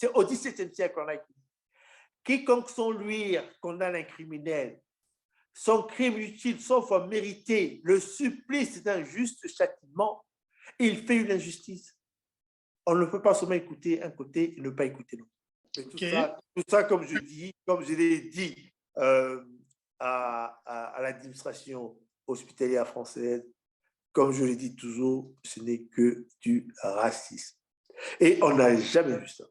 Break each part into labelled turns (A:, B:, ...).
A: C'est au XVIIe siècle qu'on a écrit. Quiconque sans luire condamne un criminel. Son crime utile, sauf à mériter le supplice d'un juste châtiment, il fait une injustice. On ne peut pas seulement écouter un côté et ne pas écouter l'autre. Mais tout ça, comme je l'ai dit à l'administration hospitalière française, comme je le dis toujours, ce n'est que du racisme. Et on n'a jamais vu ça.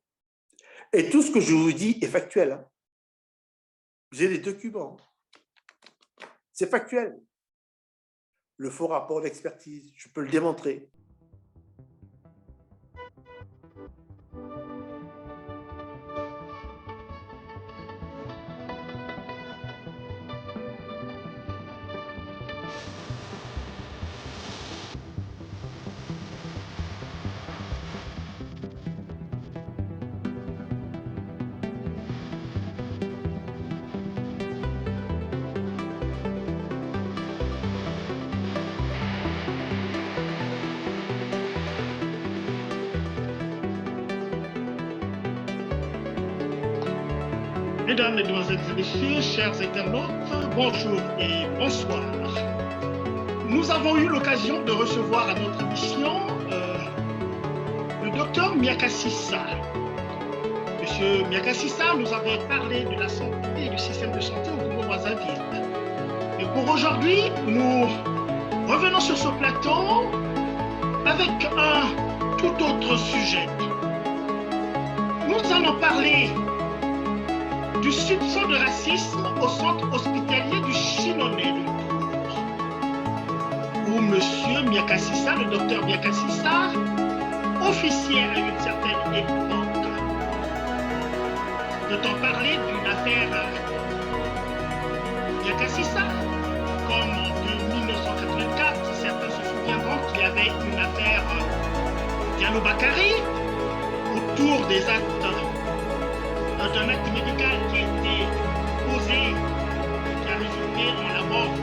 A: Et tout ce que je vous dis est factuel. Hein. J'ai les documents. C'est factuel. Le faux rapport d'expertise, je peux le démontrer.
B: Mesdames, Mesdemoiselles et Messieurs, chers internautes, bonjour et bonsoir. Nous avons eu l'occasion de recevoir à notre émission le docteur Miakasissa. Monsieur Miakasissa nous avait parlé de la santé et du système de santé au Congo-Brazzaville. Et pour aujourd'hui, nous revenons sur ce plateau avec un tout autre sujet. Nous allons parler du soupçon de racisme au centre hospitalier du Chinonais de Tours, où M. Miakasissa, le docteur Miakasissa, officiait à une certaine époque. Peut-on parler d'une affaire Miakasissa, comme de 1984, certains se souviendront qu'il y avait une affaire Diallo Bakary autour des actes d'un acte médical qui a été posé et qui a résulté dans la mort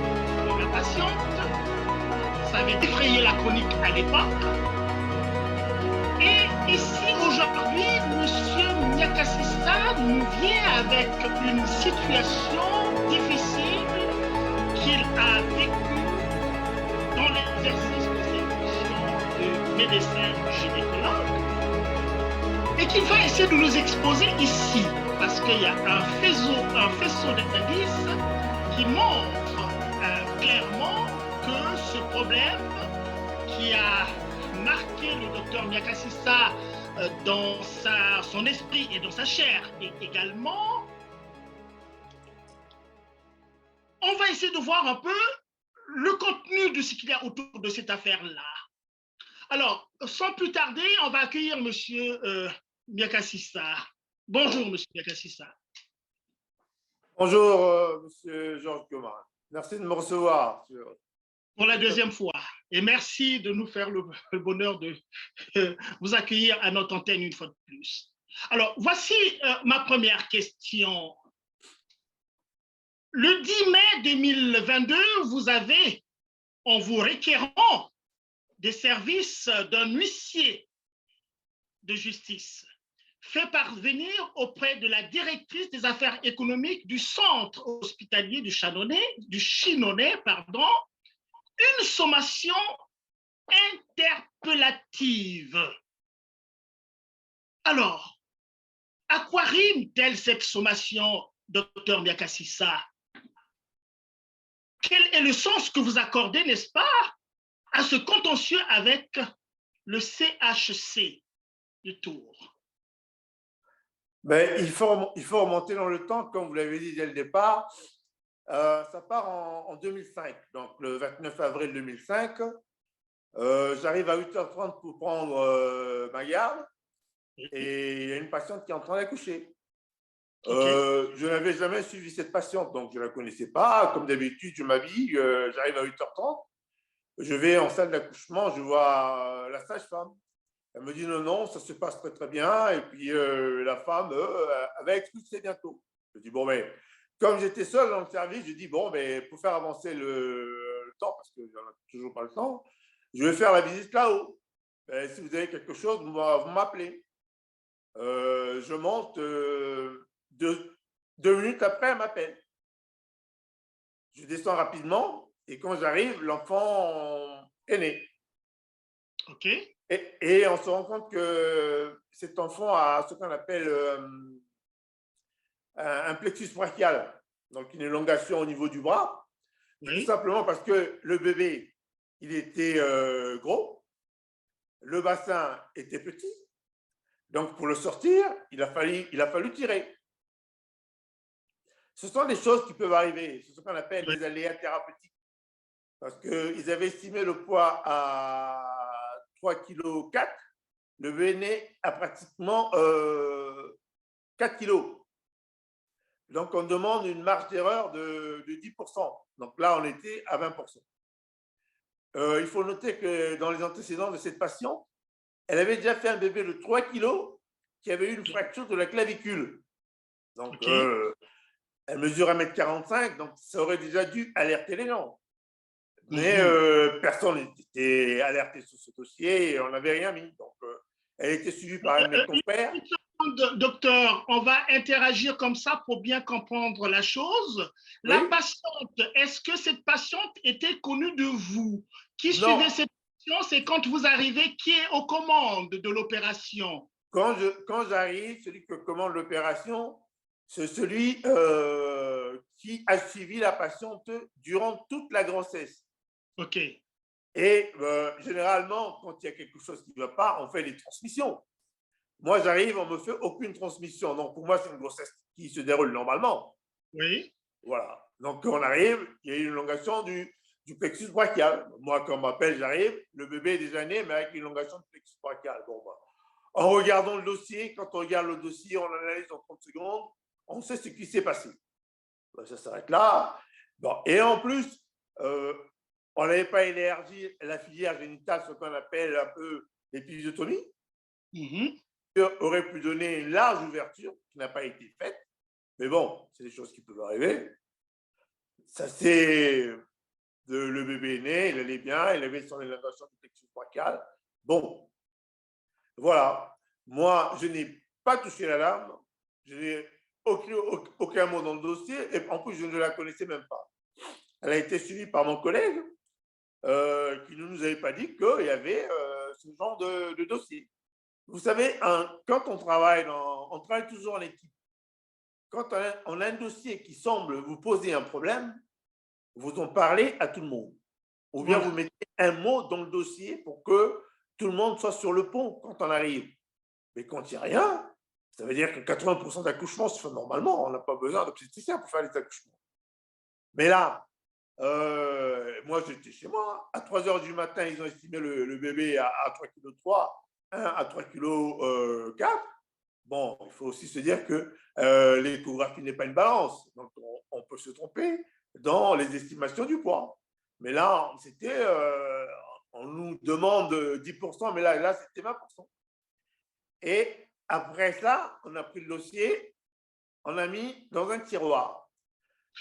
B: de la patiente. Ça avait effrayé la chronique à l'époque. Et ici, aujourd'hui, M. Miakasissa nous vient avec une situation difficile qu'il a vécue dans l'exercice de ses fonctions de médecin gynécologue et qu'il va essayer de nous exposer ici, parce qu'il y a un faisceau d'indices qui montre clairement que ce problème qui a marqué le docteur Miakasissa dans son esprit et dans sa chair et également, on va essayer de voir un peu le contenu de ce qu'il y a autour de cette affaire-là. Alors, sans plus tarder, on va accueillir M. Miakasissa. Bonjour, M. Miakasissa.
A: Bonjour, M. Georges Gomarin. Merci de me recevoir.
B: Pour la deuxième fois. Et merci de nous faire le bonheur de vous accueillir à notre antenne une fois de plus. Alors, voici ma première question. Le 10 mai 2022, vous avez, en vous requérant des services d'un huissier de justice, fait parvenir auprès de la directrice des affaires économiques du centre hospitalier du Chinonais, une sommation interpellative. Alors, à quoi rime-t-elle cette sommation, docteur Miakasissa? Quel est le sens que vous accordez, n'est-ce pas, à ce contentieux avec le CHC de Tours?
A: Ben, il faut remonter dans le temps, comme vous l'avez dit dès le départ. Ça part en 2005, donc le 29 avril 2005. J'arrive à 8h30 pour prendre ma garde et il y a une patiente qui est en train d'accoucher. Je n'avais jamais suivi cette patiente, donc je ne la connaissais pas. Comme d'habitude, je m'habille, j'arrive à 8h30. Je vais en salle d'accouchement, je vois la sage-femme. Elle me dit non, non, ça se passe très très bien. Et puis la femme avait expulsé bientôt. Je dis bon, mais comme j'étais seul dans le service, je dis bon, mais pour faire avancer le temps, parce que j'en ai toujours pas le temps, je vais faire la visite là-haut. Si vous avez quelque chose, vous m'appelez. Je monte 2 minutes après, elle m'appelle. Je descends rapidement et quand j'arrive, l'enfant est né.
B: OK.
A: Et on se rend compte que cet enfant a ce qu'on appelle un plexus brachial, donc une élongation au niveau du bras, tout
B: Oui.
A: simplement parce que le bébé, il était gros, le bassin était petit, donc pour le sortir, il a fallu tirer. Ce sont des choses qui peuvent arriver, c'est ce qu'on appelle
B: Oui.
A: des aléas thérapeutiques, parce qu'ils avaient estimé le poids à 3,4 kg, le bébé né a pratiquement 4 kg. Donc, on demande une marge d'erreur de 10%. Donc là, on était à 20%. Il faut noter que dans les antécédents de cette patiente, elle avait déjà fait un bébé de 3 kilos qui avait eu une fracture de la clavicule. Donc,
B: OK.
A: elle mesure 1,45 m, donc ça aurait déjà dû alerter les gens. Mais
B: Mhm.
A: personne n'était alerté sur ce dossier et on n'avait rien mis. Donc, elle était suivie par un de mes confrères.
B: Une seconde, docteur, on va interagir comme ça pour bien comprendre la chose. La
A: Oui?
B: patiente, est-ce que cette patiente était connue de vous? Qui
A: Non.
B: suivait cette patiente? C'est quand vous arrivez, qui est aux commandes de l'opération?
A: Quand j'arrive, celui qui commande l'opération, c'est celui qui a suivi la patiente durant toute la grossesse.
B: OK.
A: Et généralement, quand il y a quelque chose qui ne va pas, on fait des transmissions. Moi, j'arrive, on ne me fait aucune transmission. Donc, pour moi, c'est une grossesse qui se déroule normalement.
B: Oui.
A: Voilà. Donc, quand on arrive, il y a une élongation du plexus brachial. Moi, quand on m'appelle, j'arrive, le bébé est déjà né, mais avec une élongation du plexus brachial. Bon, bah, en regardant le dossier, quand on regarde le dossier, on l'analyse en 30 secondes, on sait ce qui s'est passé. Ben, ça s'arrête là. Bon, et en plus, on n'avait pas élargi la filière génitale, ce qu'on appelle un peu l'épisiotomie,
B: Mhm.
A: qui aurait pu donner une large ouverture, qui n'a pas été faite. Mais bon, c'est des choses qui peuvent arriver. Ça, c'est le bébé est né, il allait bien, il avait son élongation du plexus brachial. Bon, voilà. Moi, je n'ai pas touché la lame. Je n'ai aucun mot dans le dossier. Et en plus, je ne la connaissais même pas. Elle a été suivie par mon collègue qui ne nous avait pas dit qu'il y avait ce genre de dossier. Vous savez, quand on travaille, on travaille toujours en équipe. Quand on a un dossier qui semble vous poser un problème, vous en parlez à tout le monde. Ou bien vous
B: Voilà.
A: mettez un mot dans le dossier pour que tout le monde soit sur le pont quand on arrive. Mais quand il n'y a rien, ça veut dire que 80% d'accouchements se font normalement. On n'a pas besoin d'obstétricien pour faire les accouchements. Mais là, moi, j'étais chez moi. À 3 h du matin, ils ont estimé le bébé à 3,3 kg, un à 3,4 kg. Bon, il faut aussi se dire que l'échographie n'est pas une balance. Donc, on peut se tromper dans les estimations du poids. Mais là, c'était, on nous demande 10%, mais là c'était 20%. Et après ça, on a pris le dossier, on l'a mis dans un tiroir.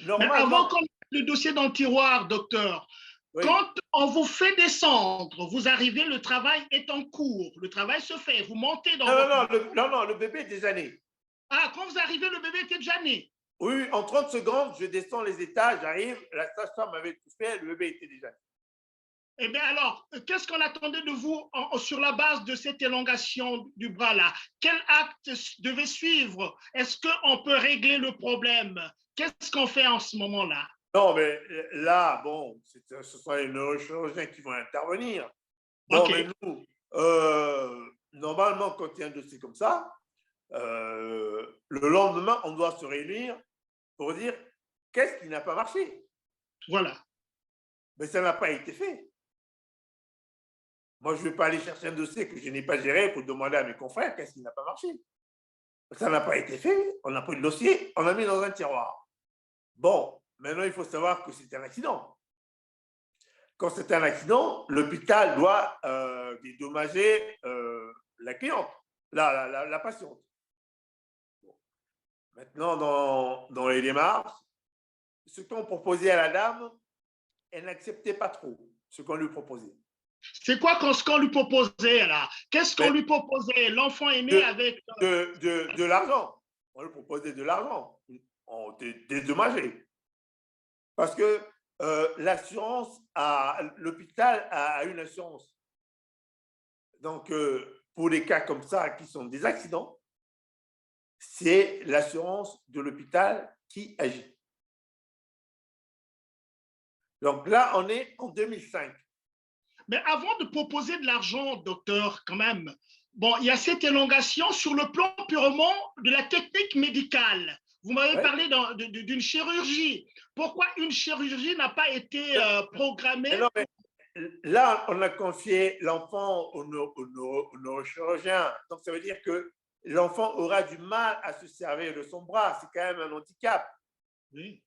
B: Mais avant
A: Normalement,
B: qu'on mette le dossier dans le tiroir, docteur,
A: oui.
B: quand on vous fait descendre, vous arrivez, le travail est en cours, le travail se fait, vous montez dans
A: Non,
B: votre...
A: non, non, le bébé est déjà né.
B: Ah, quand vous arrivez, le bébé était déjà né.
A: Oui, en 30 secondes, je descends les étages, j'arrive, la sage-femme avait tout fait, le bébé était déjà né.
B: Eh bien alors, qu'est-ce qu'on attendait de vous sur la base de cette élongation du bras-là? Quel acte devait suivre? Est-ce qu'on peut régler le problème? Qu'est-ce qu'on fait en ce moment-là?
A: Non, mais là, bon, ce sont les neurochirurgiens qui vont intervenir. Bon,
B: OK.
A: mais nous, normalement, quand il y a un dossier comme ça, le lendemain, on doit se réunir pour dire qu'est-ce qui n'a pas marché.
B: Voilà.
A: Mais ça n'a pas été fait. Moi, je ne vais pas aller chercher un dossier que je n'ai pas géré pour demander à mes confrères qu'est-ce qui n'a pas marché. Ça n'a pas été fait. On a pris le dossier, on l'a mis dans un tiroir. Bon, maintenant, il faut savoir que c'est un accident. Quand c'est un accident, l'hôpital doit dédommager la cliente, la patiente. Bon. Maintenant, dans les démarches, ce qu'on proposait à la dame, elle n'acceptait pas trop ce qu'on lui proposait.
B: C'est quoi ce qu'on lui proposait là? Qu'est-ce qu'on
A: Mais
B: lui proposait? L'enfant est né avec.
A: de l'argent. On lui proposait de l'argent. On était dédommagé. Parce que l'assurance, l'hôpital a une assurance. Donc, pour les cas comme ça, qui sont des accidents, c'est l'assurance de l'hôpital qui agit. Donc là, on est en 2005.
B: Mais avant de proposer de l'argent, docteur, quand même, bon, il y a cette élongation sur le plan purement de la technique médicale. Vous m'avez
A: Ouais.
B: parlé d'une chirurgie. Pourquoi une chirurgie n'a pas été programmée?
A: Non, mais là, on a confié l'enfant au neurochirurgien. Donc, ça veut dire que l'enfant aura du mal à se servir de son bras. C'est quand même un handicap.
B: Oui.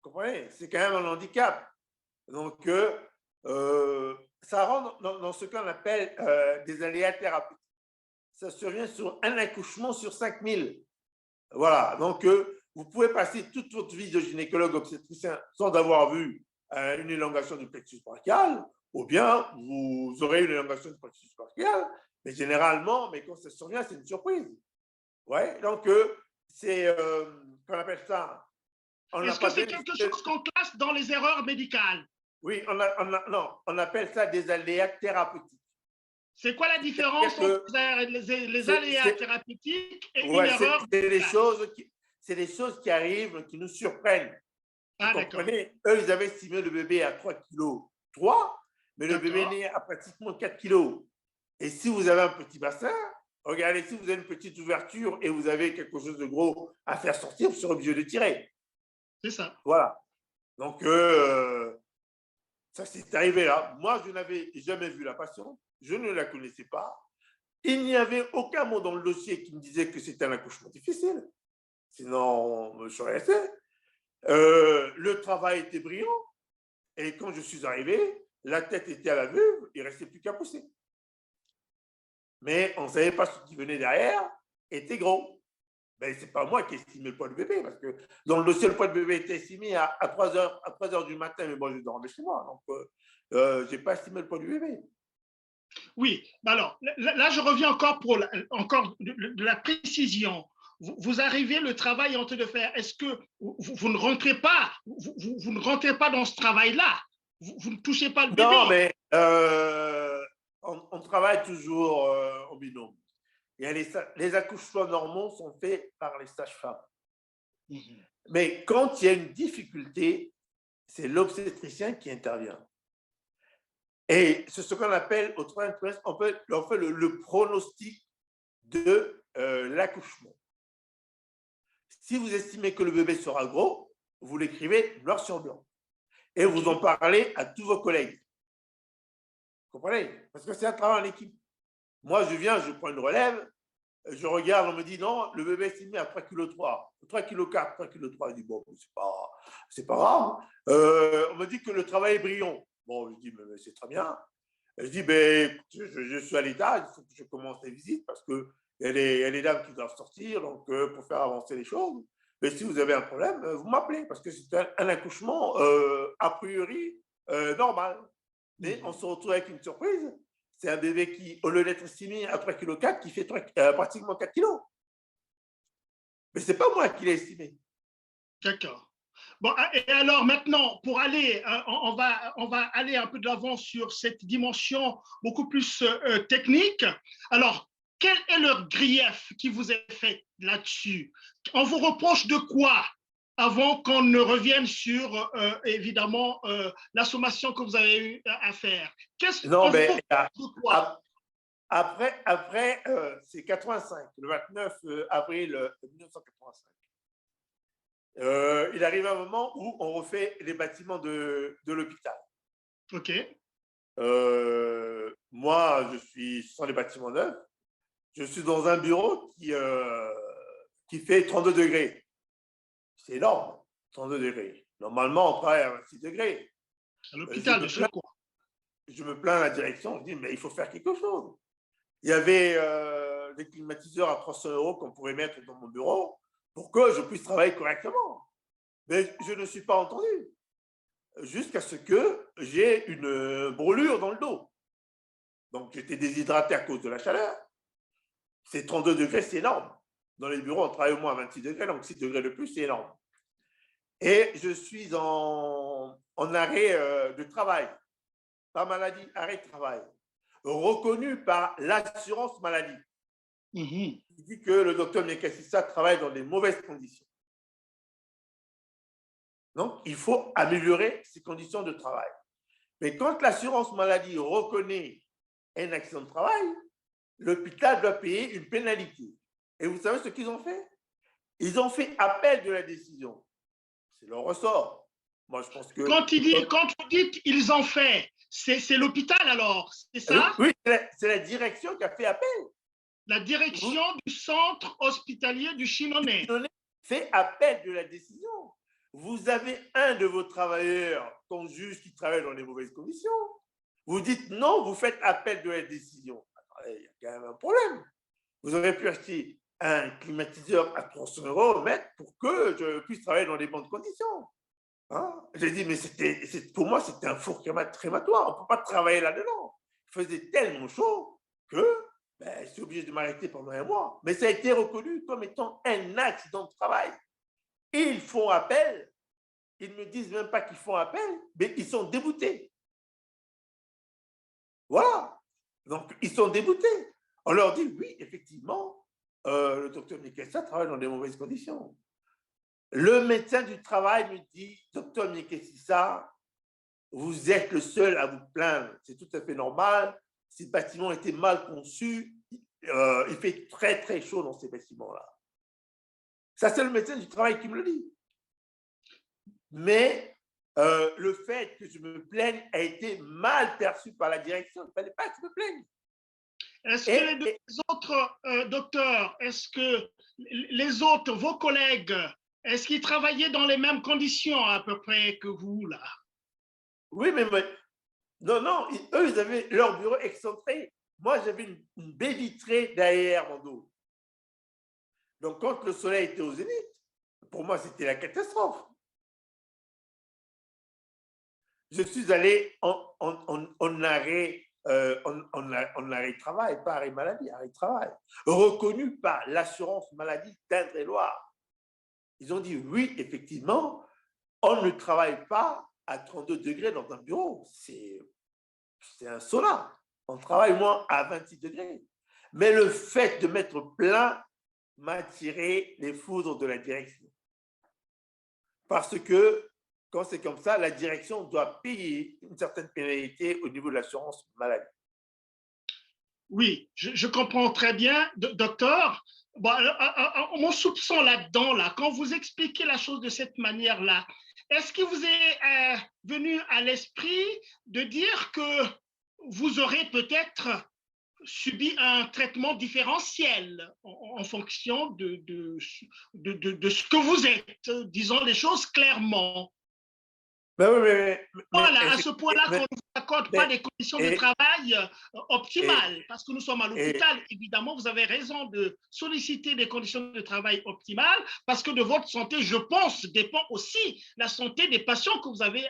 A: Vous comprenez? C'est quand même un handicap. Donc, ça rentre dans ce qu'on appelle des aléas thérapeutiques. Ça survient sur un accouchement sur 5000. Voilà. Donc, vous pouvez passer toute votre vie de gynécologue obstétricien sans avoir vu une élongation du plexus brachial, ou bien vous aurez une élongation du plexus brachial, mais généralement, mais quand ça survient, c'est une surprise. Ouais. Donc, c'est, qu'on appelle ça.
B: Est-ce que c'est quelque chose qu'on classe dans les erreurs médicales?
A: Oui, non, on appelle ça des aléas thérapeutiques.
B: C'est quoi la différence entre les aléas thérapeutiques et une erreur?
A: C'est des choses qui arrivent, qui nous surprennent.
B: Ah,
A: vous comprenez? Eux, ils avaient estimé le bébé à 3,3 kg, mais le bébé est né à pratiquement 4 kg. Et si vous avez un petit bassin, regardez, si vous avez une petite ouverture et vous avez quelque chose de gros à faire sortir, vous serez obligé de tirer.
B: C'est ça.
A: Voilà. Donc, ça s'est arrivé là. Moi, je n'avais jamais vu la patiente. Je ne la connaissais pas. Il n'y avait aucun mot dans le dossier qui me disait que c'était un accouchement difficile. Sinon, je serais resté. Le travail était brillant. Et quand je suis arrivé, la tête était à la vulve, il ne restait plus qu'à pousser. Mais on ne savait pas ce qui venait derrière était gros. Ben, ce n'est pas moi qui estimais le poids du bébé, parce que dans le dossier, le poids du bébé était estimé à 3 heures du matin, mais moi, je dormais chez moi. Donc, je n'ai pas estimé le poids du bébé.
B: Oui, alors là, je reviens encore pour de la précision. Vous arrivez, le travail est en train de faire. Est-ce que vous ne rentrez pas, vous ne rentrez pas dans ce travail-là? Vous ne touchez pas le bébé?
A: Non, mais on travaille toujours en binôme. Les accouchements normaux sont faits par les sages-femmes. Mais quand il y a une difficulté, c'est l'obstétricien qui intervient. Et c'est ce qu'on appelle, au troisième trimestre, on fait le pronostic de l'accouchement. Si vous estimez que le bébé sera gros, vous l'écrivez noir sur blanc. Et vous en parlez à tous vos collègues. Vous comprenez? Parce que c'est un travail en équipe. Moi, je viens, je prends une relève, je regarde, on me dit non, le bébé est estimé à 3,3 kg, 3,4 kg, 3,3 kg. Je dis bon, c'est pas grave. On me dit que le travail est brillant. Bon, je dis, mais c'est très bien. Je dis, ben, je suis à l'état, il faut que je commence les visites parce qu'il y a les dames qui doivent sortir, donc pour faire avancer les choses. Mais si vous avez un problème, vous m'appelez parce que c'est un accouchement a priori normal. Mais on se retrouve avec une surprise. C'est un bébé qui, au lieu d'être estimé à 3,4 kg, qui fait pratiquement 4 kg. Mais ce n'est pas moi qui l'ai estimé.
B: D'accord. Bon, et alors maintenant, pour aller, on va aller un peu de l'avant sur cette dimension beaucoup plus technique. Alors, quel est le grief qui vous est fait là-dessus? On vous reproche de quoi avant qu'on ne revienne sur, évidemment, la sommation que vous avez eu à faire? Qu'est-ce
A: Non, mais
B: de quoi?
A: après c'est 85, le 29 avril 1985. Il arrive un moment où on refait les bâtiments de l'hôpital.
B: OK.
A: Moi, je suis sans les bâtiments neufs. Je suis dans un bureau qui fait 32 degrés. C'est énorme, 32 degrés. Normalement, on travaille à 26 degrés.
B: À l'hôpital, je quoi.
A: Je me plains à la direction, je dis, mais il faut faire quelque chose. Il y avait des climatiseurs à 300 € qu'on pouvait mettre dans mon bureau pour que je puisse travailler correctement. Mais je ne suis pas entendu. Jusqu'à ce que j'ai une brûlure dans le dos. Donc, j'étais déshydraté à cause de la chaleur. C'est 32 degrés, c'est énorme. Dans les bureaux, on travaille au moins à 26 degrés, donc 6 degrés de plus, c'est énorme. Et je suis en arrêt de travail, pas maladie, arrêt de travail, reconnu par l'assurance maladie. Il dit que le docteur Miekasissa travaille dans des mauvaises conditions. Donc, il faut améliorer ces conditions de travail. Mais quand l'assurance maladie reconnaît un accident de travail, l'hôpital doit payer une pénalité. Et vous savez ce qu'ils ont fait? Ils ont fait appel de la décision. C'est leur ressort. Moi, je pense que…
B: Quand vous dites ils ont fait, c'est l'hôpital alors, c'est ça?
A: Oui, c'est la direction qui a fait appel.
B: La direction du centre hospitalier du Chinonais
A: fait appel de la décision. Vous avez un de vos travailleurs qu'on juge qui travaille dans les mauvaises conditions. Vous dites non, vous faites appel de la décision. Il y a quand même un problème. Vous aurez pu acheter un climatiseur à 300 € au mètre pour que je puisse travailler dans les bonnes conditions. Hein? J'ai dit, mais pour moi, c'était un four crématoire. On ne peut pas travailler là-dedans. Il faisait tellement chaud que je suis obligé de m'arrêter pendant un mois. Mais ça a été reconnu comme étant un accident de travail. Ils font appel. Ils ne me disent même pas qu'ils font appel, mais ils sont déboutés. Voilà. Donc, ils sont déboutés. On leur dit, oui, effectivement, le docteur Miekasissa travaille dans des mauvaises conditions. Le médecin du travail me dit, docteur Miekasissa, vous êtes le seul à vous plaindre. C'est tout à fait normal. Ces bâtiments étaient mal conçus. Il fait très, très chaud dans ces bâtiments-là. Ça, c'est le médecin du travail qui me le dit. Mais le fait que je me plaigne a été mal perçu par la direction. Il ne fallait pas que je me plaigne.
B: Est-ce que les deux autres docteurs, est-ce que les autres, vos collègues, est-ce qu'ils travaillaient dans les mêmes conditions à peu près que vous, là?
A: Oui, mais non, eux, ils avaient leur bureau excentré. Moi, j'avais une baie vitrée derrière mon dos. Donc, quand le soleil était au zénith, pour moi, c'était la catastrophe. Je suis allé en arrêt de travail, pas arrêt maladie, arrêt de travail, reconnu par l'assurance maladie d'Indre-et-Loire. Ils ont dit, oui, effectivement, on ne travaille pas à 32 degrés dans un bureau. C'est un sauna. On travaille moins à 26 degrés. Mais le fait de mettre plein m'a tiré les foudres de la direction. Parce que, quand c'est comme ça, la direction doit payer une certaine pénalité au niveau de l'assurance maladie.
B: Oui, je comprends très bien, docteur. Bon, mon soupçon là-dedans, là, quand vous expliquez la chose de cette manière-là, est-ce qu'il vous est venu à l'esprit de dire que vous aurez peut-être subi un traitement différentiel en fonction de ce que vous êtes, disons les choses clairement? Voilà, à ce point-là, qu'on ne vous accorde pas des conditions de travail optimales, parce que nous sommes à l'hôpital. Évidemment, vous avez raison de solliciter des conditions de travail optimales, parce que de votre santé, je pense, dépend aussi la santé des patients que vous avez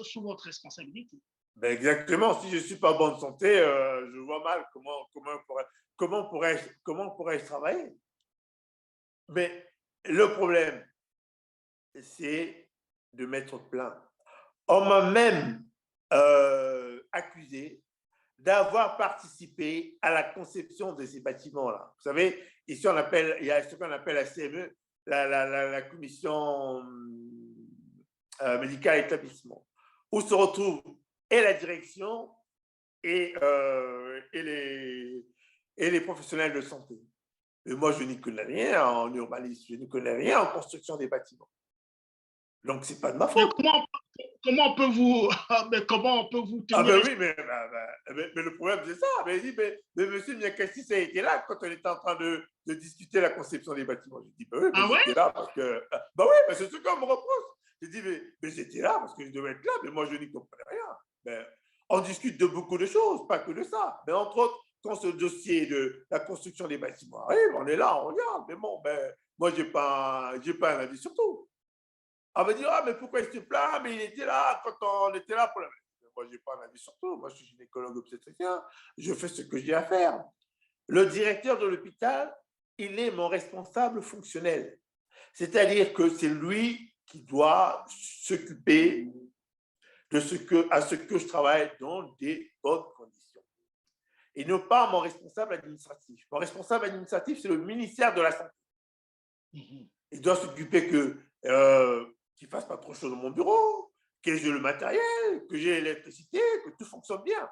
B: sous votre responsabilité.
A: Exactement. Si je ne suis pas en bonne santé, je vois mal comment pourrais-je travailler. Mais le problème, c'est de mettre plein. On m'a même accusé d'avoir participé à la conception de ces bâtiments-là. Vous savez, ici, il y a ce qu'on appelle la CME, la commission médicale établissement, où se retrouvent et la direction et les professionnels de santé. Et moi, je n'y connais rien en urbanisme, je ne connais rien en construction des bâtiments. Donc, ce n'est pas de ma faute.
B: Comment on peut vous tenir…
A: Oui, mais le problème, c'est ça. Mais il dit, mais M. Miekasissa était là quand on était en train de discuter la conception des bâtiments. Je dis, oui, mais j'étais là parce que… oui, mais c'est ce qu'on me reproche. Je dis, mais j'étais là parce que je devais être là, mais moi, je n'y comprenais rien. Mais on discute de beaucoup de choses, pas que de ça. Mais entre autres, quand ce dossier de la construction des bâtiments arrive, on est là, on regarde. Mais bon, moi, je n'ai pas un avis sur tout. On va dire, mais pourquoi il se plaint? Mais il était là quand on était là pour la… moi, je n'ai pas un avis sur tout. Moi, je suis gynécologue obstétricien. Je fais ce que j'ai à faire. Le directeur de l'hôpital, il est mon responsable fonctionnel. C'est-à-dire que c'est lui qui doit s'occuper de ce que je travaille dans des bonnes conditions. Et non pas mon responsable administratif. Mon responsable administratif, c'est le ministère de la Santé. Il doit s'occuper qu'il ne fasse pas trop chaud dans mon bureau, que j'ai le matériel, que j'ai l'électricité, que tout fonctionne bien.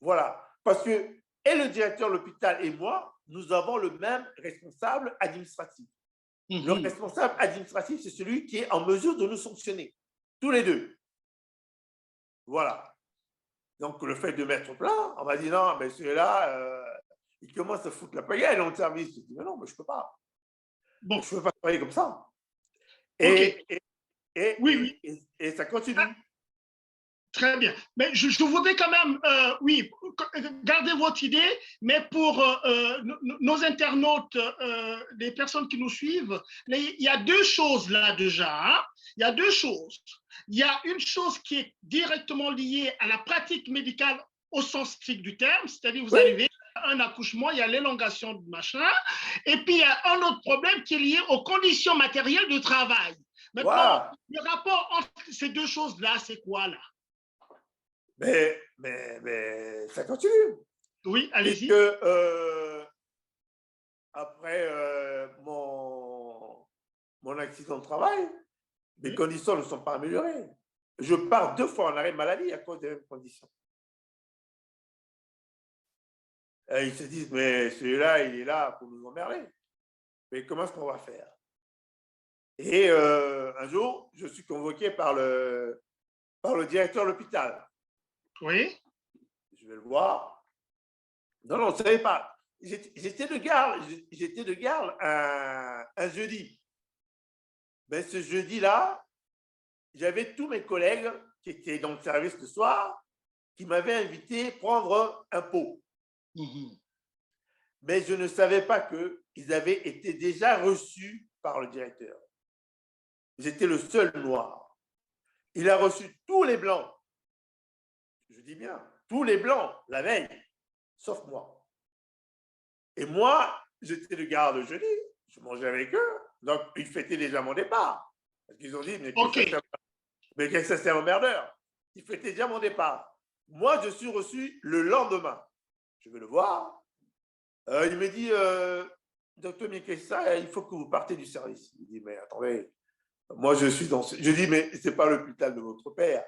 A: Voilà. Parce que, et le directeur de l'hôpital et moi, nous avons le même responsable administratif. Le responsable administratif, c'est celui qui est en mesure de nous sanctionner, tous les deux. Voilà. Donc, le fait de mettre plein, on m'a dit non, mais celui-là, il commence à foutre la pagaille dans le service. Je dis, mais non, mais je ne peux pas.
B: Bon.
A: Je ne peux pas travailler comme ça.
B: Et,
A: oui. Et ça continue.
B: Très bien. Mais je voudrais quand même, oui, garder votre idée, mais pour nos internautes, les personnes qui nous suivent, il y a deux choses là déjà. Hein. Il y a deux choses. Il y a une chose qui est directement liée à la pratique médicale au sens strict du terme, c'est-à-dire vous arrivez à un accouchement, il y a l'élongation du machin, et puis il y a un autre problème qui est lié aux conditions matérielles de travail. Maintenant, le rapport entre ces deux choses-là, c'est quoi là?
A: Mais ça continue.
B: Oui, allez-y.
A: Après mon accident de travail, mes conditions ne sont pas améliorées. Je pars 2 fois en arrêt maladie à cause des mêmes conditions. Et ils se disent, mais celui-là, il est là pour nous emmerder. Mais comment est-ce qu'on va faire? Et un jour, je suis convoqué par le directeur de l'hôpital.
B: Oui.
A: Je vais le voir. Non, on ne savait pas. J'étais de garde un jeudi. Mais ce jeudi-là, j'avais tous mes collègues qui étaient dans le service le soir qui m'avaient invité à prendre un pot. Mais je ne savais pas qu'ils avaient été déjà reçus par le directeur. J'étais le seul noir. Il a reçu tous les blancs. Je dis bien, tous les blancs, la veille, sauf moi. Et moi, j'étais de garde le jeudi, je mangeais avec eux, donc ils fêtaient déjà mon départ. Parce qu'ils ont dit, mais qu'est-ce que ça c'est un emmerdeur? Ils fêtaient déjà mon départ. Moi, je suis reçu le lendemain. Je vais le voir. Il me dit, docteur Mikessa, il faut que vous partez du service. Il dit, mais attendez, moi je suis dans ce... Je dis, mais ce n'est pas l'hôpital de votre père.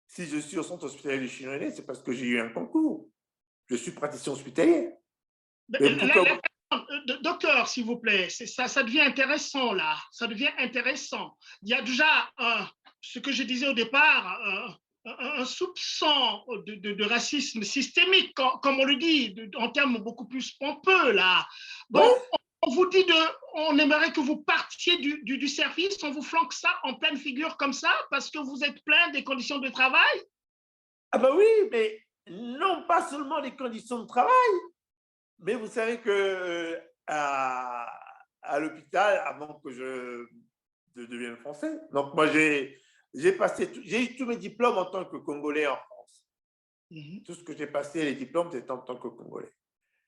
A: Si je suis au centre hospitalier du Chinois, c'est parce que j'ai eu un concours. Je suis praticien hospitalier.
B: Docteur, s'il vous plaît, ça devient intéressant là. Ça devient intéressant. Il y a déjà ce que je disais au départ, un soupçon de racisme systémique, comme on le dit, en termes beaucoup plus pompeux là. Bon, on vous dit on aimerait que vous partiez du service, on vous flanque ça en pleine figure comme ça parce que vous êtes plein des conditions de travail?
A: Ah ben oui, mais non pas seulement les conditions de travail, mais vous savez que à l'hôpital, avant que je devienne français, donc moi j'ai eu tous mes diplômes en tant que Congolais en France. Tout ce que j'ai passé, les diplômes, c'était en tant que Congolais.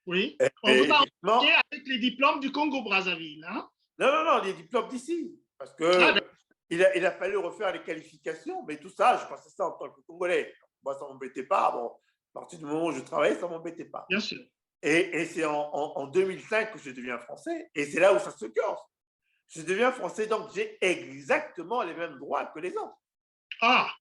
B: Oui, on vous a envoyé avec les diplômes du Congo-Brazzaville. Hein?
A: Non, les diplômes d'ici. Parce qu'il a fallu refaire les qualifications, mais tout ça, je passais ça en tant que Congolais. Moi, ça ne m'embêtait pas. Bon, à partir du moment où je travaillais, ça ne m'embêtait pas.
B: Bien sûr.
A: Et c'est en 2005 que je deviens français, et c'est là où ça se corse. Je deviens français, donc j'ai exactement les mêmes droits que les autres. Là,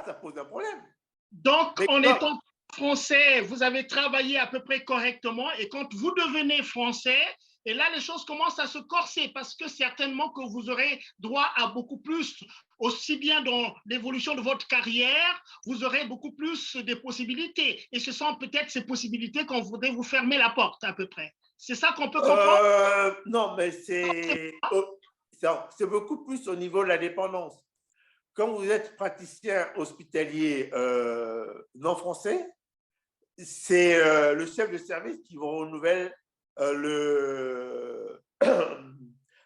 A: ça pose un problème.
B: Donc, en étant français, vous avez travaillé à peu près correctement, et quand vous devenez français, et là, les choses commencent à se corser parce que certainement que vous aurez droit à beaucoup plus, aussi bien dans l'évolution de votre carrière, vous aurez beaucoup plus de possibilités. Et ce sont peut-être ces possibilités qu'on voudrait vous fermer la porte à peu près. C'est ça qu'on peut comprendre?
A: Non, mais c'est beaucoup plus au niveau de la dépendance. Quand vous êtes praticien hospitalier non français, c'est le chef de service qui vous renouvelle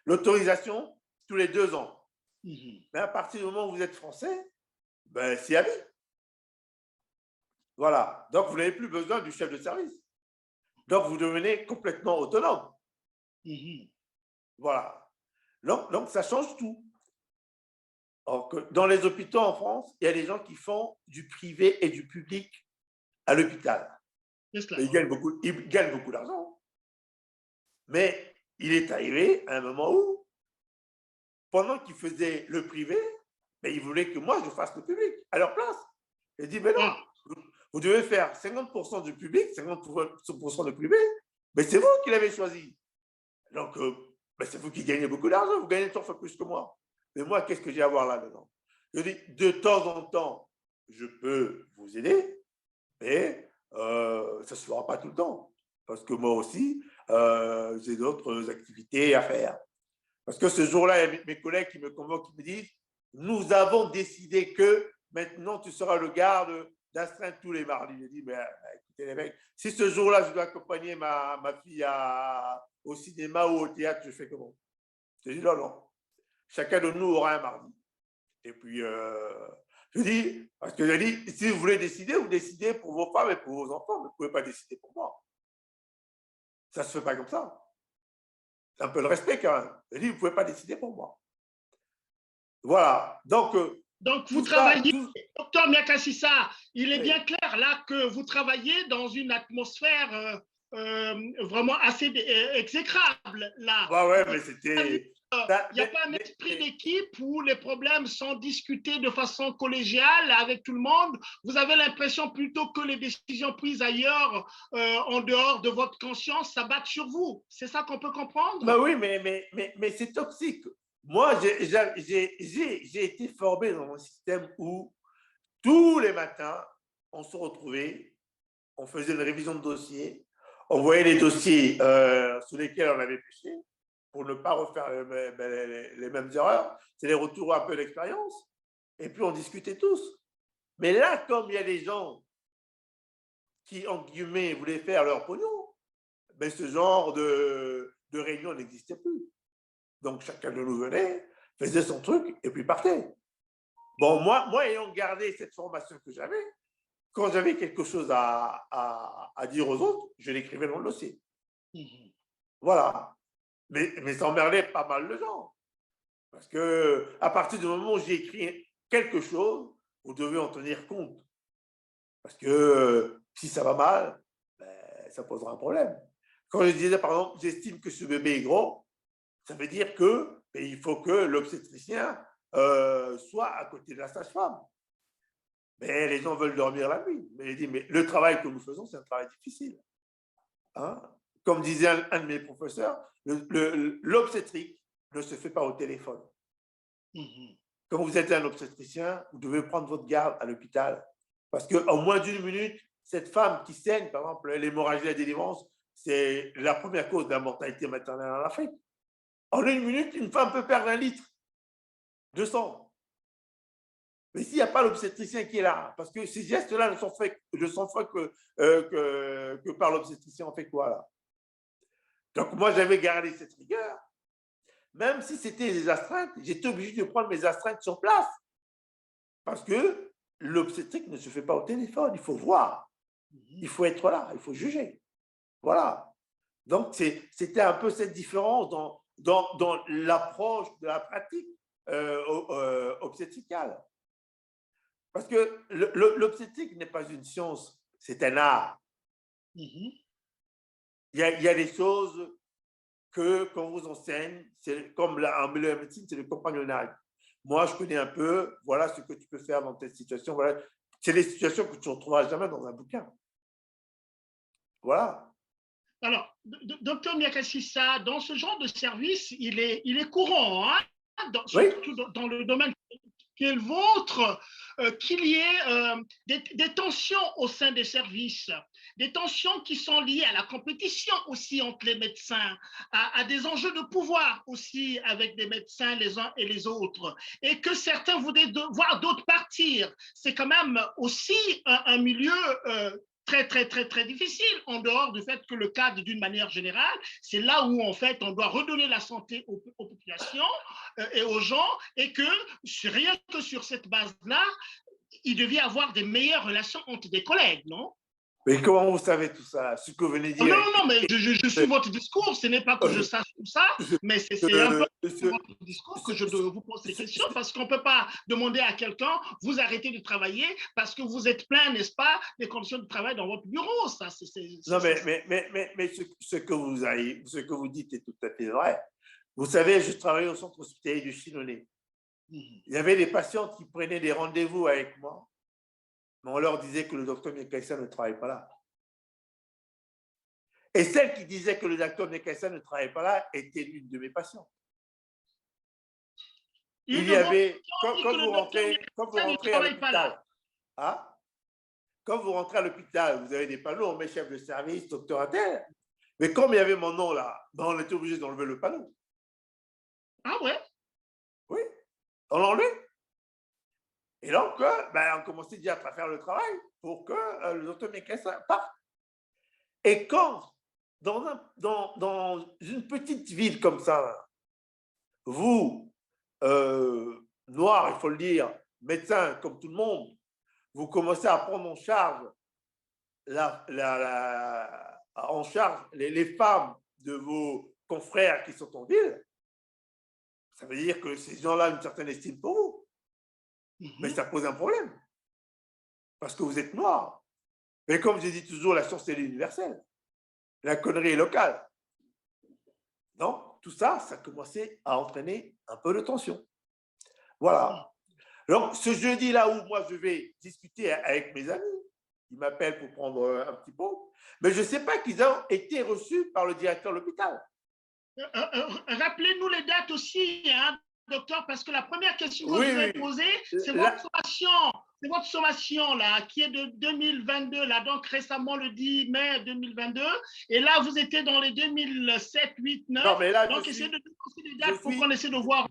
A: l'autorisation tous les 2 ans. Mais à partir du moment où vous êtes français, Ben, c'est à vie. Voilà. Donc, vous n'avez plus besoin du chef de service. Donc, vous devenez complètement autonome. Voilà. Donc, ça change tout. Alors que dans les hôpitaux en France, il y a des gens qui font du privé et du public à l'hôpital. Ils gagnent beaucoup d'argent. Mais il est arrivé à un moment où, pendant qu'ils faisaient le privé, mais ils voulaient que moi, je fasse le public à leur place. J'ai dit, mais non, vous devez faire 50% du public, 50% de privé, mais c'est vous qui l'avez choisi. Donc, c'est vous qui gagnez beaucoup d'argent, vous gagnez 3 fois plus que moi. Mais moi, qu'est-ce que j'ai à voir là-dedans? Je dis, de temps en temps, je peux vous aider, mais ça ne se fera pas tout le temps. Parce que moi aussi, j'ai d'autres activités à faire. Parce que ce jour-là, il y a mes collègues qui me convoquent, qui me disent, nous avons décidé que maintenant, tu seras le garde d'astreinte tous les mardis. Je dis, mais écoutez les mecs, si ce jour-là, je dois accompagner ma fille au cinéma ou au théâtre, je fais comment? Je dis, non. Chacun de nous aura un mardi. Et puis, je dis, parce que je dis, si vous voulez décider, vous décidez pour vos femmes et pour vos enfants, mais vous ne pouvez pas décider pour moi. Ça ne se fait pas comme ça. C'est un peu le respect quand même. Je dis, vous ne pouvez pas décider pour moi. Voilà. Donc
B: vous travaillez, docteur Miakasissa, il est bien clair là que vous travaillez dans une atmosphère vraiment assez exécrable là.
A: Ouais, mais c'était...
B: Il n'y a pas un esprit d'équipe où les problèmes sont discutés de façon collégiale avec tout le monde. Vous avez l'impression plutôt que les décisions prises ailleurs, en dehors de votre conscience, s'abattent sur vous. C'est ça qu'on peut comprendre?
A: Ben oui, mais c'est toxique. Moi, j'ai été formé dans un système où tous les matins, on se retrouvait, on faisait une révision de dossier, on voyait les dossiers sur lesquels on avait péché pour ne pas refaire les mêmes erreurs. C'est les retours un peu d'expérience. Et puis, on discutait tous. Mais là, comme il y a des gens qui, en guillemets, voulaient faire leur pognon, ben, ce genre de réunion n'existait plus. Donc, chacun de nous venait, faisait son truc et puis partait. Bon, moi ayant gardé cette formation que j'avais, quand j'avais quelque chose à dire aux autres, je l'écrivais dans le dossier. Voilà. Mais ça emmerdait pas mal de gens. Parce qu'à partir du moment où j'ai écrit quelque chose, vous devez en tenir compte. Parce que si ça va mal, ben, ça posera un problème. Quand je disais, par exemple, j'estime que ce bébé est gros, ça veut dire qu'il faut que l'obstétricien soit à côté de la sage-femme. Mais les gens veulent dormir la nuit. Mais il dit, mais le travail que nous faisons, c'est un travail difficile. Hein? Comme disait un de mes professeurs, l'obstétrique ne se fait pas au téléphone. Quand vous êtes un obstétricien, vous devez prendre votre garde à l'hôpital. Parce qu'en moins d'1 minute, cette femme qui saigne, par exemple, l'hémorragie de la délivrance, c'est la première cause de la mortalité maternelle en Afrique. En 1 minute, une femme peut perdre 1 litre de sang. Mais s'il n'y a pas l'obstétricien qui est là, parce que ces gestes-là ne sont faits que par l'obstétricien, on fait quoi là? Donc moi, j'avais gardé cette rigueur. Même si c'était des astreintes, j'étais obligé de prendre mes astreintes sur place. Parce que l'obstétrique ne se fait pas au téléphone, il faut voir. Il faut être là, il faut juger. Voilà. Donc, c'était un peu cette différence dans l'approche de la pratique obstétricale. Parce que l'obstétrique n'est pas une science, c'est un art. Il y a des choses que, quand on vous enseigne, c'est comme en milieu de médecine, c'est le compagnonnage. Moi, je connais un peu, voilà ce que tu peux faire dans telle situation. Voilà. C'est les situations que tu ne retrouveras jamais dans un bouquin. Voilà.
B: Alors, docteur Miakasissa, dans ce genre de service, il est courant, hein, surtout dans le domaine qui est le vôtre, qu'il y ait des tensions au sein des services, des tensions qui sont liées à la compétition aussi entre les médecins, à des enjeux de pouvoir aussi avec des médecins les uns et les autres, et que certains voudraient voir d'autres partir. C'est quand même aussi un milieu très difficile, en dehors du fait que le cadre, d'une manière générale, c'est là où, en fait, on doit redonner la santé aux populations et aux gens, et que rien que sur cette base-là, il devait avoir des meilleures relations entre des collègues, non?
A: Mais comment vous savez tout ça? Ce que vous venez de
B: Non,
A: dire.
B: non, mais je suis votre discours. Ce n'est pas que je sache tout ça, mais c'est un peu votre discours que je vous pose ces questions parce qu'on ne peut pas demander à quelqu'un, vous arrêtez de travailler parce que vous êtes plein, n'est-ce pas, des conditions de travail dans votre bureau. Ça,
A: non, mais ce que vous dites est tout à fait vrai. Vous savez, je travaillais au centre hospitalier du Chinonais. Il y avait des patientes qui prenaient des rendez-vous avec moi, mais on leur disait que le docteur Mekaïssa ne travaille pas là. Et celle qui disait que le docteur Mekaïssa ne travaillait pas là était l'une de mes patientes. Il y avait, quand vous rentrez à l'hôpital, hein, quand vous rentrez à l'hôpital, vous avez des panneaux, on met chef de service, docteur Attel. Mais comme il y avait mon nom là, ben on était obligé d'enlever le panneau.
B: Ah ouais?
A: Oui, on l'a enlevé. Et donc, ben, on commençait déjà à faire le travail pour que le docteur Mekaïssa parte. Et quand, dans une petite ville comme ça, vous, noir, il faut le dire, médecin comme tout le monde, vous commencez à prendre en charge, les femmes de vos confrères qui sont en ville, ça veut dire que ces gens-là ont une certaine estime pour vous. Mais ça pose un problème, parce que vous êtes noir. Mais comme je dis toujours, la science, elle est universelle. La connerie est locale. Donc, tout ça, ça commençait à entraîner un peu de tension. Voilà. Donc, ce jeudi-là où moi, je vais discuter avec mes amis, ils m'appellent pour prendre un petit pot, mais je ne sais pas qu'ils ont été reçus par le directeur de l'hôpital.
B: Rappelez-nous les dates aussi, hein, docteur, parce que la première question que je vous ai posée, c'est votre sommation là, qui est de 2022, là, donc récemment le 10 mai 2022, et là vous étiez dans les 2007, 8, 9, non, mais là, donc essayez de nous poser des dates pour qu'on essaie de voir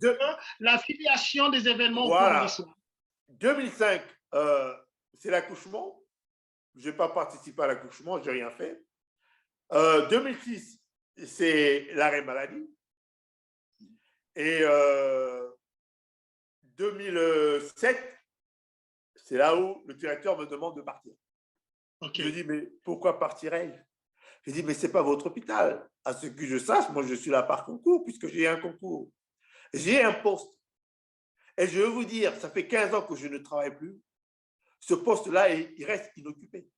B: la filiation des événements au cours de l'histoire.
A: 2005, c'est l'accouchement, je n'ai pas participé à l'accouchement, je n'ai rien fait. 2006, c'est l'arrêt maladie. Et 2007, c'est là où le directeur me demande de partir. Okay. Je dis, mais pourquoi partirais-je? Je dis, mais ce n'est pas votre hôpital. À ce que je sache, moi, je suis là par concours, puisque j'ai un concours. J'ai un poste. Et je veux vous dire, ça fait 15 ans que je ne travaille plus. Ce poste-là, il reste inoccupé.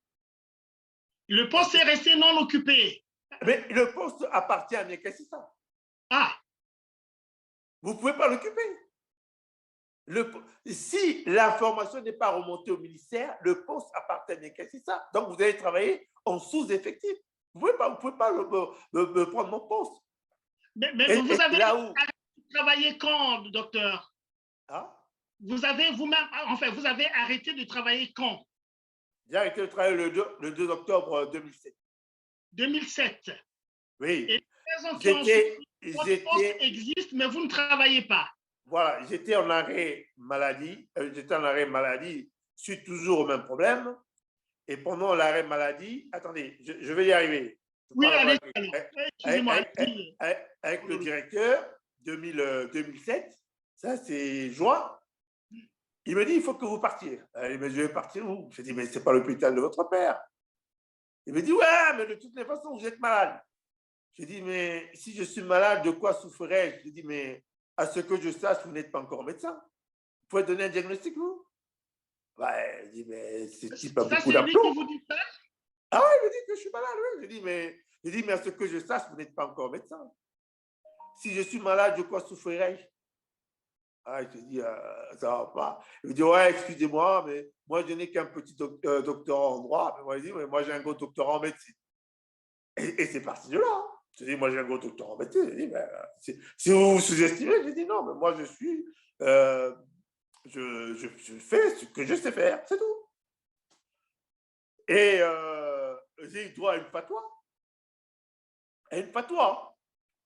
B: Le poste est resté non occupé.
A: Mais le poste appartient à Mekaïssa.
B: Ah!
A: Vous ne pouvez pas l'occuper. Si l'information n'est pas remontée au ministère, le poste appartient à Mekaïssa. Donc, vous allez travailler en sous-effectif. Vous ne pouvez pas me prendre mon poste.
B: Mais vous avez travaillé quand, docteur?
A: Hein?
B: Vous avez vous-même, enfin, vous avez arrêté de travailler quand?
A: J'ai arrêté de travailler le 2 octobre 2007.
B: 2007.
A: Oui.
B: Et votre poste existe, mais vous ne travaillez pas.
A: Voilà, j'étais en arrêt maladie. Je suis toujours au même problème. Et pendant l'arrêt maladie, attendez, je vais y arriver.
B: Oui, allez,
A: avec le directeur, 2007, ça c'est juin, il me dit, il faut que vous partiez. Il me dit, je vais partir où? Je dis, mais ce n'est pas l'hôpital de votre père. Il me dit, ouais, mais de toutes les façons, vous êtes malade. Je dis, mais si je suis malade, de quoi souffrirais-je? Je dis, mais à ce que je sache, vous n'êtes pas encore médecin. Vous pouvez donner un diagnostic, vous? Ouais, je dis, mais ce type a beaucoup d'aplomb. Ah ouais, il me dit que je suis malade, oui. Je dis, mais à ce que je sache, vous n'êtes pas encore médecin. Si je suis malade, de quoi souffrirais-je? Ah, je dis, ça ne va pas. Il me dit, ouais, excusez-moi, mais moi, je n'ai qu'un petit doctorat en droit. Mais moi, je dis, mais moi, j'ai un gros doctorat en médecine. Et c'est parti de là. Hein. Je dis, moi, j'ai un gros doctorat en médecine. Je dis, ben, si vous vous sous-estimez, je dis, non, mais moi, je suis, je fais ce que je sais faire, c'est tout. Et j'ai eu droit à une fatwa. Une fatwa.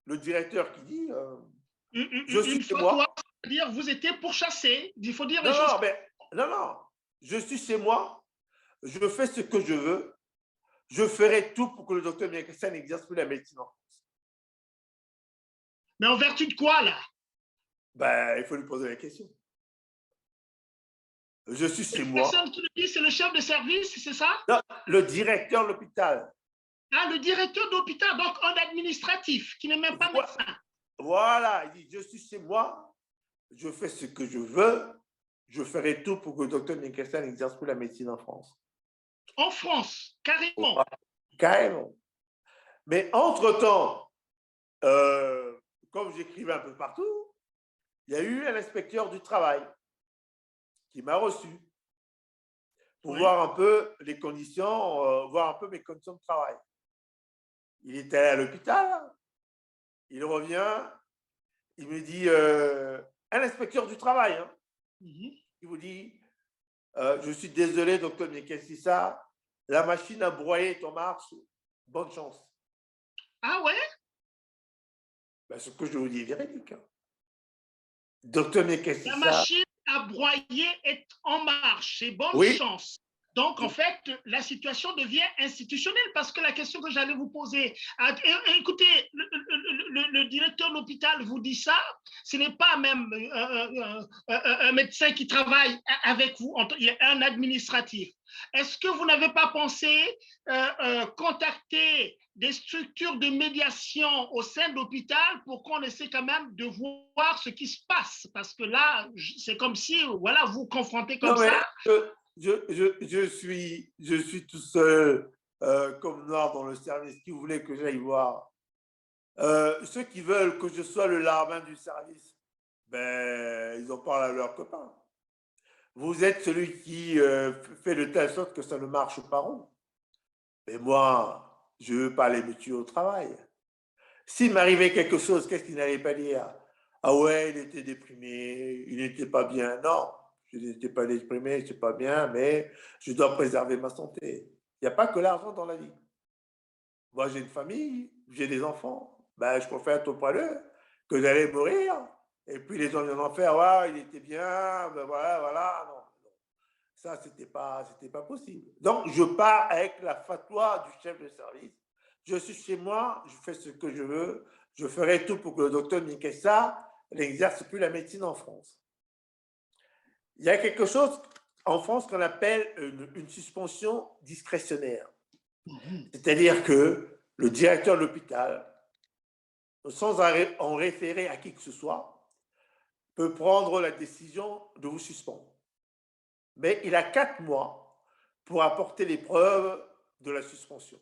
A: Le directeur qui dit, je suis chez moi.
B: C'est-à-dire, vous étiez pourchassé. Il faut dire les
A: choses.
B: Non,
A: je suis chez moi. Je fais ce que je veux. Je ferai tout pour que le docteur Mekaïssa n'exerce plus la médecine en France.
B: Mais en vertu de quoi, là?
A: Ben, il faut lui poser la question. Je suis chez
B: Cette
A: moi.
B: personne qui le dit, c'est le chef de service, c'est ça?
A: Non, le directeur de l'hôpital.
B: Ah, le directeur d'hôpital, donc un administratif, qui n'est même pas médecin.
A: Voilà, il dit, je suis chez moi, je fais ce que je veux, je ferai tout pour que le docteur Nkessa n'exerce plus la médecine en France.
B: En France, carrément.
A: Voilà, carrément. Mais entre-temps, comme j'écrivais un peu partout, il y a eu un inspecteur du travail qui m'a reçu pour voir un peu les conditions, voir un peu mes conditions de travail. Il était allé à l'hôpital, il revient, il me dit, un inspecteur du travail, hein, il vous dit, je suis désolé, docteur Nkessa, la machine à broyer est en marche, bonne chance.
B: Ah ouais?
A: Ben, ce que je vous dis est véridique. Hein. Docteur Nkessa.
B: La machine à broyer est en marche, c'est bonne chance. Donc, en fait, la situation devient institutionnelle parce que la question que j'allais vous poser, écoutez, le directeur de l'hôpital vous dit ça, ce n'est pas même un médecin qui travaille avec vous, il y a un administratif. Est-ce que vous n'avez pas pensé contacter des structures de médiation au sein de l'hôpital pour qu'on essaie quand même de voir ce qui se passe? Parce que là, c'est comme si, voilà, vous confrontez comme ça.
A: Je suis tout seul comme noir dans le service. Qui voulait que j'aille voir? Ceux qui veulent que je sois le larbin du service, ben, ils en parlent à leurs copains. Vous êtes celui qui fait de telle sorte que ça ne marche pas rond. Mais moi, je ne veux pas aller me tuer au travail. S'il m'arrivait quelque chose, qu'est-ce qu'il n'allait pas dire? Ah ouais, il était déprimé, il n'était pas bien. Non. Je n'étais pas déprimé, je n'étais pas bien, mais je dois préserver ma santé. Il n'y a pas que l'argent dans la vie. Moi, j'ai une famille, j'ai des enfants. Ben, je préfère être auprès d'eux que d'aller mourir. Et puis les gens viennent en faire, ouais, il était bien, ben voilà, voilà. Non, non. Ça, ce n'était pas possible. Donc, je pars avec la fatwa du chef de service. Je suis chez moi, je fais ce que je veux. Je ferai tout pour que le docteur Nkessa n'exerce plus la médecine en France. Il y a quelque chose en France qu'on appelle une suspension discrétionnaire. C'est-à-dire que le directeur de l'hôpital, sans en référer à qui que ce soit, peut prendre la décision de vous suspendre. Mais il a 4 mois pour apporter les preuves de la suspension.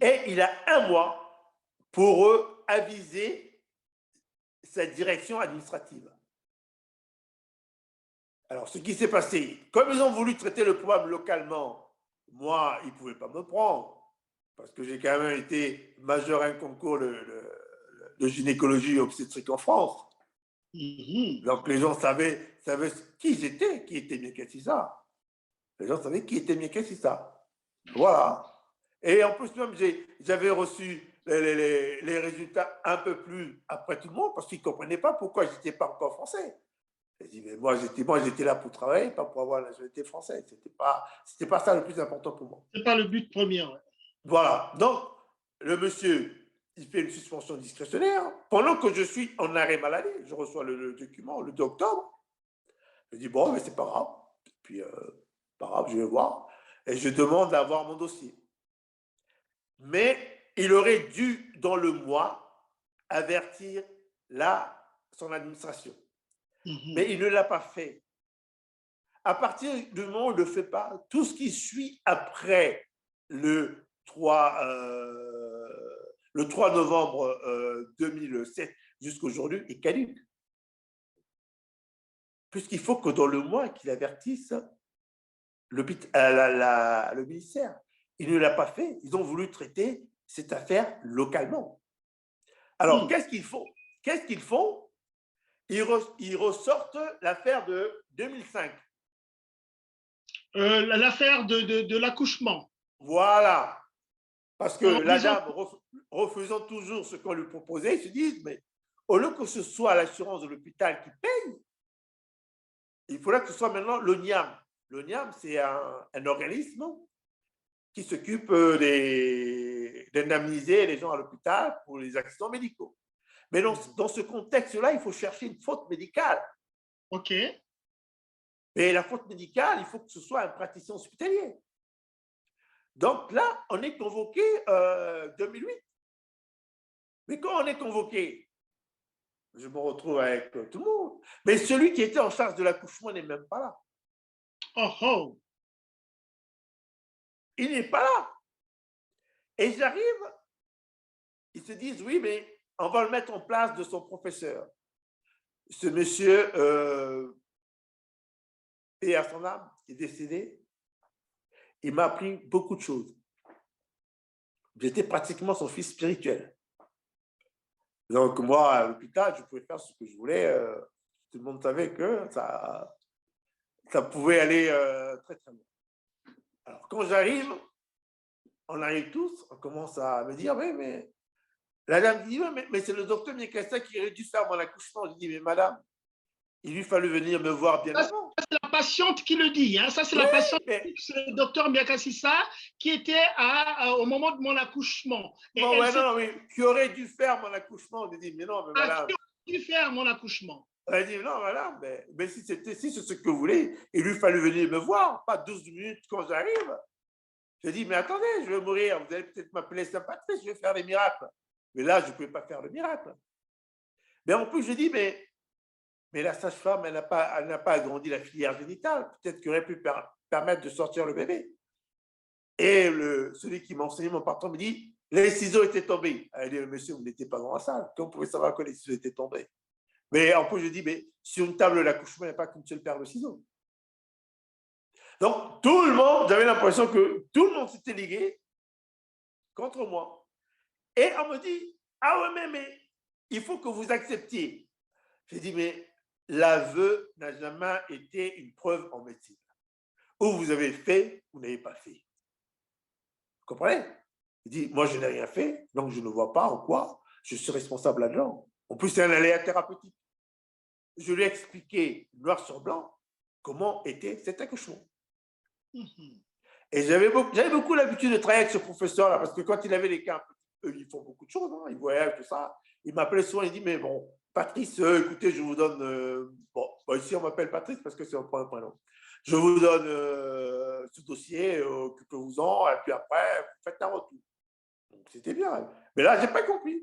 A: Et il a 1 mois pour aviser sa direction administrative. Alors, ce qui s'est passé, comme ils ont voulu traiter le problème localement, moi, ils ne pouvaient pas me prendre, parce que j'ai quand même été major un concours de gynécologie obstétrique en France. Donc, les gens savaient qui j'étais, qui était Nkessa. Les gens savaient qui était Nkessa. Voilà. Et en plus, même, j'avais reçu les résultats un peu plus après tout le monde, parce qu'ils ne comprenaient pas pourquoi je n'étais pas encore français. Je dis, mais moi, j'étais là pour travailler, pas pour avoir la nationalité française. C'était pas ça le plus important pour moi.
B: Ce n'est pas le but premier. Ouais.
A: Voilà. Donc, le monsieur, il fait une suspension discrétionnaire. Pendant que je suis en arrêt maladie, je reçois le document le 2 octobre. Je dis, bon, mais c'est pas grave. Puis, pas grave, je vais voir. Et je demande à avoir mon dossier. Mais il aurait dû, dans le mois, avertir son administration. Mais il ne l'a pas fait. À partir du moment où il ne le fait pas, tout ce qui suit après le 3 novembre 2007 jusqu'à aujourd'hui est caduc. Puisqu'il faut que dans le mois qu'il avertisse le ministère. Il ne l'a pas fait. Ils ont voulu traiter cette affaire localement. Alors, qu'est-ce qu'ils font? Ils ressortent l'affaire de 2005.
B: L'affaire de l'accouchement.
A: Voilà. Parce que la dame, refusant toujours ce qu'on lui proposait, ils se disent, mais au lieu que ce soit l'assurance de l'hôpital qui paye, il faudrait que ce soit maintenant l'ONIAM. L'ONIAM, c'est un organisme qui s'occupe d'indemniser les gens à l'hôpital pour les accidents médicaux. Mais dans ce contexte-là, il faut chercher une faute médicale.
B: OK.
A: Mais Mais la faute médicale, il faut que ce soit un praticien hospitalier. Donc là, on est convoqué 2008. Mais quand on est convoqué, je me retrouve avec tout le monde. Mais celui qui était en charge de l'accouchement n'est même pas là.
B: Oh, oh.
A: Il n'est pas là. Et j'arrive, ils se disent, oui, mais on va le mettre en place de son professeur. Ce monsieur, et à son âme, est décédé. Il m'a appris beaucoup de choses. J'étais pratiquement son fils spirituel. Donc moi, à l'hôpital, je pouvais faire ce que je voulais. Tout le monde savait que ça pouvait aller très, très loin. Alors, quand j'arrive, on arrive tous, on commence à me dire, oui, mais la dame dit, oui, mais c'est le docteur Miekassa qui aurait dû faire mon accouchement. Je dis, mais madame, il lui fallu venir me voir bien avant.
B: C'est la patiente qui le dit. Hein. Ça, c'est la patiente, c'est le docteur Miakassissa qui était au moment de mon accouchement.
A: Et bon, ouais, non, oui, qui aurait dû faire mon accouchement. On dit, mais non, mais madame.
B: Qui aurait dû faire mon accouchement.
A: Elle dit, non, madame, mais si c'est ce que vous voulez, il lui fallu venir me voir, pas 12 minutes quand j'arrive. Je dis, mais attendez, je vais mourir, vous allez peut-être m'appeler sympathie, je vais faire des miracles. Mais là, je ne pouvais pas faire le miracle. Mais en plus, je dis, mais la sage-femme, elle n'a pas agrandi la filière génitale. Peut-être qu'elle aurait pu permettre de sortir le bébé. Et celui qui m'enseignait, mon patron, me dit, les ciseaux étaient tombés. Elle dit, monsieur, vous n'étiez pas dans la salle. Comment vous pouvez savoir que les ciseaux étaient tombés? Mais en plus, je dis, mais sur une table d'accouchement, il n'y a pas qu'une seule paire de ciseaux. Donc, tout le monde, j'avais l'impression que tout le monde s'était ligué contre moi. Et on me dit, ah ouais, mais il faut que vous acceptiez. J'ai dit, mais l'aveu n'a jamais été une preuve en médecine. Ou vous avez fait, vous n'avez pas fait. Vous comprenez? Il dit, moi, je n'ai rien fait, donc je ne vois pas en quoi je suis responsable là-dedans. En plus, c'est un aléa thérapeutique. Je lui ai expliqué, noir sur blanc, comment était cet accouchement. Et j'avais beaucoup l'habitude de travailler avec ce professeur-là, parce que quand il avait les cas, eux, ils font beaucoup de choses, hein, ils voyagent, tout ça. Il m'appelait souvent, il dit, mais bon, Patrice, écoutez, je vous donne... bon, ici, on m'appelle Patrice parce que c'est un prénom. Je vous donne ce dossier, occupez-vous-en, et puis après, vous faites un retour. Donc, c'était bien. Mais là, je n'ai pas compris.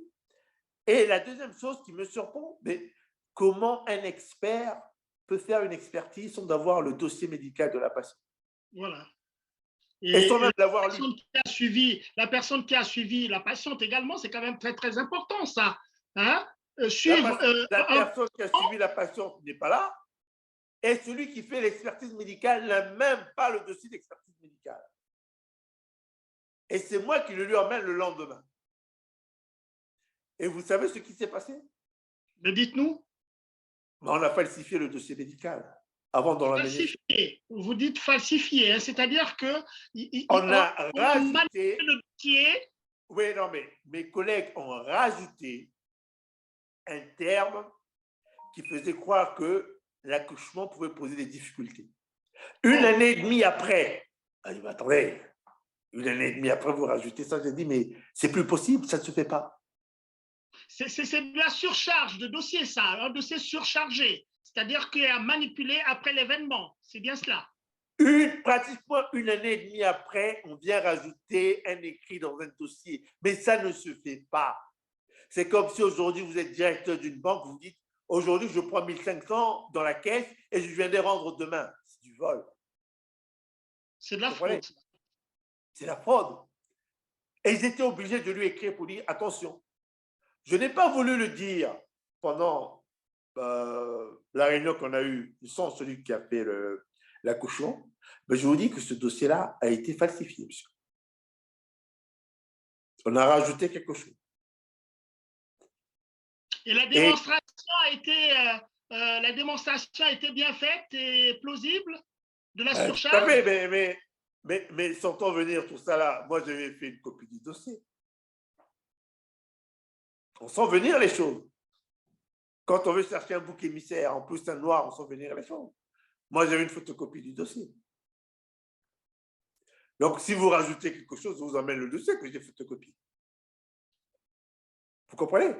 A: Et la deuxième chose qui me surprend, mais comment un expert peut faire une expertise sans avoir le dossier médical de la patiente?
B: Voilà.
A: Et sans même l'avoir lu.
B: La personne qui a suivi la patiente également, c'est quand même très, très important, ça. Hein?
A: La personne qui a suivi la patiente n'est pas là. Et celui qui fait l'expertise médicale n'a même pas le dossier d'expertise médicale. Et c'est moi qui le lui emmène le lendemain. Et vous savez ce qui s'est passé?
B: Mais dites-nous.
A: On a falsifié le dossier médical. Avant dans la
B: falsifié. Vous dites falsifié, hein, c'est-à-dire que
A: on a rajouté
B: le dossier.
A: Oui, non, mais mes collègues ont rajouté un terme qui faisait croire que l'accouchement pouvait poser des difficultés. Une année et demie après, il m'a attendez, une année et demie après, vous rajoutez ça, j'ai dit, mais c'est plus possible, ça ne se fait pas.
B: C'est de la surcharge de dossier, ça, un dossier surchargé. C'est-à-dire qu'il a manipulé après l'événement. C'est bien cela.
A: Pratiquement une année et demie après, on vient rajouter un écrit dans un dossier. Mais ça ne se fait pas. C'est comme si aujourd'hui, vous êtes directeur d'une banque, vous dites, aujourd'hui, je prends 1500 dans la caisse et je viens de les rendre demain. C'est du vol.
B: C'est de la fraude.
A: C'est la fraude. Et ils étaient obligés de lui écrire pour dire, attention, je n'ai pas voulu le dire pendant la réunion qu'on a eue, sans celui qui a fait l'accouchement, mais je vous dis que ce dossier-là a été falsifié, monsieur. On a rajouté quelque chose.
B: Et la démonstration a été bien faite et plausible de la surcharge.
A: Mais sans venir tout ça là, moi j'avais fait une copie du dossier. On sent venir les choses. Quand on veut chercher un bouc émissaire, en plus un noir, on sent venir les choses. Moi, j'avais une photocopie du dossier. Donc, si vous rajoutez quelque chose, je vous emmène le dossier que j'ai photocopié. Vous comprenez?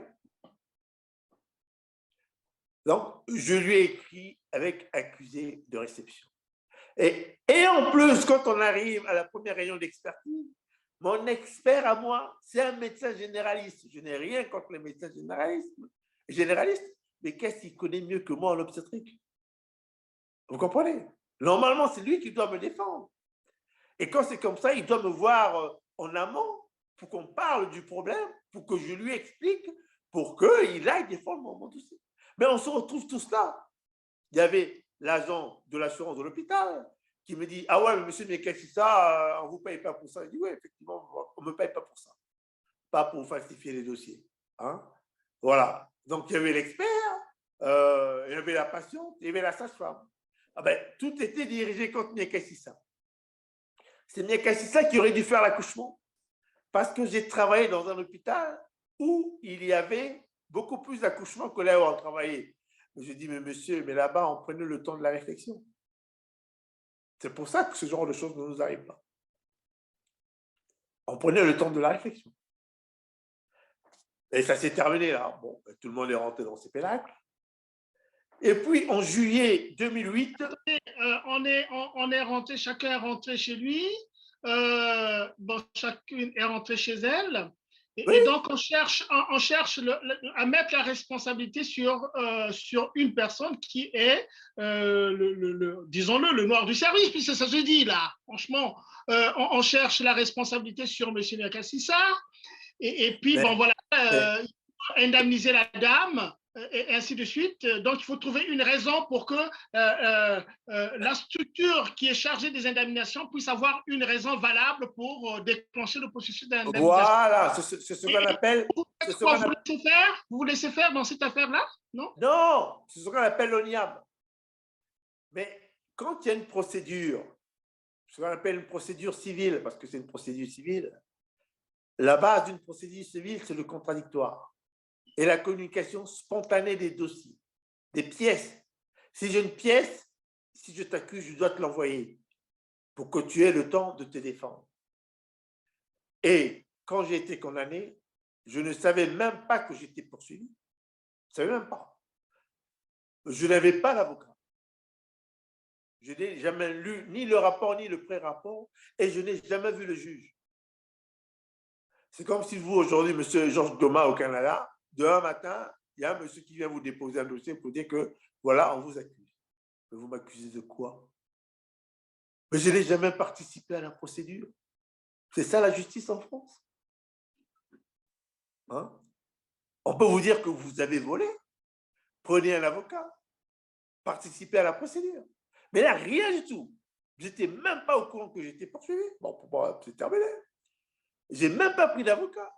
A: Donc, je lui ai écrit avec accusé de réception. Et en plus, quand on arrive à la première réunion d'expertise, mon expert à moi, c'est un médecin généraliste. Je n'ai rien contre les médecins généralistes, mais qu'est-ce qu'il connaît mieux que moi en obstétrique? Vous comprenez? Normalement, c'est lui qui doit me défendre. Et quand c'est comme ça, il doit me voir en amont pour qu'on parle du problème, pour que je lui explique, pour qu'il aille défendre mon dossier. Mais on se retrouve tous là. Il y avait l'agent de l'assurance de l'hôpital qui me dit « Ah ouais, mais monsieur Mekashissa, on ne vous paye pas pour ça. » Je dis « Oui, effectivement, on ne me paye pas pour ça. Pas pour falsifier les dossiers. Hein? » Voilà. Donc, il y avait l'expert, il y avait la patiente, il y avait la sage-femme. Ah ben, tout était dirigé contre Mekashissa. C'est Mekashissa qui aurait dû faire l'accouchement parce que j'ai travaillé dans un hôpital où il y avait beaucoup plus d'accouchements que là où on travaillait. Je dis, mais monsieur, mais là-bas, on prenait le temps de la réflexion. C'est pour ça que ce genre de choses ne nous arrive pas. On prenait le temps de la réflexion. Et ça s'est terminé là. Bon, tout le monde est rentré dans ses pénacles. Et puis, en juillet 2008...
B: on est rentré, chacun est rentré chez lui. Bon, chacune est rentrée chez elle. Et donc, on cherche à mettre la responsabilité sur une personne qui est, disons-le, le noir du service, puisque ça se dit là. Franchement, on cherche la responsabilité sur M. Mekashissa. Et puis, bon, voilà, indemniser la dame, et ainsi de suite. Donc, il faut trouver une raison pour que la structure qui est chargée des indemnisations puisse avoir une raison valable pour déclencher le processus d'indemnisation.
A: Voilà, c'est ce qu'on appelle...
B: Vous laissez faire dans cette affaire-là? Non?
A: Non, c'est ce qu'on appelle l'ONIAM. Mais quand il y a une procédure, ce qu'on appelle une procédure civile, parce que c'est une procédure civile, la base d'une procédure civile, c'est le contradictoire et la communication spontanée des dossiers, des pièces. Si j'ai une pièce, si je t'accuse, je dois te l'envoyer pour que tu aies le temps de te défendre. Et quand j'ai été condamné, je ne savais même pas que j'étais poursuivi. Je ne savais même pas. Je n'avais pas d'avocat. Je n'ai jamais lu ni le rapport, ni le pré-rapport, et je n'ai jamais vu le juge. C'est comme si vous, aujourd'hui, M. Georges Thomas au Canada, demain matin, il y a un monsieur qui vient vous déposer un dossier pour dire que, voilà, on vous accuse. Mais vous m'accusez de quoi? Mais je n'ai jamais participé à la procédure. C'est ça la justice en France. Hein? On peut vous dire que vous avez volé. Prenez un avocat. Participez à la procédure. Mais là, rien du tout. Je n'étais même pas au courant que j'étais poursuivi. Bon, pour moi, c'est terminé. Je n'ai même pas pris d'avocat.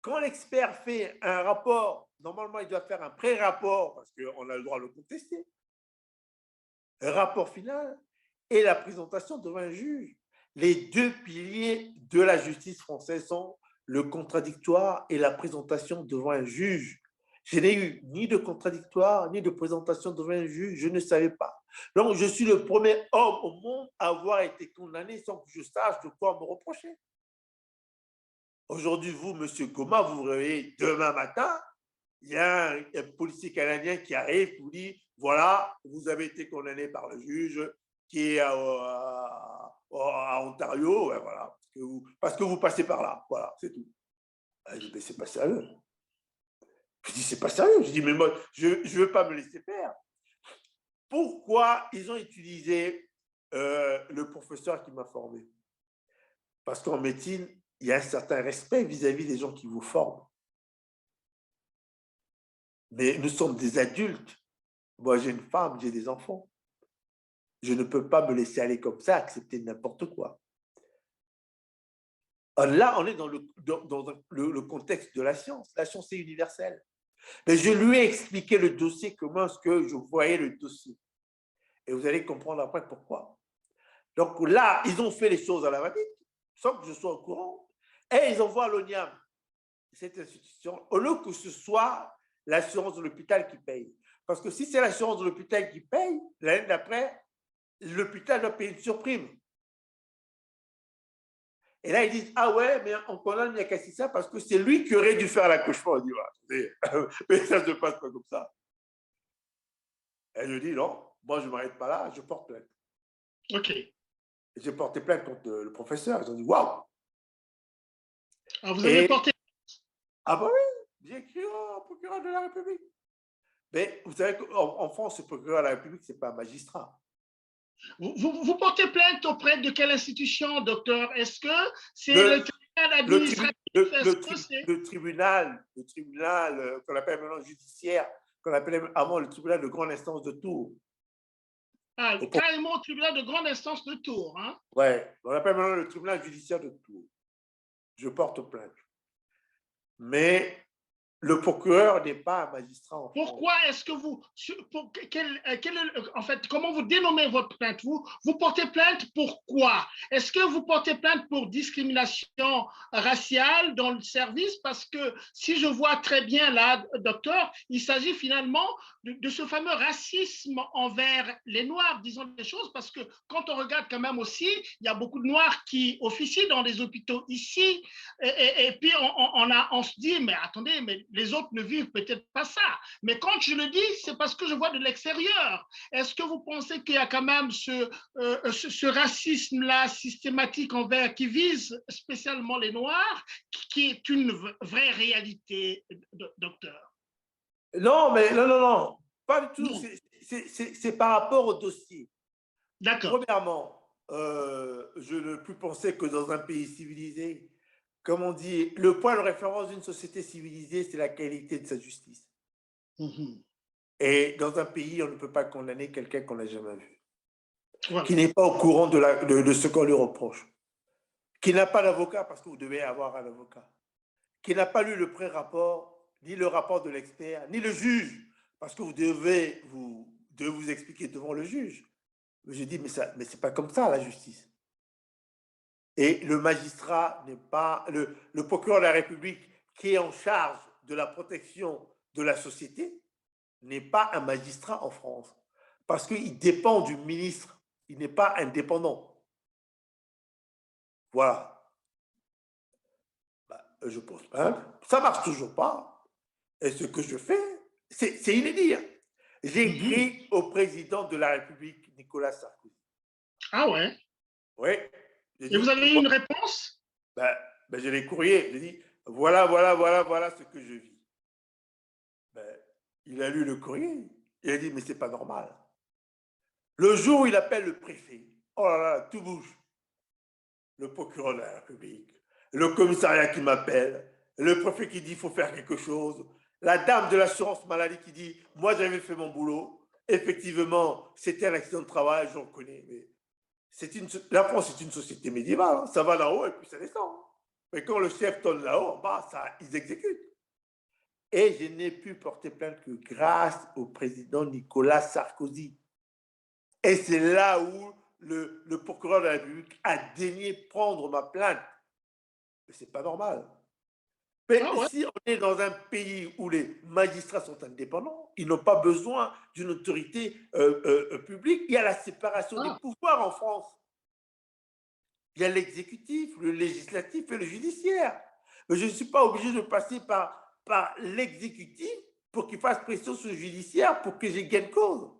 A: Quand l'expert fait un rapport, normalement, il doit faire un pré-rapport parce qu'on a le droit de le contester. Un rapport final et la présentation devant un juge. Les deux piliers de la justice française sont le contradictoire et la présentation devant un juge. Je n'ai eu ni de contradictoire, ni de présentation devant un juge, je ne savais pas. Donc, je suis le premier homme au monde à avoir été condamné sans que je sache de quoi me reprocher. Aujourd'hui, vous, M. Goma, vous vous réveillez demain matin, il y a un policier canadien qui arrive et vous dit, voilà, vous avez été condamné par le juge qui est à Ontario, ouais, voilà, parce que vous passez par là, voilà, c'est tout. Je dis, mais c'est pas sérieux. Je dis, c'est pas sérieux. Je dis, mais moi, je ne veux pas me laisser faire. Pourquoi ils ont utilisé le professeur qui m'a formé? Parce qu'en médecine, il y a un certain respect vis-à-vis des gens qui vous forment. Mais nous sommes des adultes. Moi, j'ai une femme, j'ai des enfants. Je ne peux pas me laisser aller comme ça, accepter n'importe quoi. Là, on est dans le contexte de la science. La science est universelle. Mais je lui ai expliqué le dossier, comment est-ce que je voyais le dossier. Et vous allez comprendre après pourquoi. Donc là, ils ont fait les choses à la va-vite, sans que je sois au courant. Et ils envoient à l'ONIAM, cette institution, au lieu que ce soit l'assurance de l'hôpital qui paye. Parce que si c'est l'assurance de l'hôpital qui paye, l'année d'après, l'hôpital doit payer une surprime. Et là, ils disent, ah ouais, mais on condamne Mekashissa parce que c'est lui qui aurait dû faire l'accouchement. On dit, ouais, mais ça ne se passe pas comme ça. Et je dis non, moi je ne m'arrête pas là, je porte plainte.
B: OK.
A: J'ai porté plainte contre le professeur. Ils ont dit waouh.
B: Alors, vous avez
A: Et
B: porté.
A: ah bah oui, j'ai écrit au procureur de la République. Mais vous savez qu'en France, le procureur de la République, ce n'est pas un magistrat.
B: Vous portez plainte auprès de quelle institution, docteur? Est-ce que c'est
A: Le,
B: le tribunal
A: le, tribu-
B: administratif? Est-ce que c'est.
A: le tribunal qu'on appelle maintenant judiciaire, qu'on appelait avant le tribunal de grande instance de Tours.
B: Ah, carrément au tribunal de grande instance de Tours. Hein?
A: Ouais, on appelle maintenant le tribunal judiciaire de Tours. Je porte plainte. Mais le procureur n'est pas un magistrat en France.
B: Pourquoi est-ce que vous, en fait, comment vous dénommez votre plainte? Vous portez plainte pour quoi? Est-ce que vous portez plainte pour discrimination raciale dans le service? Parce que si je vois très bien là, docteur, il s'agit finalement de ce fameux racisme envers les Noirs, disons les choses, parce que quand on regarde quand même aussi, il y a beaucoup de Noirs qui officient dans les hôpitaux ici, et puis on se dit, mais attendez, mais les autres ne vivent peut-être pas ça. Mais quand je le dis, c'est parce que je vois de l'extérieur. Est-ce que vous pensez qu'il y a quand même ce racisme-là systématique envers, qui vise spécialement les Noirs, qui est une vraie réalité, docteur?
A: Non, mais non, pas du tout. C'est par rapport au dossier.
B: D'accord.
A: Premièrement, je ne peux penser que dans un pays civilisé, comme on dit, le point de référence d'une société civilisée, c'est la qualité de sa justice. Et dans un pays, on ne peut pas condamner quelqu'un qu'on n'a jamais vu, qui n'est pas au courant de ce qu'on lui reproche, qui n'a pas d'avocat parce que vous devez avoir un avocat, qui n'a pas lu le pré-rapport, ni le rapport de l'expert, ni le juge, parce que vous devez vous expliquer devant le juge. J'ai dit, mais ce n'est pas comme ça la justice. Et le magistrat n'est pas, le procureur de la République qui est en charge de la protection de la société n'est pas un magistrat en France, parce qu'il dépend du ministre, il n'est pas indépendant. Voilà. Je pose plainte, ça ne marche toujours pas. Et ce que je fais, c'est inédit. J'ai écrit au président de la République, Nicolas Sarkozy.
B: Ah ouais?
A: Oui.
B: Et vous avez eu une réponse?
A: Je l'ai courrier. J'ai dit, voilà ce que je vis. Il a lu le courrier. Il a dit, mais ce n'est pas normal. Le jour où il appelle le préfet, oh là là, tout bouge. Le procureur de la République, le commissariat qui m'appelle, le préfet qui dit, il faut faire quelque chose, la dame de l'assurance maladie qui dit, moi j'avais fait mon boulot. Effectivement, c'était un accident de travail, j'en connais, mais la France est une société médiévale, hein. Ça va là-haut et puis ça descend. Mais quand le chef tourne là-haut, en bas, ils exécutent. Et je n'ai pu porter plainte que grâce au président Nicolas Sarkozy. Et c'est là où le procureur de la République a daigné prendre ma plainte. Mais ce n'est pas normal. Mais si on est dans un pays où les magistrats sont indépendants, ils n'ont pas besoin d'une autorité publique. Il y a la séparation des pouvoirs en France. Il y a l'exécutif, le législatif et le judiciaire. Mais je ne suis pas obligé de passer par l'exécutif pour qu'il fasse pression sur le judiciaire pour que j'ai gain de cause.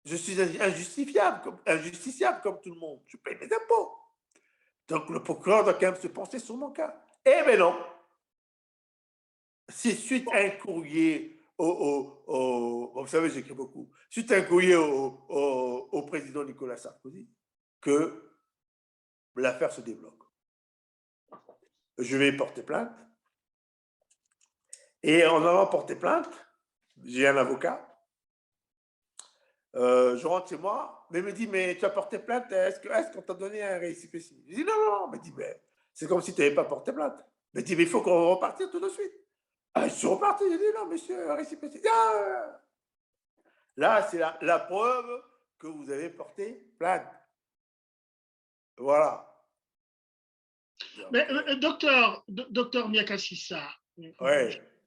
A: Je suis injustifiable comme tout le monde. Je paye mes impôts. Donc le procureur doit quand même se pencher sur mon cas. Eh bien non. C'est suite à un courrier vous savez, j'écris beaucoup. Suite à un courrier au président Nicolas Sarkozy que l'affaire se débloque. Je vais porter plainte. Et en allant porter plainte, j'ai un avocat. Je rentre chez moi, mais il me dit, mais tu as porté plainte, est-ce qu'on t'a donné un récépissé? Je dis, non. Il me dit, c'est comme si tu n'avais pas porté plainte. Il me dit, mais il faut qu'on repartisse tout de suite. Je suis reparti, j'ai dit, non, monsieur, récépissé. Là, c'est la preuve que vous avez porté plainte. Voilà.
B: Mais docteur Miakachissa,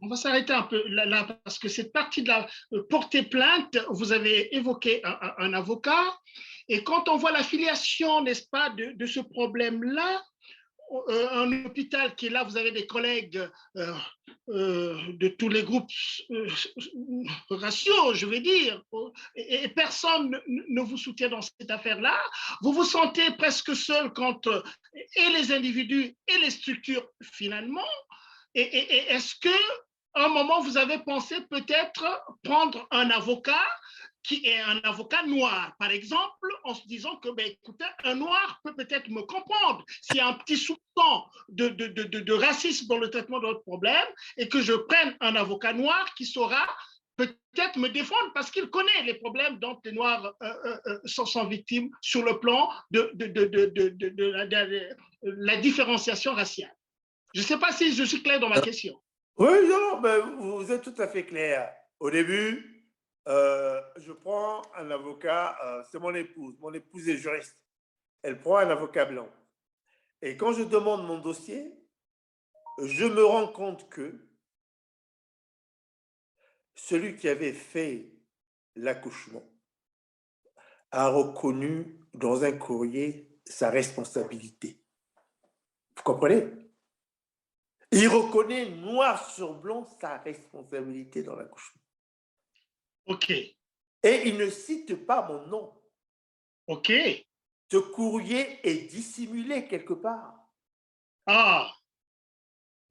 B: on va s'arrêter un peu là parce que cette partie de la porter plainte, vous avez évoqué un avocat, et quand on voit l'affiliation, n'est-ce pas, de ce problème-là, un hôpital qui est là, vous avez des collègues de tous les groupes raciaux, je vais dire, et personne ne vous soutient dans cette affaire-là. Vous vous sentez presque seul quand et les individus et les structures finalement. Et est-ce que à un moment vous avez pensé peut-être prendre un avocat qui est un avocat noir, par exemple, en se disant que, ben, écoutez, un noir peut peut-être me comprendre s'il y a un petit soupçon de racisme dans le traitement de votre problème et que je prenne un avocat noir qui saura peut-être me défendre parce qu'il connaît les problèmes dont les Noirs sont victimes sur le plan de la différenciation raciale. Je ne sais pas si je suis clair dans ma question.
A: Oui, non, mais vous êtes tout à fait clair. Au début, je prends un avocat, c'est mon épouse. Mon épouse est juriste. Elle prend un avocat blanc. Et quand je demande mon dossier, je me rends compte que celui qui avait fait l'accouchement a reconnu dans un courrier sa responsabilité. Vous comprenez? Il reconnaît noir sur blanc sa responsabilité dans l'accouchement.
B: OK.
A: Et il ne cite pas mon nom.
B: OK.
A: Ce courrier est dissimulé quelque part.
B: Ah,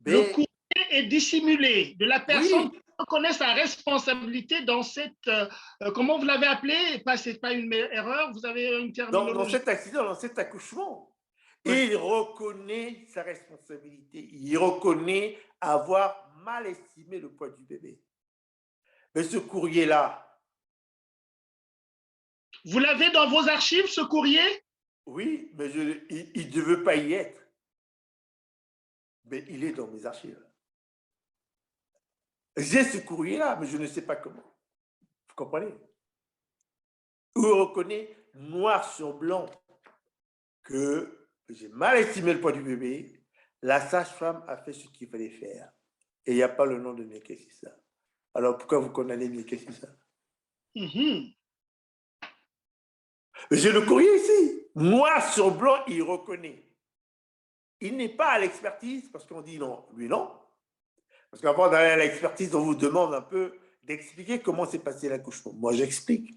B: le courrier est dissimulé de la personne
A: Oui.
B: qui reconnaît sa responsabilité dans cette, comment vous l'avez appelé? Ce n'est pas une erreur, vous avez une terminologie.
A: Dans cet accident, dans cet accouchement. Oui. Il reconnaît sa responsabilité. Il reconnaît avoir mal estimé le poids du bébé. Mais ce courrier-là.
B: Vous l'avez dans vos archives, ce courrier?
A: Oui, mais il ne devait pas y être. Mais il est dans mes archives. J'ai ce courrier-là, mais je ne sais pas comment. Vous comprenez? Où il reconnaît noir sur blanc que j'ai mal estimé le poids du bébé, la sage-femme a fait ce qu'il fallait faire. Et il n'y a pas le nom de Mieke Sissa. Alors pourquoi vous condamnez Mieke Sissa? J'ai le courrier ici. Noir sur blanc, il reconnaît. Il n'est pas à l'expertise parce qu'on dit non. Lui, non. Parce qu'avant d'aller à l'expertise, on vous demande un peu d'expliquer comment s'est passé l'accouchement. Moi, j'explique.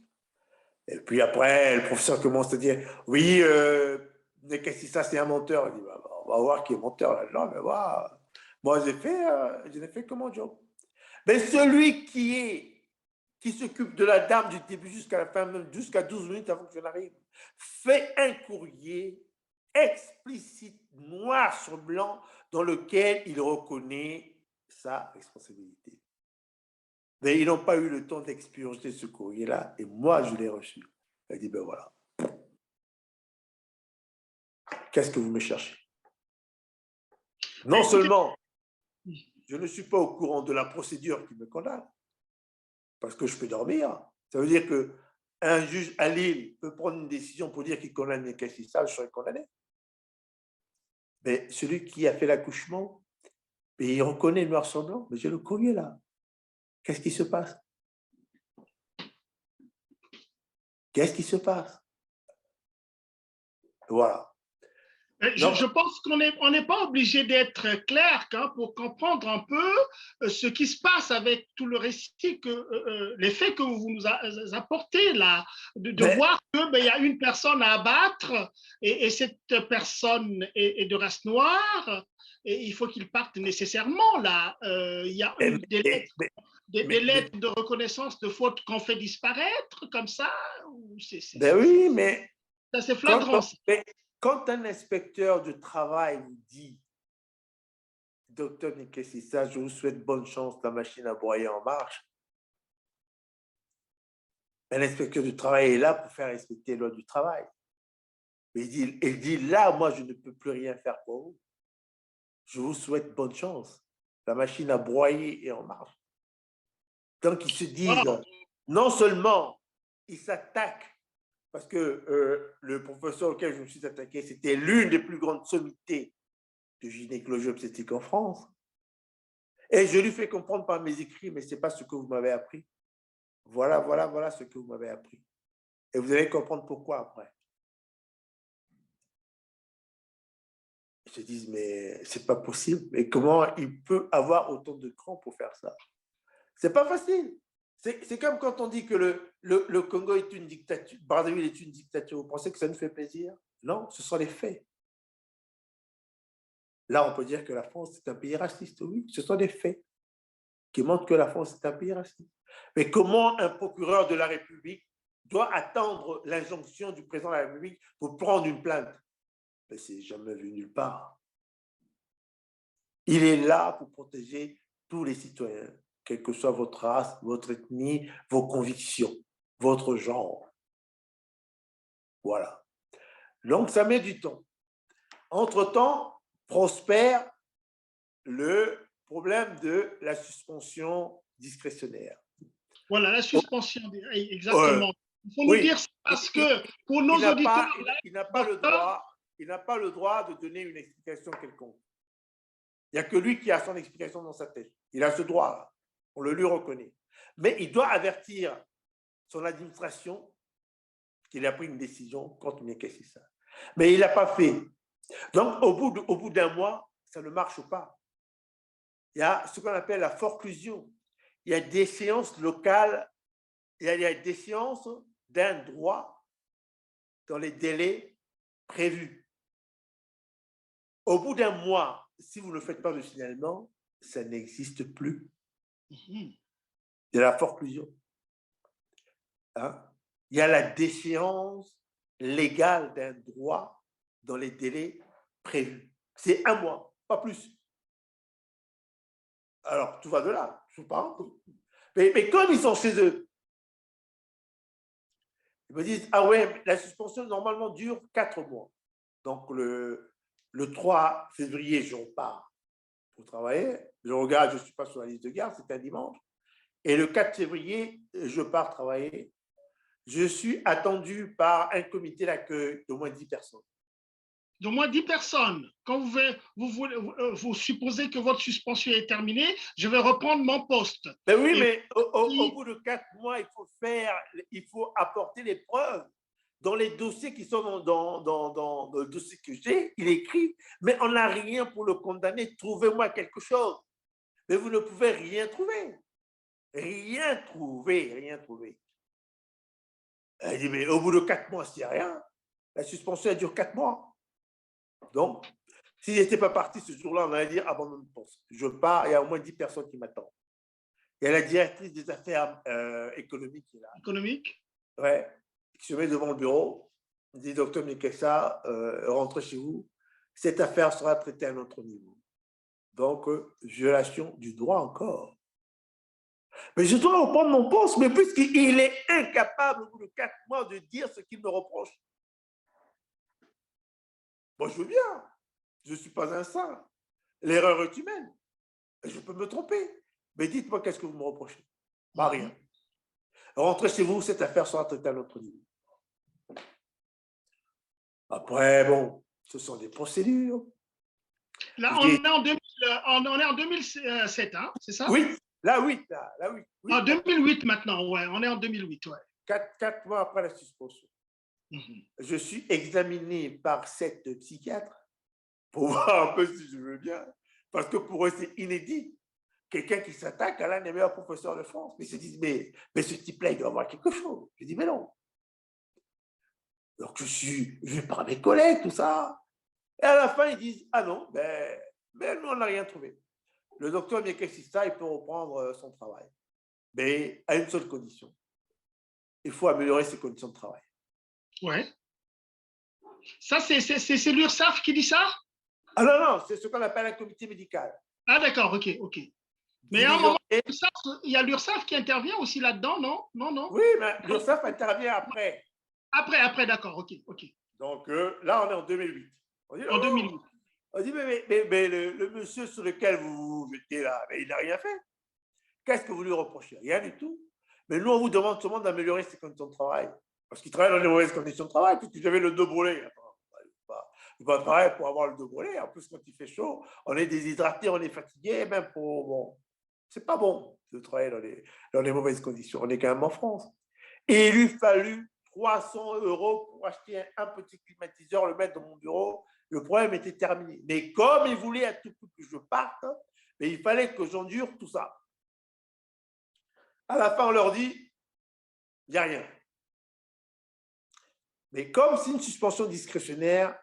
A: Et puis après, le professeur commence à dire oui, qu'est-ce que ça, c'est un menteur. Il dit bah, on va voir qui est menteur là-dedans. Mais voilà. Moi, j'ai fait comme mon job. Mais celui qui s'occupe de la dame du début jusqu'à la fin, même jusqu'à 12 minutes avant que je n'arrive, fait un courrier explicite, noir sur blanc, dans lequel il reconnaît sa responsabilité. Mais ils n'ont pas eu le temps d'expurger ce courrier-là, et moi, je l'ai reçu. Il dit, ben voilà. Qu'est-ce que vous me cherchez? Non seulement je ne suis pas au courant de la procédure qui me condamne, parce que je peux dormir. Ça veut dire qu'un juge à Lille peut prendre une décision pour dire qu'il condamne les caisses, ça, je serais condamné. Mais celui qui a fait l'accouchement, il reconnaît noir sur blanc, mais j'ai le courrier là. Qu'est-ce qui se passe? Qu'est-ce qui se passe? Voilà.
B: Je pense qu'on n'est pas obligé d'être clair pour comprendre un peu ce qui se passe avec tout le récit, les faits que vous nous apportez là, de voir qu'il y a une personne à abattre et cette des est de race noire et il faut qu'il parte nécessairement là. Il y a des lettres de reconnaissance de fautes qu'on fait disparaître comme ça.
A: Oui, mais
B: c'est flagrant.
A: Quand un inspecteur du travail vous dit, docteur Mieke Sissa, je vous souhaite bonne chance, la machine à broyer en marche, un inspecteur du travail est là pour faire respecter les lois du travail. Il dit, là, moi, je ne peux plus rien faire pour vous. Je vous souhaite bonne chance, la machine à broyer est en marche. Donc, ils se disent, non seulement ils s'attaquent, parce que le professeur auquel je me suis attaqué, c'était l'une des plus grandes sommités de gynécologie obstétrique en France. Et je lui fais comprendre par mes écrits, mais ce n'est pas ce que vous m'avez appris. Voilà ce que vous m'avez appris. Et vous allez comprendre pourquoi après. Ils se disent, mais c'est pas possible. Mais comment il peut avoir autant de cran pour faire ça? C'est pas facile. C'est comme quand on dit que le Congo est une dictature, Brazzaville est une dictature. Vous pensez que ça nous fait plaisir? Non, ce sont les faits. Là, on peut dire que la France est un pays raciste. Oui, ce sont des faits qui montrent que la France est un pays raciste. Mais comment un procureur de la République doit attendre l'injonction du président de la République pour prendre une plainte? Mais c'est jamais vu nulle part. Il est là pour protéger tous les citoyens, quelle que soit votre race, votre ethnie, vos convictions, votre genre. Voilà. Donc, ça met du temps. Entre-temps, prospère le problème de la suspension discrétionnaire.
B: Voilà, la suspension, exactement. Il faut nous dire ça parce que pour nos auditeurs...
A: Il n'a pas le droit de donner une explication quelconque. Il n'y a que lui qui a son explication dans sa tête. Il a ce droit, on le lui reconnaît. Mais il doit avertir son administration qu'il a pris une décision contre Miekessissa. Mais il ne l'a pas fait. Donc, au bout d'un mois, ça ne marche pas. Il y a ce qu'on appelle la forclusion. Il y a des séances locales, il y a des séances d'un droit dans les délais prévus. Au bout d'un mois, si vous ne faites pas de signalement, ça n'existe plus. Il y a la forclusion. Hein? Il y a la déchéance légale d'un droit dans les délais prévus. C'est un mois, pas plus. Alors, tout va de là, je ne sais pas. Mais comme ils sont chez eux, ils me disent, ah ouais, la suspension normalement dure 4 mois. Donc, le 3 février, je repars pour travailler. Je regarde, je ne suis pas sur la liste de garde, c'est un dimanche. Et le 4 février, je pars travailler. Je suis attendu par un comité d'accueil d'au moins 10 personnes.
B: D'au moins 10 personnes. Quand vous supposez que votre suspension est terminée, je vais reprendre mon poste.
A: Ben oui, mais au bout de 4 mois, il faut apporter les preuves. Dans les dossiers qui sont dans le dossier que j'ai, il est écrit, mais on n'a rien pour le condamner. Trouvez-moi quelque chose. Mais vous ne pouvez rien trouver. Rien trouver. Elle dit, mais au bout de 4 mois, s'il n'y a rien, la suspension, elle dure 4 mois. Donc, s'il n'était pas parti ce jour-là, on allait dire abandonne de poste. Je pars, il y a au moins 10 personnes qui m'attendent. Il y a la directrice des affaires économiques qui est là.
B: Économique?
A: Ouais. Qui se met devant le bureau, dit docteur Miekessa, rentrez chez vous, cette affaire sera traitée à un autre niveau. Donc, violation du droit encore. Mais je dois reprendre mon poste, mais puisqu'il est incapable au bout de 4 mois de dire ce qu'il me reproche. Moi, je veux bien. Je ne suis pas un saint. L'erreur est humaine. Je peux me tromper. Mais dites-moi, qu'est-ce que vous me reprochez? Bah, rien. Rentrez chez vous, cette affaire sera traitée à notre niveau. Après, bon, ce sont des procédures.
B: Là, on est en 2007, hein, c'est ça?
A: Oui, là, oui. Oui.
B: En 2008 maintenant, ouais, on est en 2008, ouais.
A: 4 mois après la suspension. Je suis examiné par 7 psychiatres pour voir un peu si je veux bien, parce que pour eux, c'est inédit. Quelqu'un qui s'attaque à l'un des meilleurs professeurs de France. Ils se disent, mais ce type-là, il doit avoir quelque chose. Je dis, mais non. Donc, je suis vu par mes collègues, tout ça. Et à la fin, ils disent, ah non, mais nous, on n'a rien trouvé. Le docteur Miekessissa, il peut reprendre son travail. Mais à une seule condition. Il faut améliorer ses conditions de travail.
B: Ouais. Ça, c'est l'URSSAF qui dit ça?
A: Ah non, c'est ce qu'on appelle un comité médical.
B: Ah d'accord, ok. Mais à un moment, il y a l'URSSAF qui intervient aussi là-dedans, non? Non.
A: Oui, mais l'URSSAF intervient après.
B: Après, d'accord, ok.
A: Donc là, on est en 2008. On dit,
B: en 2008.
A: On dit, mais le monsieur sur lequel vous étiez là, mais il n'a rien fait. Qu'est-ce que vous lui reprochez? Rien du tout. Mais nous, on vous demande seulement d'améliorer ses conditions de travail. Parce qu'il travaille dans les mauvaises conditions de travail, puisque j'avais le dos brûlé. Il va travailler pour avoir le dos brûlé. En plus, quand il fait chaud, on est déshydraté, on est fatigué, même pour... Bon, c'est pas bon de travailler dans les mauvaises conditions. On est quand même en France. Et il lui fallut 300 € pour acheter un petit climatiseur, le mettre dans mon bureau le problème était terminé. Mais comme ils voulaient à tout prix que je parte, mais il fallait que j'endure tout ça. À la fin, on leur dit, il n'y a rien. Mais comme c'est une suspension discrétionnaire,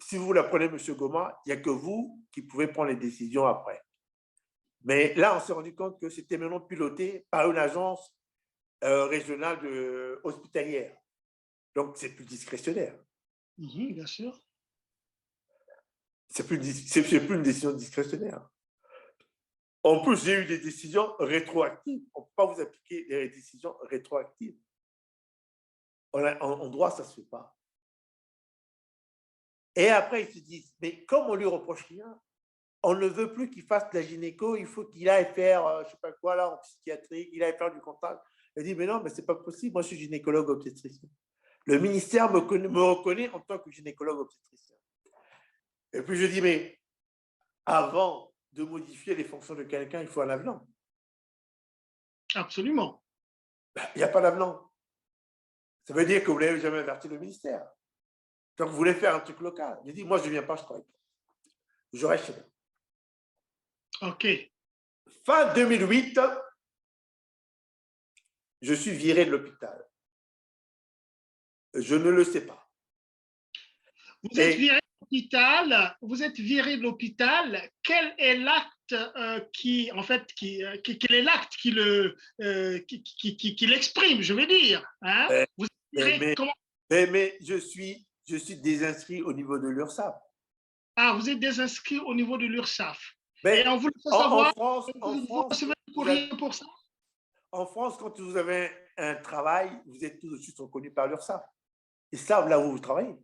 A: si vous la prenez, M. Goma, il n'y a que vous qui pouvez prendre les décisions après. Mais là, on s'est rendu compte que c'était maintenant piloté par une agence régionale hospitalière. Donc, c'est plus discrétionnaire.
B: Bien sûr.
A: C'est plus une décision discrétionnaire. En plus, j'ai eu des décisions rétroactives. On ne peut pas vous appliquer des décisions rétroactives. En droit, ça ne se fait pas. Et après, ils se disent, mais comme on ne lui reproche rien, on ne veut plus qu'il fasse de la gynéco, il faut qu'il aille faire, je ne sais pas quoi, là, en psychiatrie, qu'il aille faire du contact. Il dit, mais non, mais ce n'est pas possible, moi, je suis gynécologue obstétricien. Le ministère me reconnaît en tant que gynécologue obstétricien. Et puis, je dis, mais avant de modifier les fonctions de quelqu'un, il faut un avenant.
B: Absolument.
A: Il n'y a pas d'avenant. Ça veut dire que vous n'avez jamais averti le ministère. Donc, vous voulez faire un truc local. Je dis, moi, je ne viens pas, je ne travaille pas. Je reste chez moi.
B: OK.
A: Fin 2008, je suis viré de l'hôpital. Je ne le sais pas.
B: Vous êtes viré de l'hôpital. Quel est l'acte quel est l'acte qui l'exprime, je veux dire, hein? Vous êtes viré, comment?
A: Mais je suis désinscrit au niveau de l'URSSAF.
B: Ah, vous êtes désinscrit au niveau de l'URSSAF.
A: Et
B: on voulait savoir,
A: vous recevez
B: un courrier pour ça?
A: En France, quand vous avez un travail, vous êtes tout de suite reconnu par l'URSSAF. Ils savent là où vous travaillez.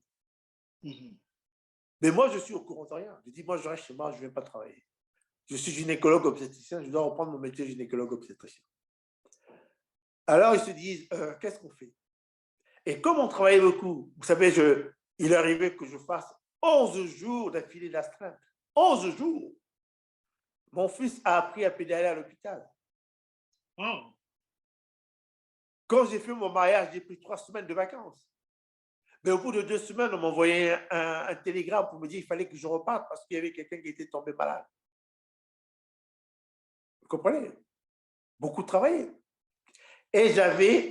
A: Mais moi, je suis au courant de rien. Je dis, moi, je reste chez moi, je ne viens pas travailler. Je suis gynécologue obstétricien, je dois reprendre mon métier de gynécologue obstétricien. Alors, ils se disent, qu'est-ce qu'on fait? Et comme on travaillait beaucoup, vous savez, il arrivait que je fasse 11 jours d'affilée d'astreinte. 11 jours. Mon fils a appris à pédaler à l'hôpital.
B: Oh.
A: Quand j'ai fait mon mariage, j'ai pris 3 semaines de vacances. Mais au bout de 2 semaines, on m'envoyait un télégramme pour me dire qu'il fallait que je reparte parce qu'il y avait quelqu'un qui était tombé malade. Vous comprenez? Beaucoup travaillé. Et j'avais,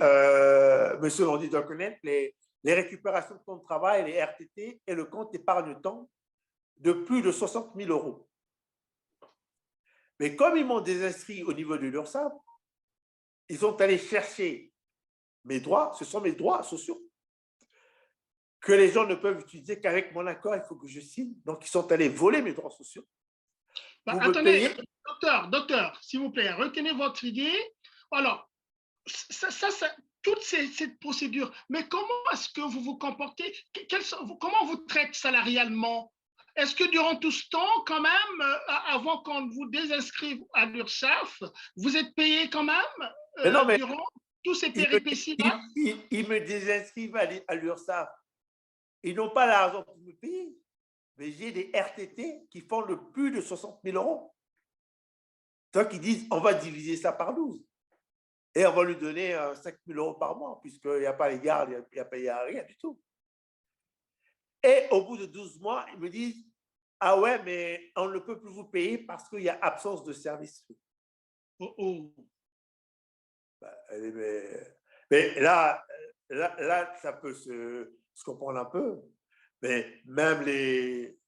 A: monsieur Landy doit connaître, les récupérations de temps de travail, les RTT et le compte épargne-temps de plus de 60 000 €. Mais comme ils m'ont désinscrit au niveau de l'URSSAF, ils sont allés chercher mes droits, ce sont mes droits sociaux, que les gens ne peuvent utiliser qu'avec mon accord, il faut que je signe. Donc, ils sont allés voler mes droits sociaux.
B: Attendez, docteur, s'il vous plaît, retenez votre idée. Alors, toute cette procédure, mais comment est-ce que vous vous comportez? Comment vous traitez salarialement? Est-ce que durant tout ce temps, quand même, avant qu'on vous désinscrive à l'URSSAF, vous êtes payé quand même durant tous ces péripéties-là?
A: Ils me désinscrivent à l'URSSAF. Ils n'ont pas l'argent pour me payer. Mais j'ai des RTT qui font le plus de 60 000 €. Donc, ils disent, on va diviser ça par 12. Et on va lui donner 5 000 € par mois, puisqu'il n'y a pas les gardes, il n'y a rien du tout. Et au bout de 12 mois, ils me disent, ah ouais, mais on ne peut plus vous payer parce qu'il y a absence de service. Mais là, ça peut se comprendre un peu. Mais même les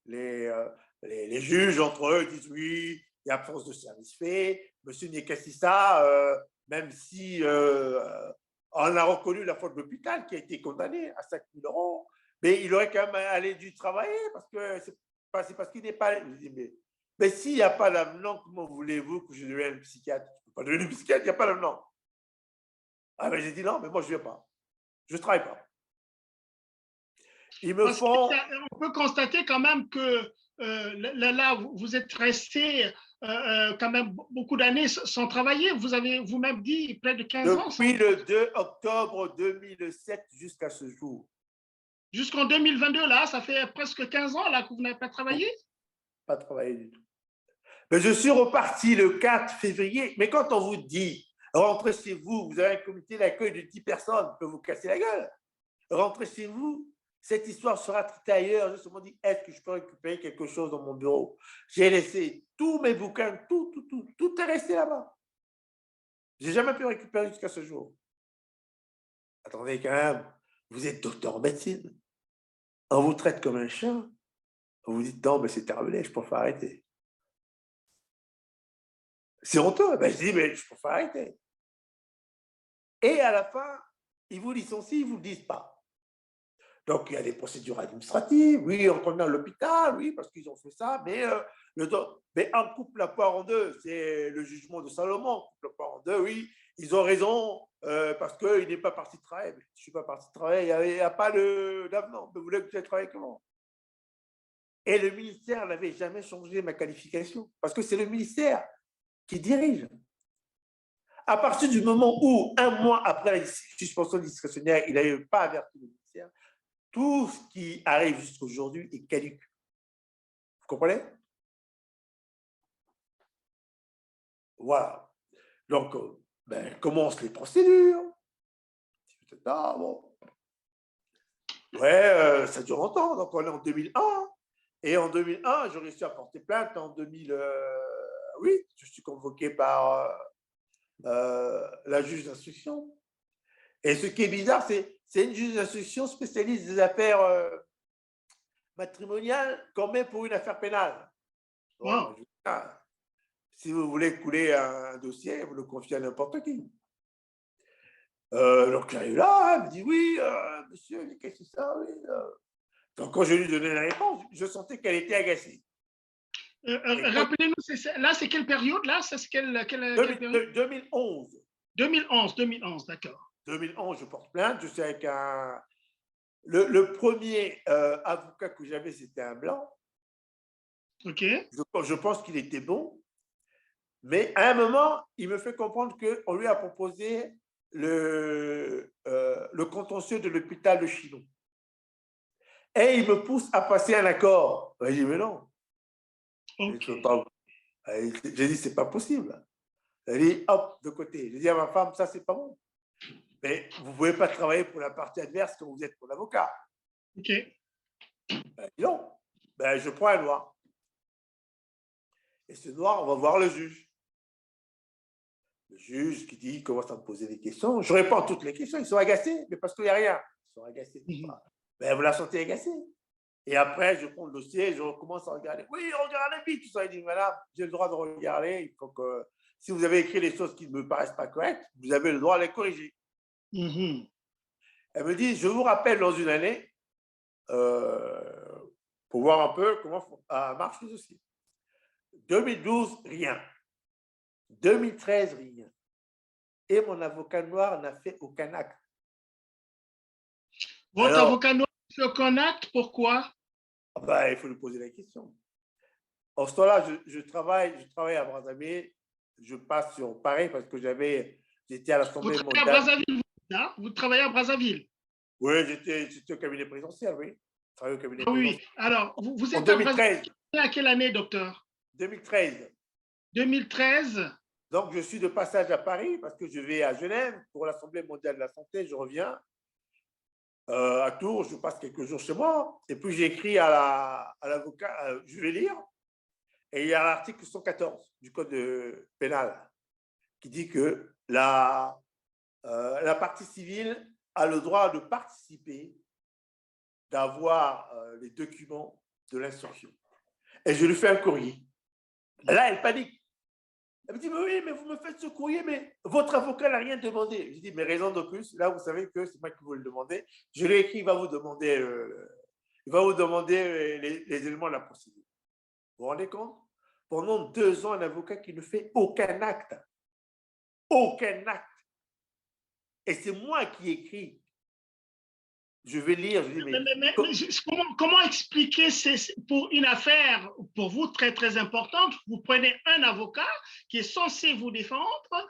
A: juges entre eux disent oui, il y a absence de service fait. Monsieur Niekassissa, même si on a reconnu la faute de l'hôpital qui a été condamné à 5 000 €, mais il aurait quand même dû travailler parce que c'est parce qu'il n'est pas allé. Je dis, mais s'il n'y a pas d'avenant, comment voulez-vous que je devienne psychiatre? Je ne peux pas devenir psychiatre, il n'y a pas d'avenant. Ah ben j'ai dit non, mais moi je ne viens pas. Je ne travaille pas. Ils me font...
B: On peut constater quand même que là, vous êtes resté quand même beaucoup d'années sans travailler. Vous avez vous-même dit près de 15 ans.
A: Depuis le 2 octobre 2007 jusqu'à ce jour.
B: Jusqu'en 2022, là, ça fait presque 15 ans là, que vous n'avez pas travaillé?
A: Pas travaillé du tout. Mais je suis reparti le 4 février. Mais quand on vous dit, rentrez chez vous, vous avez un comité d'accueil de 10 personnes, peut vous casser la gueule. Rentrez chez vous. Cette histoire sera traitée ailleurs. J'ai seulement dit, est-ce que je peux récupérer quelque chose dans mon bureau? J'ai laissé tous mes bouquins, tout est resté là-bas. Je n'ai jamais pu récupérer jusqu'à ce jour. Attendez quand même, vous êtes docteur en médecine. On vous traite comme un chien. Vous vous dites, non, mais c'est terminé, je préfère arrêter. C'est honteux. Ben, je dis, mais je préfère arrêter. Et à la fin, ils vous licencient, ils ne vous le disent pas. Donc, il y a des procédures administratives. Oui, on convient à l'hôpital, oui, parce qu'ils ont fait ça. Mais, on coupe la poire en deux. C'est le jugement de Salomon. On coupe la poire en deux, oui. Ils ont raison parce qu'il n'est pas parti de travailler. Mais je ne suis pas parti de travailler. Il n'y a pas d'avenant. Vous voulez que je travaille comment? Et le ministère n'avait jamais changé ma qualification. Parce que c'est le ministère qui dirige. À partir du moment où, un mois après la suspension discrétionnaire, il n'avait pas averti le ministère, tout ce qui arrive jusqu'à aujourd'hui est caduc. Vous comprenez? Voilà. Donc, commencent les procédures. Ah, bon. Ouais, ça dure longtemps. Donc, on est en 2001. Et en 2001, j'ai réussi à porter plainte. En 2000, oui, je suis convoqué par la juge d'instruction. Et ce qui est bizarre, c'est une juge d'instruction spécialiste des affaires matrimoniales qu'on met pour une affaire pénale. Wow. Si vous voulez couler un dossier, vous le confiez à n'importe qui. Donc j'arrive là, elle me dit oui, monsieur, qu'est-ce que c'est ça, oui. Donc quand je lui donnais la réponse, je sentais qu'elle était agacée.
B: Rappelez-nous, là c'est quelle période là? C'est quelle période?
A: 2011.
B: 2011, d'accord.
A: 2011, je porte plainte, je suis avec un... Le premier avocat que j'avais, c'était un blanc.
B: Ok.
A: Je pense qu'il était bon. Mais à un moment, il me fait comprendre qu'on lui a proposé le contentieux de l'hôpital de Chinon. Et il me pousse à passer un accord. J'ai dit, mais non. Okay. J'ai dit, c'est pas possible. Elle dit, hop, de côté. J'ai dit à ma femme, ça, c'est pas bon. Mais vous ne pouvez pas travailler pour la partie adverse quand vous êtes pour l'avocat.
B: OK.
A: Non. Je prends un noir. Et ce noir, on va voir le juge. Le juge qui dit, il commence à me poser des questions. Je réponds à toutes les questions. Ils sont agacés, mais parce qu'il n'y a rien. Ils sont agacés. Vous la sentez agacée. Et après, je prends le dossier, je recommence à regarder. Oui, regardez vite, tout ça. Il dit, madame, j'ai le droit de regarder. Il faut que, si vous avez écrit des choses qui ne me paraissent pas correctes, vous avez le droit de les corriger. Elle me dit, je vous rappelle dans une année pour voir un peu comment marche le dossier. 2012, rien. 2013, rien. Et mon avocat noir n'a fait aucun acte.
B: Votre avocat noir n'a fait aucun acte, pourquoi?
A: Il faut lui poser la question. En ce temps-là, je travaille à Brazzaville. Je passe sur Paris parce que j'étais à l'Assemblée mondiale.
B: Vous travaillez à Brazzaville?
A: Oui, j'étais au cabinet présidentiel, oui. Je travaillais au cabinet
B: présidentiel. Oui, alors, vous êtes
A: en 2013.
B: À quelle année, docteur?
A: 2013.
B: 2013.
A: Donc, je suis de passage à Paris parce que je vais à Genève pour l'Assemblée mondiale de la santé. Je reviens à Tours, je passe quelques jours chez moi. Et puis, j'ai écrit à l'avocat, je vais lire. Et il y a l'article 114 du Code pénal qui dit que la partie civile a le droit de participer, d'avoir les documents de l'instruction. Et je lui fais un courrier. Là, elle panique. Elle me dit, mais oui, mais vous me faites ce courrier, mais votre avocat n'a rien demandé. Je dis, mais raison de plus, là, vous savez que c'est moi qui vous le demandez. Je lui ai écrit, il va vous demander les éléments de la procédure. Vous vous rendez compte? Pendant 2 ans, un avocat qui ne fait aucun acte. Aucun acte. Et c'est moi qui écris. Je vais lire. Je dis,
B: mais comment expliquer, pour une affaire, pour vous, très, très importante, vous prenez un avocat qui est censé vous défendre.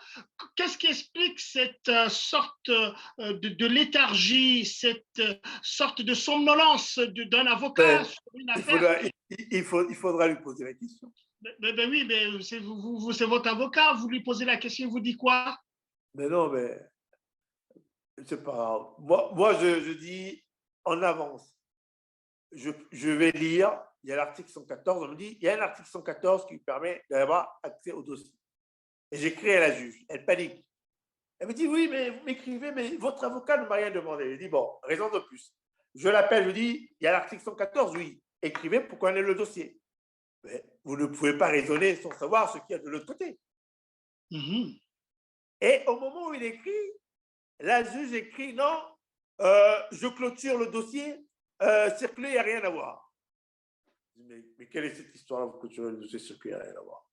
B: Qu'est-ce qui explique cette sorte de léthargie, cette sorte de somnolence d'un avocat sur une affaire?
A: Il faudra lui poser la question.
B: Oui, mais c'est votre avocat, vous lui posez la question, il vous dit quoi?
A: Mais non, mais c'est pas grave. Moi je dis, on avance. je vais lire, il y a l'article 114, on me dit, il y a un article 114 qui permet d'avoir accès au dossier. Et j'écris à la juge, elle panique. Elle me dit, oui, mais vous m'écrivez, mais votre avocat ne m'a rien demandé. Je dis, bon, raison de plus. Je l'appelle, je dis, il y a l'article 114, oui, écrivez pour qu'on ait le dossier. Mais vous ne pouvez pas raisonner sans savoir ce qu'il y a de l'autre côté. Et au moment où il écrit, la juge écrit, non, je clôture le dossier, circuler, il n'y a rien à voir. Mais quelle est cette histoire-là, vous clôturez le dossier, circuler, il n'y a rien à voir.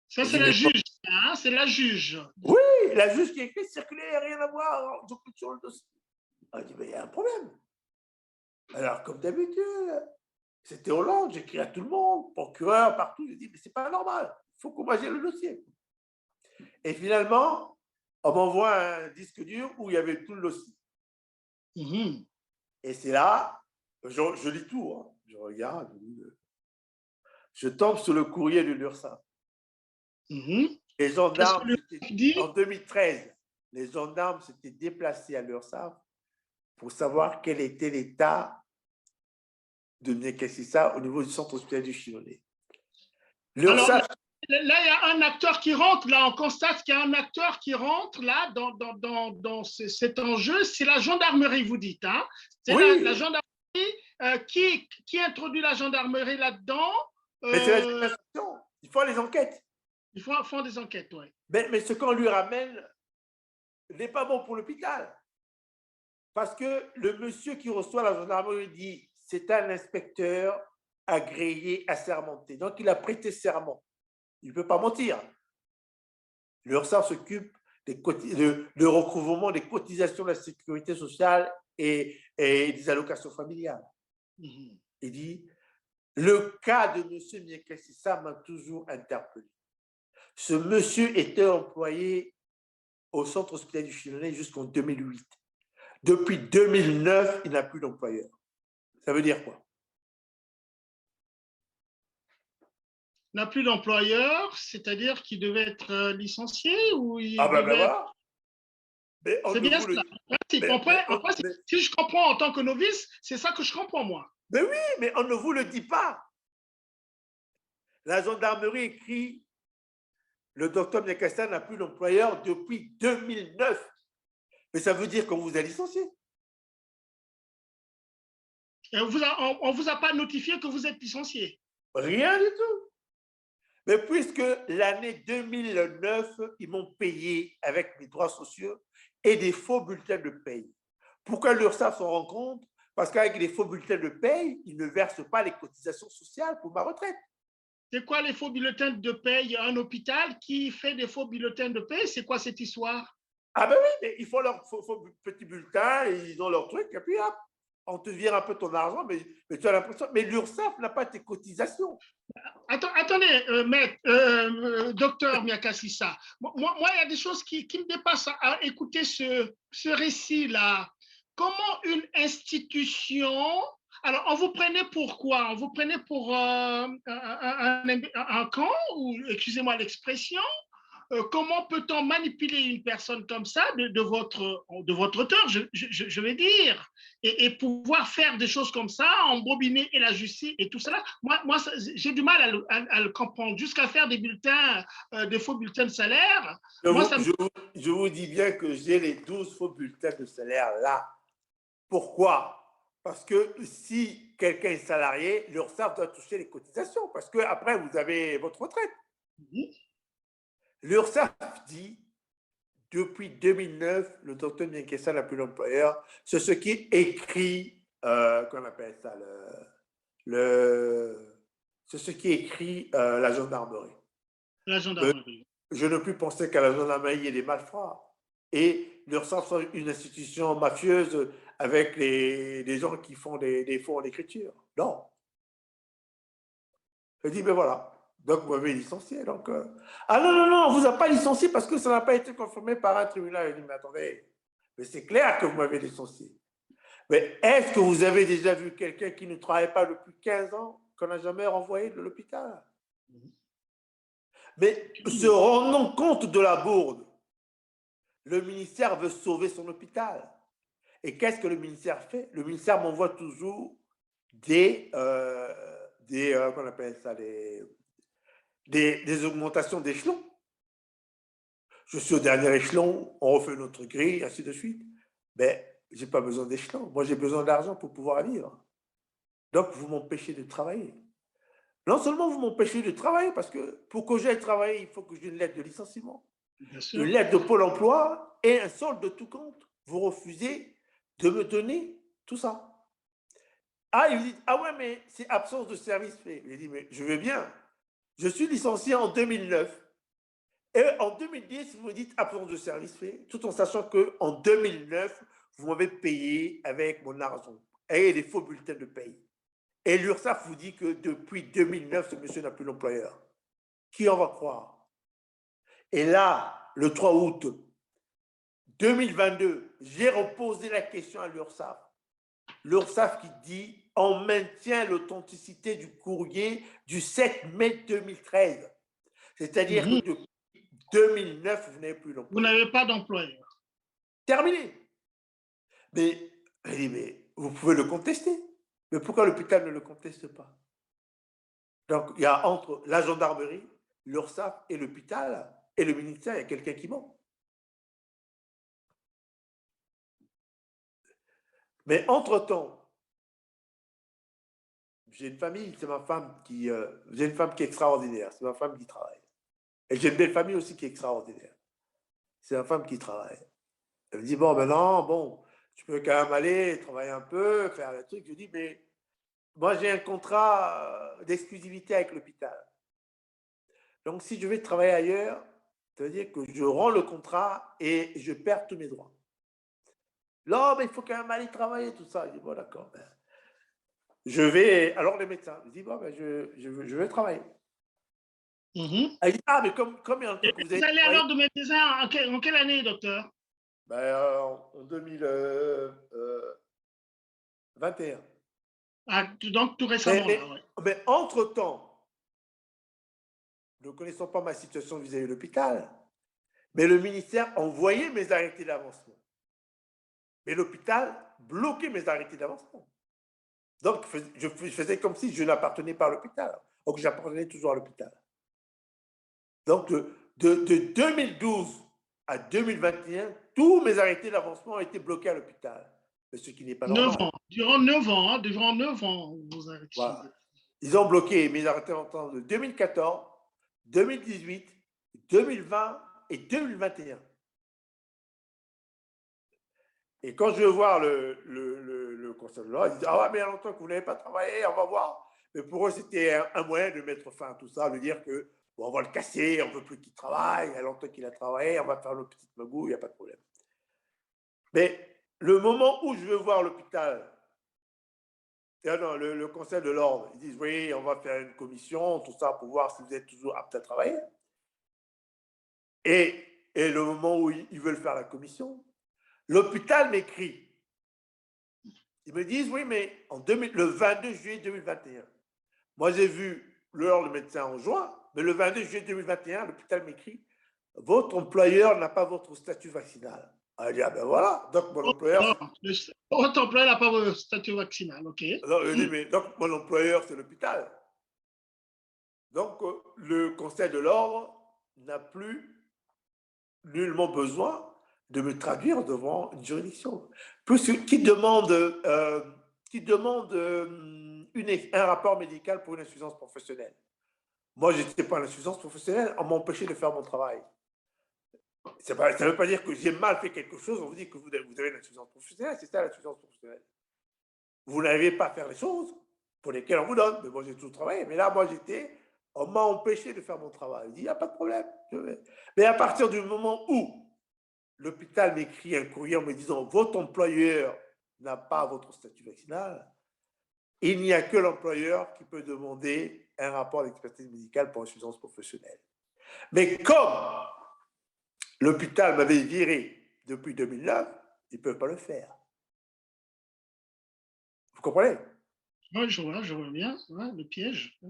B: Ça, c'est la juge, hein, c'est la juge.
A: Oui, la juge qui écrit circuler, il n'y a rien à voir, je clôture le dossier. Elle dit, mais il y a un problème. Alors, comme d'habitude, c'était Hollande, j'écris à tout le monde, procureur, partout, je dis, mais c'est pas normal, il faut qu'on m'agisse le dossier. Et finalement, on m'envoie un disque dur où il y avait tout le dossier. Et c'est là, je lis tout, hein, je regarde, je tombe sur le courrier de l'URSSAF. Les gendarmes, en 2013, les gendarmes s'étaient déplacés à l'URSSAF pour savoir quel était l'état de Niakassissa au niveau du centre hospitalier du Chilonais.
B: Alors, là, il y a un acteur qui rentre, là, on constate qu'il y a un acteur qui rentre, là, dans cet enjeu, c'est la gendarmerie, vous dites, hein? C'est oui. la gendarmerie qui introduit la gendarmerie là-dedans.
A: Mais c'est la génération. Ils font les enquêtes.
B: Ils font des enquêtes, oui.
A: Mais ce qu'on lui ramène n'est pas bon pour l'hôpital. Parce que le monsieur qui reçoit la gendarmerie dit c'est un inspecteur agréé, assermenté. Donc, il a prêté serment. Il ne peut pas mentir. L'URSSAF s'occupe de recouvrement des cotisations de la sécurité sociale et des allocations familiales. Il dit le cas de M. Niakassissa m'a toujours interpellé. Ce monsieur était employé au centre hospitalier du Chilonais jusqu'en 2008. Depuis 2009, il n'a plus d'employeur. Ça veut dire quoi?
B: Il n'a plus d'employeur, c'est-à-dire qu'il devait être licencié ou il
A: ben voilà.
B: C'est bien ça. Si je comprends en tant que novice, c'est ça que je comprends, moi.
A: Mais oui, mais on ne vous le dit pas. La gendarmerie écrit le docteur Niakassissa n'a plus d'employeur depuis 2009. Mais ça veut dire qu'on vous a licencié.
B: Et on ne vous a pas notifié que vous êtes licencié?
A: Rien du tout. Mais puisque l'année 2009, ils m'ont payé avec mes droits sociaux et des faux bulletins de paye. Pourquoi l'URSSAF s'en rend compte? Parce qu'avec les faux bulletins de paye, ils ne versent pas les cotisations sociales pour ma retraite.
B: C'est quoi les faux bulletins de paye? Un hôpital qui fait des faux bulletins de paye, c'est quoi cette histoire?
A: Ah ben oui, mais ils font leurs faux petits bulletins, et ils ont leur truc, et puis hop, on te vire un peu ton argent, mais tu as l'impression, mais l'URSSAF n'a pas tes cotisations.
B: Attendez, docteur Niakassissa, moi, il y a des choses qui me dépassent à écouter ce récit-là. Comment une institution... Alors, on vous prenait pour quoi? On vous prenait pour un camp, ou excusez-moi l'expression? Comment peut-on manipuler une personne comme ça de votre auteur, je vais dire, et pouvoir faire des choses comme ça, embobiner et la justice et tout cela? Moi j'ai du mal à le comprendre, jusqu'à faire des bulletins, des faux bulletins de salaire.
A: Je vous dis bien que j'ai les 12 faux bulletins de salaire là. Pourquoi? Parce que si quelqu'un est salarié, l'URSSAF doit toucher les cotisations, parce qu'après, vous avez votre retraite. L'URSSAF dit, depuis 2009, le docteur Niakassissa n'a plus d'employeur. C'est ce qui est écrit, qu'on appelle ça, c'est ce qui est écrit la gendarmerie.
B: La gendarmerie.
A: Je ne peux penser qu'à la gendarmerie, il y a des malfrats. Et l'URSSAF est une institution mafieuse avec les gens qui font des faux en écriture. Non. Je dis, ben voilà. Donc, vous m'avez licencié. Donc, ah non, on ne vous a pas licencié parce que ça n'a pas été confirmé par un tribunal. Je dis, mais attendez, mais c'est clair que vous m'avez licencié. Mais est-ce que vous avez déjà vu quelqu'un qui ne travaille pas depuis 15 ans, qu'on n'a jamais renvoyé de l'hôpital? Mais se rendant compte de la bourde, le ministère veut sauver son hôpital. Et qu'est-ce que le ministère fait? Le ministère m'envoie toujours qu'on appelle ça, des augmentations d'échelons. Je suis au dernier échelon, on refait notre grille, ainsi de suite. Mais je n'ai pas besoin d'échelon. Moi, j'ai besoin d'argent pour pouvoir vivre. Donc, vous m'empêchez de travailler. Non seulement vous m'empêchez de travailler, parce que pour que j'aille travailler, il faut que j'ai une lettre de licenciement, une lettre de Pôle emploi et un solde de tout compte. Vous refusez de me donner tout ça. Ah, il me dit, ah ouais, mais c'est absence de service fait. Il dit, mais je veux bien. Je suis licencié en 2009. Et en 2010, vous me dites absence de service fait, tout en sachant qu'en 2009, vous m'avez payé avec mon argent et les faux bulletins de paye. Et l'URSSAF vous dit que depuis 2009, ce monsieur n'a plus d'employeur. Qui en va croire? Et là, le 3 août 2022, j'ai reposé la question à l'URSSAF. L'URSSAF qui dit on maintient l'authenticité du courrier du 7 mai 2013. C'est-à-dire que depuis 2009, vous n'avez plus d'employeur.
B: Vous n'avez pas d'employeur.
A: Terminé. Mais vous pouvez le contester. Mais pourquoi l'hôpital ne le conteste pas? Donc, il y a entre la gendarmerie, l'URSSAF et l'hôpital et le ministère, il y a quelqu'un qui ment. Mais entre-temps, j'ai une famille, c'est ma femme qui... j'ai une femme qui est extraordinaire, c'est ma femme qui travaille. Et j'ai une belle famille aussi qui est extraordinaire. C'est ma femme qui travaille. Elle me dit, bon, maintenant, bon, tu peux quand même aller travailler un peu, faire le truc. Je dis, mais moi, j'ai un contrat d'exclusivité avec l'hôpital. Donc, si je vais travailler ailleurs, ça veut dire que je rends le contrat et je perds tous mes droits. Non, mais il faut quand même aller travailler, tout ça. Je dis, bon, d'accord. Ben, je vais. Alors, les médecins, je dis, bon, ben, je vais travailler. Elle dit, ah, mais comme il y a un truc que vous avez.
B: Vous allez alors de médecin en quelle année, docteur?
A: Ben, en 2021.
B: Ah, donc, tout récemment.
A: Mais entre-temps, ne connaissant pas ma situation vis-à-vis de l'hôpital, mais le ministère envoyait mes arrêtés d'avancement. Mais l'hôpital bloquait mes arrêtés d'avancement. Donc, je faisais comme si je n'appartenais pas à l'hôpital. Donc, j'appartenais toujours à l'hôpital. Donc, de 2012 à 2021, tous mes arrêtés d'avancement ont été bloqués à l'hôpital. Ce qui n'est pas normal.
B: 9 ans. Durant 9 ans, durant 9 ans, vous arrêtez.
A: Voilà. Ils ont bloqué mes arrêtés d'avancement de 2014, 2018, 2020 et 2021. Et quand je vais voir le conseil de l'ordre, ils disent, ah ouais, mais il y a longtemps que vous n'avez pas travaillé, on va voir. Mais pour eux, c'était un moyen de mettre fin à tout ça, de dire que bon, on va le casser, on ne veut plus qu'il travaille, il y a longtemps qu'il a travaillé, on va faire nos petites magouilles, il n'y a pas de problème. Mais le moment où je vais voir l'hôpital, le conseil de l'ordre, ils disent, oui, on va faire une commission, tout ça, pour voir si vous êtes toujours apte à travailler. Et le moment où ils veulent faire la commission, l'hôpital m'écrit. Ils me disent, oui, mais le 22 juillet 2021. Moi, j'ai vu le médecin en juin, mais le 22 juillet 2021, l'hôpital m'écrit, votre employeur n'a pas votre statut vaccinal. Elle dit, ah ben voilà, donc mon employeur...
B: Votre employeur n'a pas votre statut vaccinal, ok.
A: Alors, je dis, mais donc mon employeur, c'est l'hôpital. Donc, le conseil de l'ordre n'a plus nullement besoin de me traduire devant une juridiction. Qui demande un rapport médical pour une insuffisance professionnelle. Moi, je n'étais pas en insuffisance professionnelle, on m'a empêché de faire mon travail. Ça ne veut pas dire que j'ai mal fait quelque chose, on vous dit que vous avez une insuffisance professionnelle, c'est ça l'insuffisance professionnelle. Vous n'arrivez pas à faire les choses pour lesquelles on vous donne, mais moi j'ai toujours travaillé. Mais là, moi on m'a empêché de faire mon travail. Il dit, il n'y a pas de problème, je vais. Mais à partir du moment où l'hôpital m'écrit un courrier en me disant, votre employeur n'a pas votre statut vaccinal, il n'y a que l'employeur qui peut demander un rapport d'expertise médicale pour insuffisance professionnelle. Mais comme l'hôpital m'avait viré depuis 2009, ils ne peuvent pas le faire. Vous comprenez?
B: Oui, je vois bien, ouais, le piège.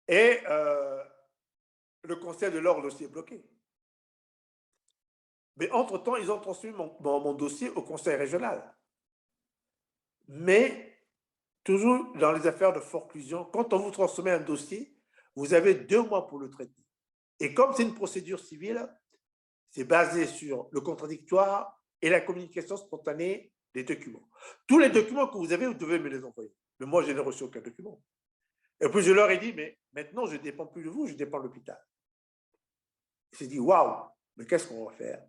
A: Et le conseil de l'ordre aussi est bloqué. Mais entre-temps, ils ont transmis mon dossier au conseil régional. Mais toujours dans les affaires de forclusion, quand on vous transmet un dossier, vous avez 2 mois pour le traiter. Et comme c'est une procédure civile, c'est basé sur le contradictoire et la communication spontanée des documents. Tous les documents que vous avez, vous devez me les envoyer. Mais moi, je n'ai reçu aucun document. Et puis, je leur ai dit, mais maintenant, je ne dépends plus de vous, je dépends de l'hôpital. J'ai dit, waouh, mais qu'est-ce qu'on va faire?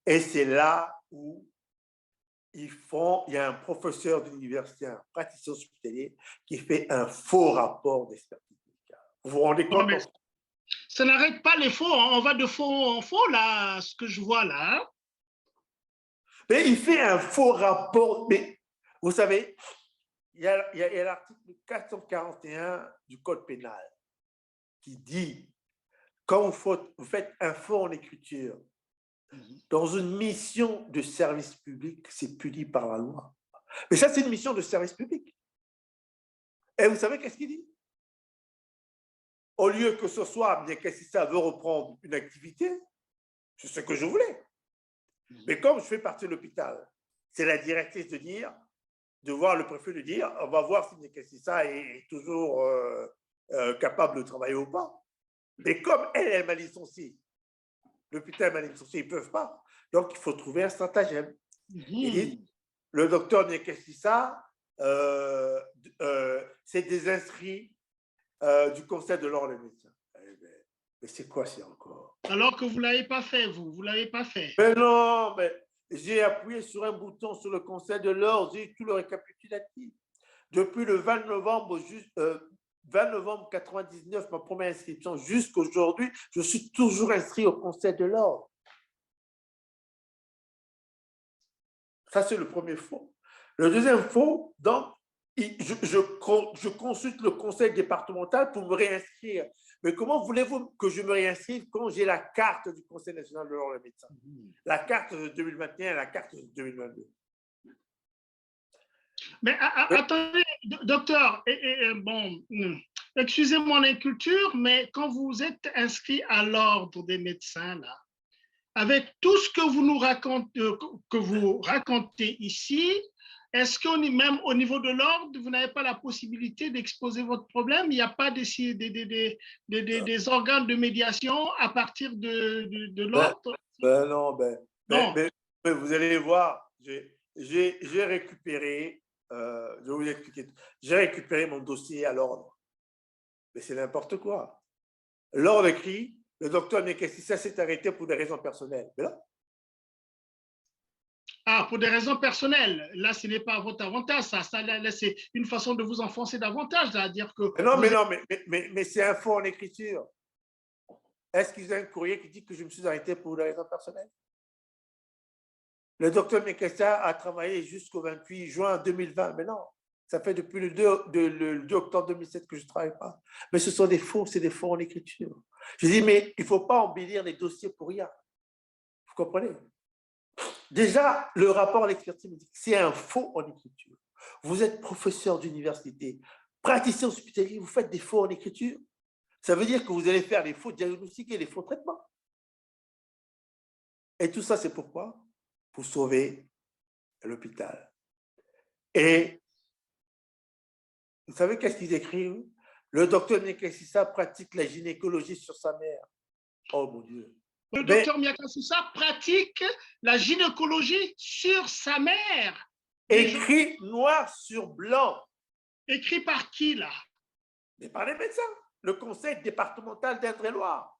A: Et c'est là où il y a un professeur d'université, un praticien hospitalier, qui fait un faux rapport d'expertise médicale. Vous vous rendez compte?
B: Non, ça n'arrête pas les faux, hein. On va de faux en faux, là, ce que je vois là. Hein.
A: Mais il fait un faux rapport. Mais vous savez, il y a l'article 441 du Code pénal qui dit, quand vous faites un faux en écriture, dans une mission de service public, c'est puni par la loi. Mais ça, c'est une mission de service public. Et vous savez qu'est-ce qu'il dit? Au lieu que ce soit, bien qu'est-ce que ça veut reprendre une activité, c'est ce que je voulais. Mais comme je fais partie de l'hôpital, c'est la directrice de voir le préfet de dire, on va voir si Nekessissa est toujours capable de travailler ou pas. Mais comme elle m'a licencié, l'hôpital m'a licencié, ils ne peuvent pas. Donc, il faut trouver un stratagème. Il dit, le docteur Nekessissa c'est des inscrits du conseil de l'ordre des médecins. Mais c'est quoi, c'est encore?
B: Alors que vous ne l'avez pas fait, vous ne l'avez pas fait.
A: Mais non, mais j'ai appuyé sur un bouton sur le conseil de l'ordre, j'ai tout le récapitulatif. Depuis le 20 novembre 99, ma première inscription, jusqu'à aujourd'hui, je suis toujours inscrit au conseil de l'ordre. Ça, c'est le premier faux. Le deuxième faux, donc, je consulte le conseil départemental pour me réinscrire. Mais comment voulez-vous que je me réinscrive quand j'ai la carte du Conseil national de l'ordre des médecins? La carte de 2021 et la carte de 2022.
B: Mais attendez, docteur, bon, excusez mon inculture, mais quand vous êtes inscrit à l'ordre des médecins, là, avec tout ce que vous racontez ici, est-ce que même au niveau de l'ordre, vous n'avez pas la possibilité d'exposer votre problème? Il n'y a pas des organes de médiation à partir de l'ordre?
A: Non, mais vous allez voir, j'ai récupéré, je vais vous expliquer, j'ai récupéré mon dossier à l'ordre. Mais c'est n'importe quoi. L'ordre écrit, le docteur Nekessissa s'est arrêté pour des raisons personnelles. Mais là,
B: ah, pour des raisons personnelles. Là, ce n'est pas à votre avantage. Ça c'est une façon de vous enfoncer davantage, c'est-à-dire que…
A: Mais c'est un faux en écriture. Est-ce qu'ils ont un courrier qui dit que je me suis arrêté pour des raisons personnelles? Le docteur Nekessissa a travaillé jusqu'au 28 juin 2020. Mais non, ça fait depuis le 2 octobre 2007 que je ne travaille pas. Mais ce sont des faux, c'est des faux en écriture. Je dis, mais il ne faut pas embellir les dossiers pour rien. Vous comprenez? Déjà, le rapport d'expertise médicale, c'est un faux en écriture. Vous êtes professeur d'université, praticien hospitalier, vous faites des faux en écriture. Ça veut dire que vous allez faire des faux diagnostics et des faux traitements. Et tout ça, c'est pourquoi? Pour sauver l'hôpital. Et vous savez qu'est-ce qu'ils écrivent? Le docteur Nekessissa pratique la gynécologie sur sa mère. Oh mon Dieu.
B: Le docteur Nekessissa pratique la gynécologie sur sa mère.
A: Écrit noir sur blanc.
B: Écrit par qui, là?
A: Mais par les médecins. Le conseil départemental d'Indre-et-Loire.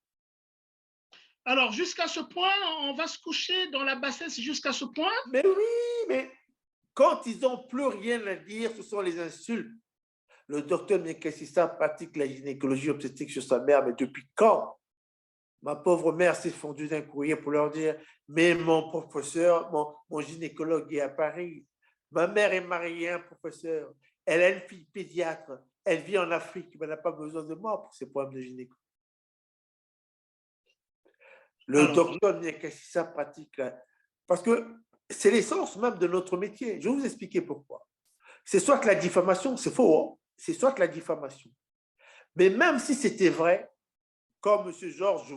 B: Alors, jusqu'à ce point, on va se coucher dans la bassesse jusqu'à ce point?
A: Mais oui, mais quand ils n'ont plus rien à dire, ce sont les insultes. Le docteur Nekessissa pratique la gynécologie obstétrique sur sa mère, mais depuis quand? Ma pauvre mère s'est fondue d'un courrier pour leur dire, mais mon professeur, mon gynécologue est à Paris. Ma mère est mariée à un professeur. Elle a une fille pédiatre. Elle vit en Afrique, mais elle n'a pas besoin de moi pour ses problèmes de gynécologie. Le docteur Nekessissa pratique, parce que c'est l'essence même de notre métier. Je vais vous expliquer pourquoi. C'est soit la diffamation, c'est faux, hein? C'est soit la diffamation. Mais même si c'était vrai, comme M. Georges, je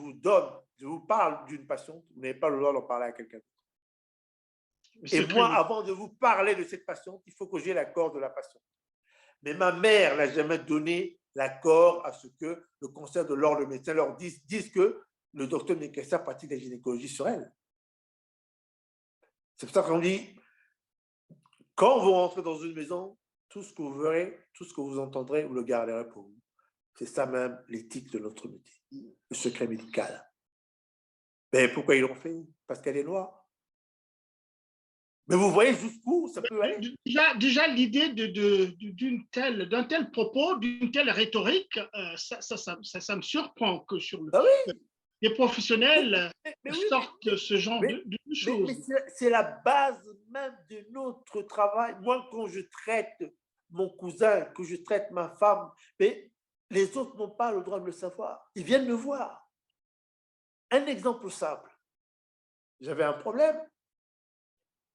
A: vous parle d'une patiente, vous n'avez pas le droit d'en parler à quelqu'un d'autre. Et moi, avant de vous parler de cette patiente, il faut que j'ai l'accord de la patiente. Mais ma mère n'a jamais donné l'accord à ce que le conseil de l'ordre de médecins leur dise que le docteur Mekessa pratique la gynécologie sur elle. C'est pour ça qu'on dit, quand vous rentrez dans une maison, tout ce que vous verrez, tout ce que vous entendrez, vous le garderez pour vous. C'est ça même l'éthique de notre métier, le secret médical. Mais pourquoi ils l'ont fait? Parce qu'elle est noire. Mais vous voyez jusqu'où ça peut aller.
B: Déjà l'idée d'un tel propos, d'une telle rhétorique, ça me surprend que sur les professionnels sortent ce genre de choses.
A: Mais c'est la base même de notre travail. Moi, quand je traite mon cousin, que je traite ma femme, mais les autres n'ont pas le droit de le savoir. Ils viennent me voir. Un exemple simple. J'avais un problème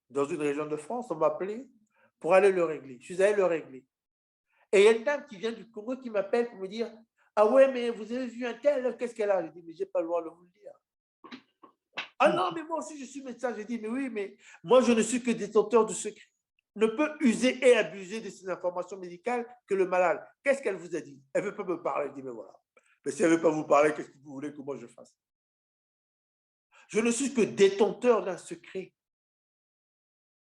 A: dans une région de France, on m'a appelé pour aller le régler. Je suis allé le régler. Et il y a une dame qui vient du Congo qui m'appelle pour me dire « Ah ouais, mais vous avez vu un tel, qu'est-ce qu'elle a ?» Je dis « Mais je n'ai pas le droit de vous le dire. » « Ah non, mais moi aussi je suis médecin. » J'ai dit « Mais oui, mais moi je ne suis que détenteur de secret. Ne peut user et abuser de ces informations médicales que le malade. Qu'est-ce qu'elle vous a dit? Elle ne veut pas me parler. Je dis « Mais voilà. Mais si elle ne veut pas vous parler, qu'est-ce que vous voulez que moi je fasse? Je ne suis que détenteur d'un secret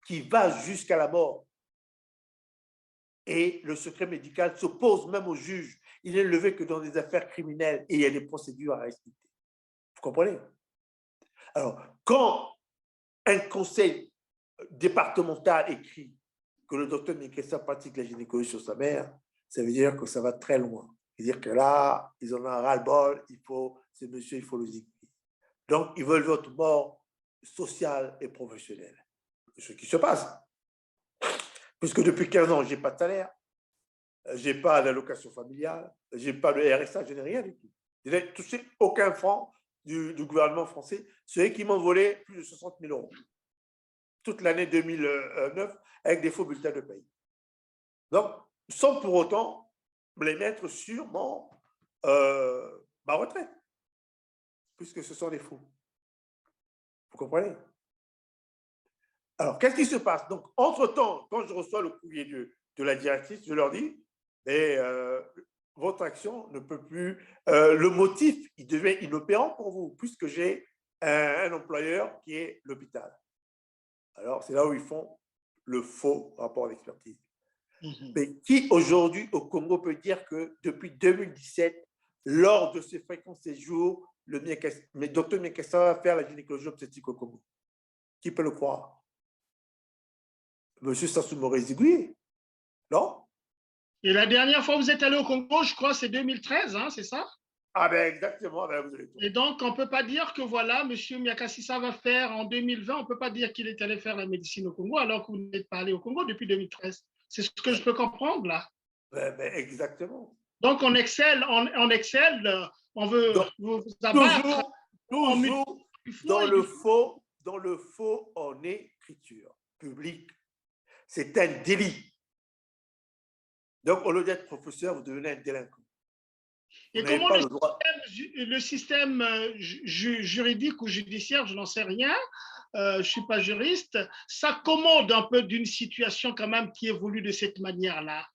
A: qui va jusqu'à la mort. Et le secret médical s'oppose même au juge. Il n'est levé que dans des affaires criminelles et il y a des procédures à respecter. Vous comprenez? Alors, quand un conseil départemental écrit que le docteur Mekessa pratique la gynécologie sur sa mère, ça veut dire que ça va très loin. C'est-à-dire que là, ils en ont un ras-le-bol, ce monsieur, il faut le zigouiller. Donc, ils veulent votre mort sociale et professionnelle. Ce qui se passe. Puisque depuis 15 ans, je n'ai pas de salaire, je n'ai pas d'allocation familiale, je n'ai pas de RSA, je n'ai rien du tout. Je n'ai touché aucun franc du gouvernement français. C'est eux qui m'ont volé plus de 60 000 euros. Toute l'année 2009, avec des faux bulletins de paye. Donc, sans pour autant me les mettre sur ma retraite. Puisque ce sont des faux. Vous comprenez? Alors, qu'est-ce qui se passe? Donc, entre-temps, quand je reçois le courrier de la directrice, je leur dis, votre action ne peut plus… le motif, il devient inopérant pour vous, puisque j'ai un employeur qui est l'hôpital. Alors, c'est là où ils font le faux rapport d'expertise. Mais qui, aujourd'hui, au Congo, peut dire que depuis 2017, lors de ses fréquents séjours, le docteur Mekessa va faire la gynécologie obstétrique au Congo? Qui peut le croire? Monsieur Sassou Nguesso, non?
B: Et la dernière fois que vous êtes allé au Congo, je crois, c'est 2013, hein, c'est ça?
A: Ah ben exactement. Ben vous allez...
B: Et donc, on ne peut pas dire que voilà, M. Miakasissa va faire en 2020, on ne peut pas dire qu'il est allé faire la médecine au Congo alors que vous n'êtes pas allé au Congo depuis 2013. C'est ce que je peux comprendre là.
A: Ben exactement.
B: Donc, on excelle, on veut vous abattre.
A: Toujours dans le faux en écriture publique. C'est un délit. Donc, au lieu d'être professeur, vous devenez un délinquant.
B: Et comment le système juridique ou judiciaire, je n'en sais rien, je ne suis pas juriste, s'accommode un peu d'une situation quand même qui évolue de cette manière-là?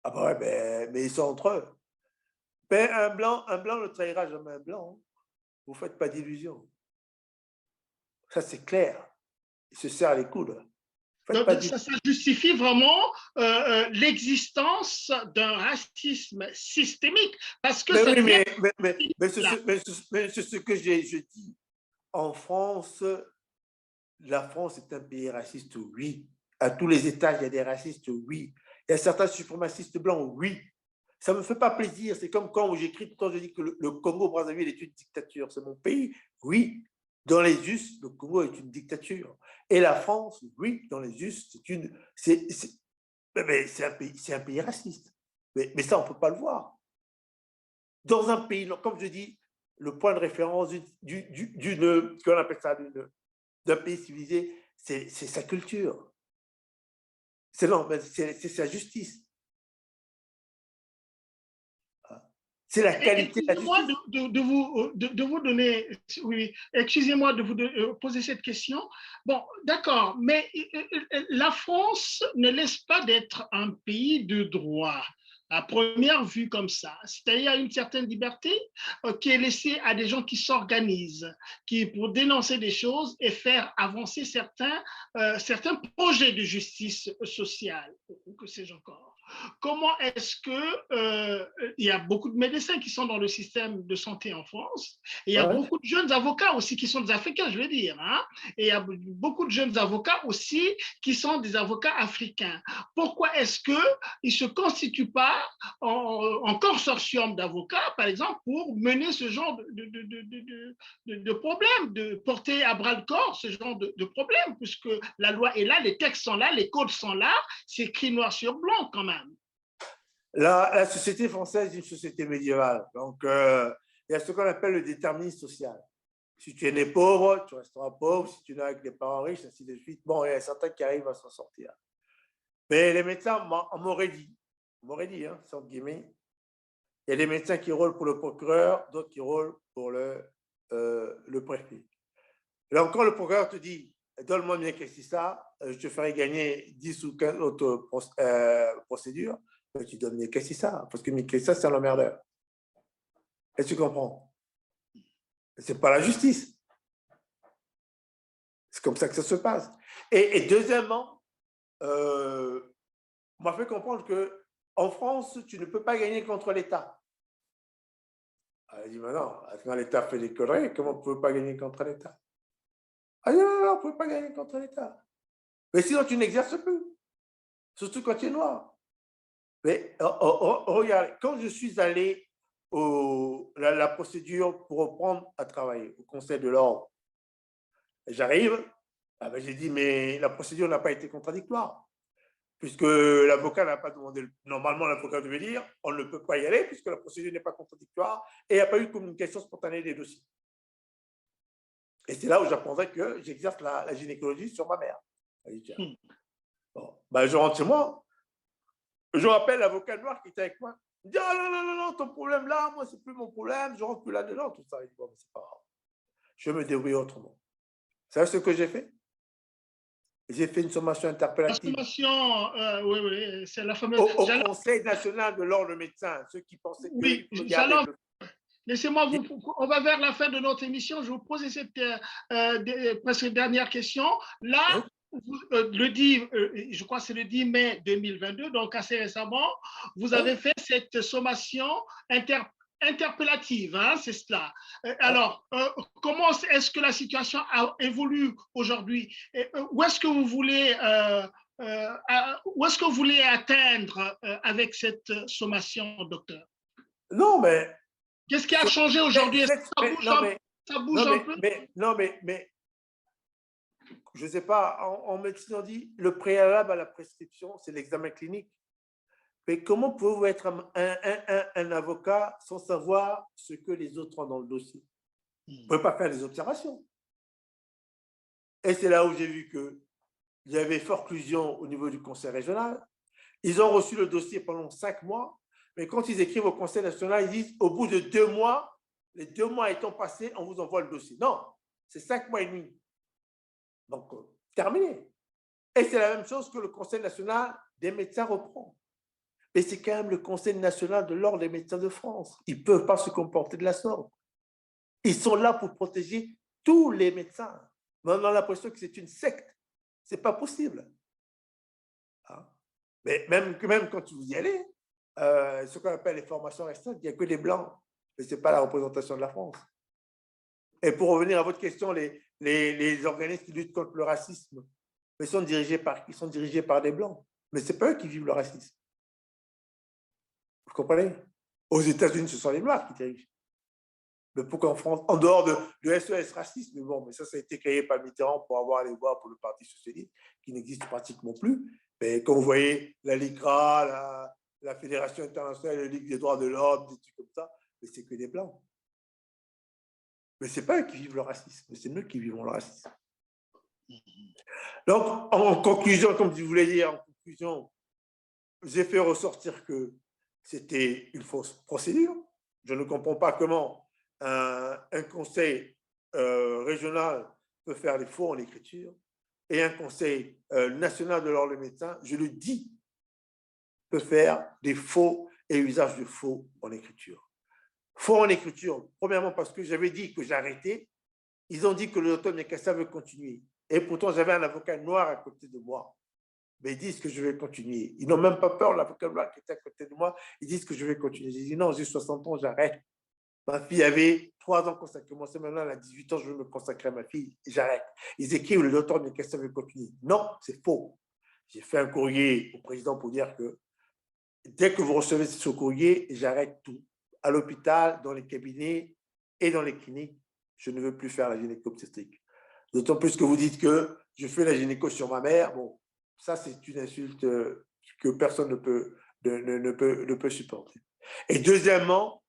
A: Ah bah ouais, mais ils sont entre eux. Ben, un blanc ne trahira jamais un blanc. Vous ne faites pas d'illusions. Ça, c'est clair. Il se serre les coudes.
B: Donc, ça justifie vraiment l'existence d'un racisme systémique. Parce que
A: mais c'est ce que je dis. En France, la France est un pays raciste, oui. À tous les étages, il y a des racistes, oui. Il y a certains suprémacistes blancs, oui. Ça ne me fait pas plaisir. C'est comme quand j'écris, tout le temps, je dis que le Congo-Brazzaville est une dictature. C'est mon pays, oui. Dans les us, le Congo est une dictature. Et la France, oui, dans les us, c'est un pays raciste. Mais ça, on ne peut pas le voir. Dans un pays, comme je dis, le point de référence qu'on appelle ça, d'un pays civilisé, c'est sa culture. C'est sa justice. C'est la qualité de la
B: Excusez-moi
A: justice.
B: de vous donner, oui, excusez-moi de vous poser cette question. Bon, d'accord, mais la France ne laisse pas d'être un pays de droit à première vue comme ça. C'est-à-dire une certaine liberté qui est laissée à des gens qui s'organisent, qui pour dénoncer des choses et faire avancer certains projets de justice sociale, ou que sais-je encore. Comment est-ce que il y a beaucoup de médecins qui sont dans le système de santé en France, et il y a
A: Ouais.
B: beaucoup de jeunes avocats aussi qui sont des Africains, je veux dire, hein, et il y a beaucoup de jeunes avocats aussi qui sont des avocats africains. Pourquoi est-ce qu'ils ne se constituent pas en consortium d'avocats, par exemple, pour mener ce genre de problème, de porter à bras le corps ce genre de problème, puisque la loi est là, les textes sont là, les codes sont là, c'est écrit noir sur blanc quand même.
A: La société française est une société médiévale. Donc, il y a ce qu'on appelle le déterminisme social. Si tu es né pauvre, tu resteras pauvre. Si tu es né avec des parents riches, ainsi de suite. Bon, il y a certains qui arrivent à s'en sortir. Mais les médecins m'auraient dit, hein, sans guillemets, il y a des médecins qui rôlent pour le procureur, d'autres qui rôlent pour le préfet. Là encore, le procureur te dit, donne-moi bien qu'est-ce que c'est ça, je te ferai gagner 10 ou 15 autres procédures. Mais tu donnes qu'est-ce que c'est ça, parce que ça, c'est un emmerdeur. Est-ce que tu comprends? C'est pas la justice. C'est comme ça que ça se passe. Et deuxièmement, on m'a fait comprendre qu'en France, tu ne peux pas gagner contre l'État. Elle a dit, mais non, quand l'État fait des conneries, comment on ne peut pas gagner contre l'État? Ah non, on ne peut pas gagner contre l'État. Mais sinon, tu n'exerces plus. Surtout quand tu es noir. Mais regarde, quand je suis allé la procédure pour reprendre à travailler au Conseil de l'ordre, j'arrive, j'ai dit, mais la procédure n'a pas été contradictoire, puisque l'avocat n'a pas demandé, normalement l'avocat devait dire, on ne peut pas y aller puisque la procédure n'est pas contradictoire et il n'y a pas eu de communication spontanée des dossiers. Et c'est là où j'apprendrai que j'exerce la gynécologie sur ma mère. Bon, je rentre chez moi, je rappelle l'avocat noir qui était avec moi. Il dit, ah non, ton problème là, moi, c'est plus mon problème, je rentre plus là-dedans, tout ça. Il dit, bon, mais c'est pas grave. Je vais me débrouiller autrement. Vous savez ce que j'ai fait? J'ai fait une sommation interpellative.
B: La sommation, oui, c'est la fameuse.
A: Au Conseil national de l'ordre de médecins, ceux qui pensaient que.
B: Oui, laissez-moi on va vers la fin de notre émission. Je vais vous poser cette presque dernière question. Là, je crois que c'est le 10 mai 2022, donc assez récemment, vous avez fait cette sommation interpellative, hein, c'est cela. Alors, comment est-ce que la situation évolue aujourd'hui? Où est-ce que vous voulez atteindre avec cette sommation, docteur?
A: Non, mais...
B: Qu'est-ce qui a changé aujourd'hui? Ça bouge un peu?
A: Non, mais je ne sais pas, en médecine, on dit le préalable à la prescription, c'est l'examen clinique. Mais comment pouvez-vous être un avocat sans savoir ce que les autres ont dans le dossier? Vous ne pouvez pas faire des observations. Et c'est là où j'ai vu qu'il y avait forclusion au niveau du conseil régional. Ils ont reçu le dossier pendant 5 mois, mais quand ils écrivent au conseil national, ils disent au bout de 2 mois, les 2 mois étant passés, on vous envoie le dossier. Non, c'est 5 mois et demi. Donc, terminé. Et c'est la même chose que le Conseil national des médecins reprend. Mais c'est quand même le Conseil national de l'ordre des médecins de France. Ils ne peuvent pas se comporter de la sorte. Ils sont là pour protéger tous les médecins. Mais on a l'impression que c'est une secte. Ce n'est pas possible. Hein? Mais même quand vous y allez, ce qu'on appelle les formations restreintes, il n'y a que des blancs. Mais ce n'est pas la représentation de la France. Et pour revenir à votre question, les organismes qui luttent contre le racisme, ils sont dirigés par des blancs. Mais ce n'est pas eux qui vivent le racisme. Vous comprenez? Aux États-Unis, ce sont les Noirs qui dirigent. Mais pourquoi en France, en dehors de SOS racisme, mais bon, mais ça a été créé par Mitterrand pour avoir les voix pour le Parti socialiste, qui n'existe pratiquement plus. Mais quand vous voyez la LICRA, la Fédération internationale de Ligue des droits de l'homme, des trucs comme ça, mais c'est que des blancs. Mais ce n'est pas eux qui vivent le racisme, c'est nous qui vivons le racisme. Donc, en conclusion, comme je voulais dire, j'ai fait ressortir que c'était une fausse procédure, je ne comprends pas comment un conseil régional peut faire des faux en écriture et un conseil national de l'ordre des médecins, je le dis, peut faire des faux et usage de faux en écriture. Faux en écriture, premièrement parce que j'avais dit que j'arrêtais. Ils ont dit que le docteur Nyakassa veut continuer. Et pourtant, j'avais un avocat noir à côté de moi. Mais ils disent que je vais continuer. Ils n'ont même pas peur, l'avocat noir qui était à côté de moi. Ils disent que je vais continuer. J'ai dit non, j'ai 60 ans, j'arrête. Ma fille avait 3 ans quand ça a commencé. Maintenant, elle a 18 ans, je veux me consacrer à ma fille. J'arrête. Ils écrivent, le docteur Nyakassa veut continuer. Non, c'est faux. J'ai fait un courrier au président pour dire que dès que vous recevez ce courrier, j'arrête tout. À l'hôpital, dans les cabinets et dans les cliniques, je ne veux plus faire la gynéco-obstétrique. D'autant plus que vous dites que je fais la gynéco sur ma mère. Bon, ça, c'est une insulte que personne ne peut supporter. Et deuxièmement,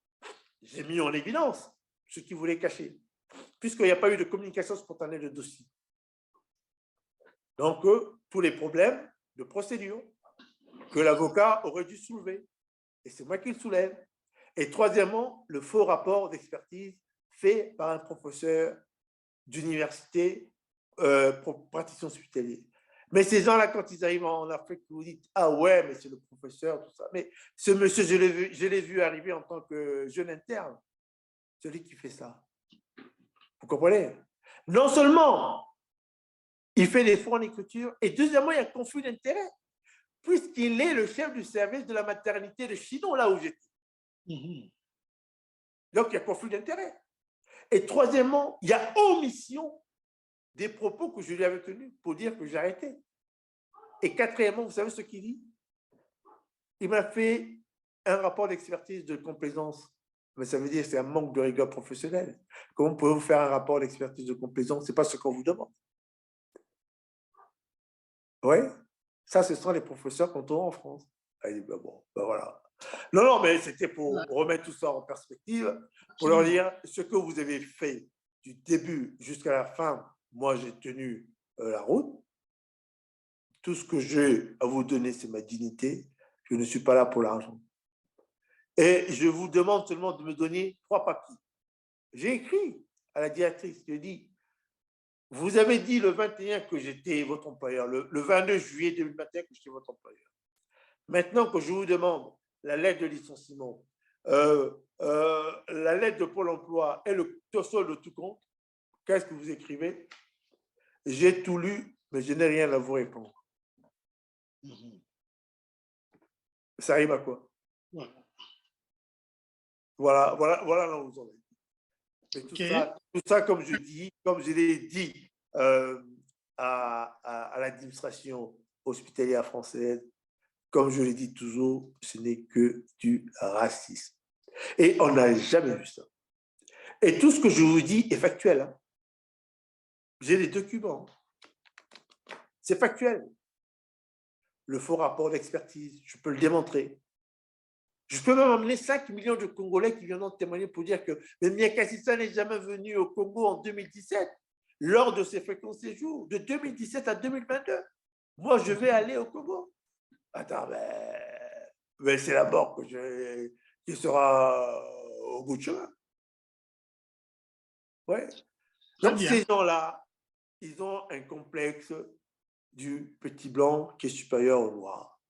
A: j'ai mis en évidence ce qu'ils voulaient cacher, puisqu'il n'y a pas eu de communication spontanée de dossier. Donc, tous les problèmes de procédure que l'avocat aurait dû soulever. Et c'est moi qui le soulève. Et troisièmement, le faux rapport d'expertise fait par un professeur d'université praticien hospitalier. Mais ces gens-là, quand ils arrivent en Afrique, vous dites « Ah ouais, mais c'est le professeur, tout ça. » Mais ce monsieur, je l'ai vu arriver en tant que jeune interne, celui qui fait ça. Vous comprenez? Non seulement il fait des faux en écriture, et deuxièmement, il y a un conflit d'intérêts, puisqu'il est le chef du service de la maternité de Chinon, là où j'étais. Donc, il y a conflit d'intérêts. Et troisièmement, il y a omission des propos que je lui avais tenus pour dire que j'arrêtais. Et quatrièmement, vous savez ce qu'il dit? Il m'a fait un rapport d'expertise de complaisance. Mais ça veut dire que c'est un manque de rigueur professionnelle. Comment pouvez-vous faire un rapport d'expertise de complaisance? Ce n'est pas ce qu'on vous demande. Oui, ça, ce sont les professeurs qu'on trouve en France. Il dit, ben bon, ben voilà. Non, non, mais c'était pour remettre tout ça en perspective, pour leur dire ce que vous avez fait du début jusqu'à la fin. Moi, j'ai tenu la route. Tout ce que j'ai à vous donner, c'est ma dignité. Je ne suis pas là pour l'argent. Et je vous demande seulement de me donner 3 papiers. J'ai écrit à la directrice, je dis, vous avez dit le 21 que j'étais votre employeur, le 22 juillet 2021 que j'étais votre employeur. Maintenant que je vous demande la lettre de licenciement, la lettre de Pôle emploi et le solde de tout compte, qu'est-ce que vous écrivez? J'ai tout lu, mais je n'ai rien à vous répondre. Ça arrive à quoi? Voilà là où vous en êtes. Et tout ça, comme je l'ai dit à l'administration hospitalière française, comme je l'ai dit toujours, ce n'est que du racisme. Et on n'a jamais vu ça. Et tout ce que je vous dis est factuel. Hein. J'ai les documents. C'est factuel. Le faux rapport d'expertise, je peux le démontrer. Je peux même emmener 5 millions de Congolais qui viendront témoigner pour dire que même Nyakassa n'est jamais venu au Congo en 2017, lors de ses fréquents séjours, de 2017 à 2022. Moi, je vais aller au Congo. Attends, mais c'est la mort qui sera au bout de chemin. Ouais. Donc, ces gens-là, ils ont un complexe du petit blanc qui est supérieur au noir.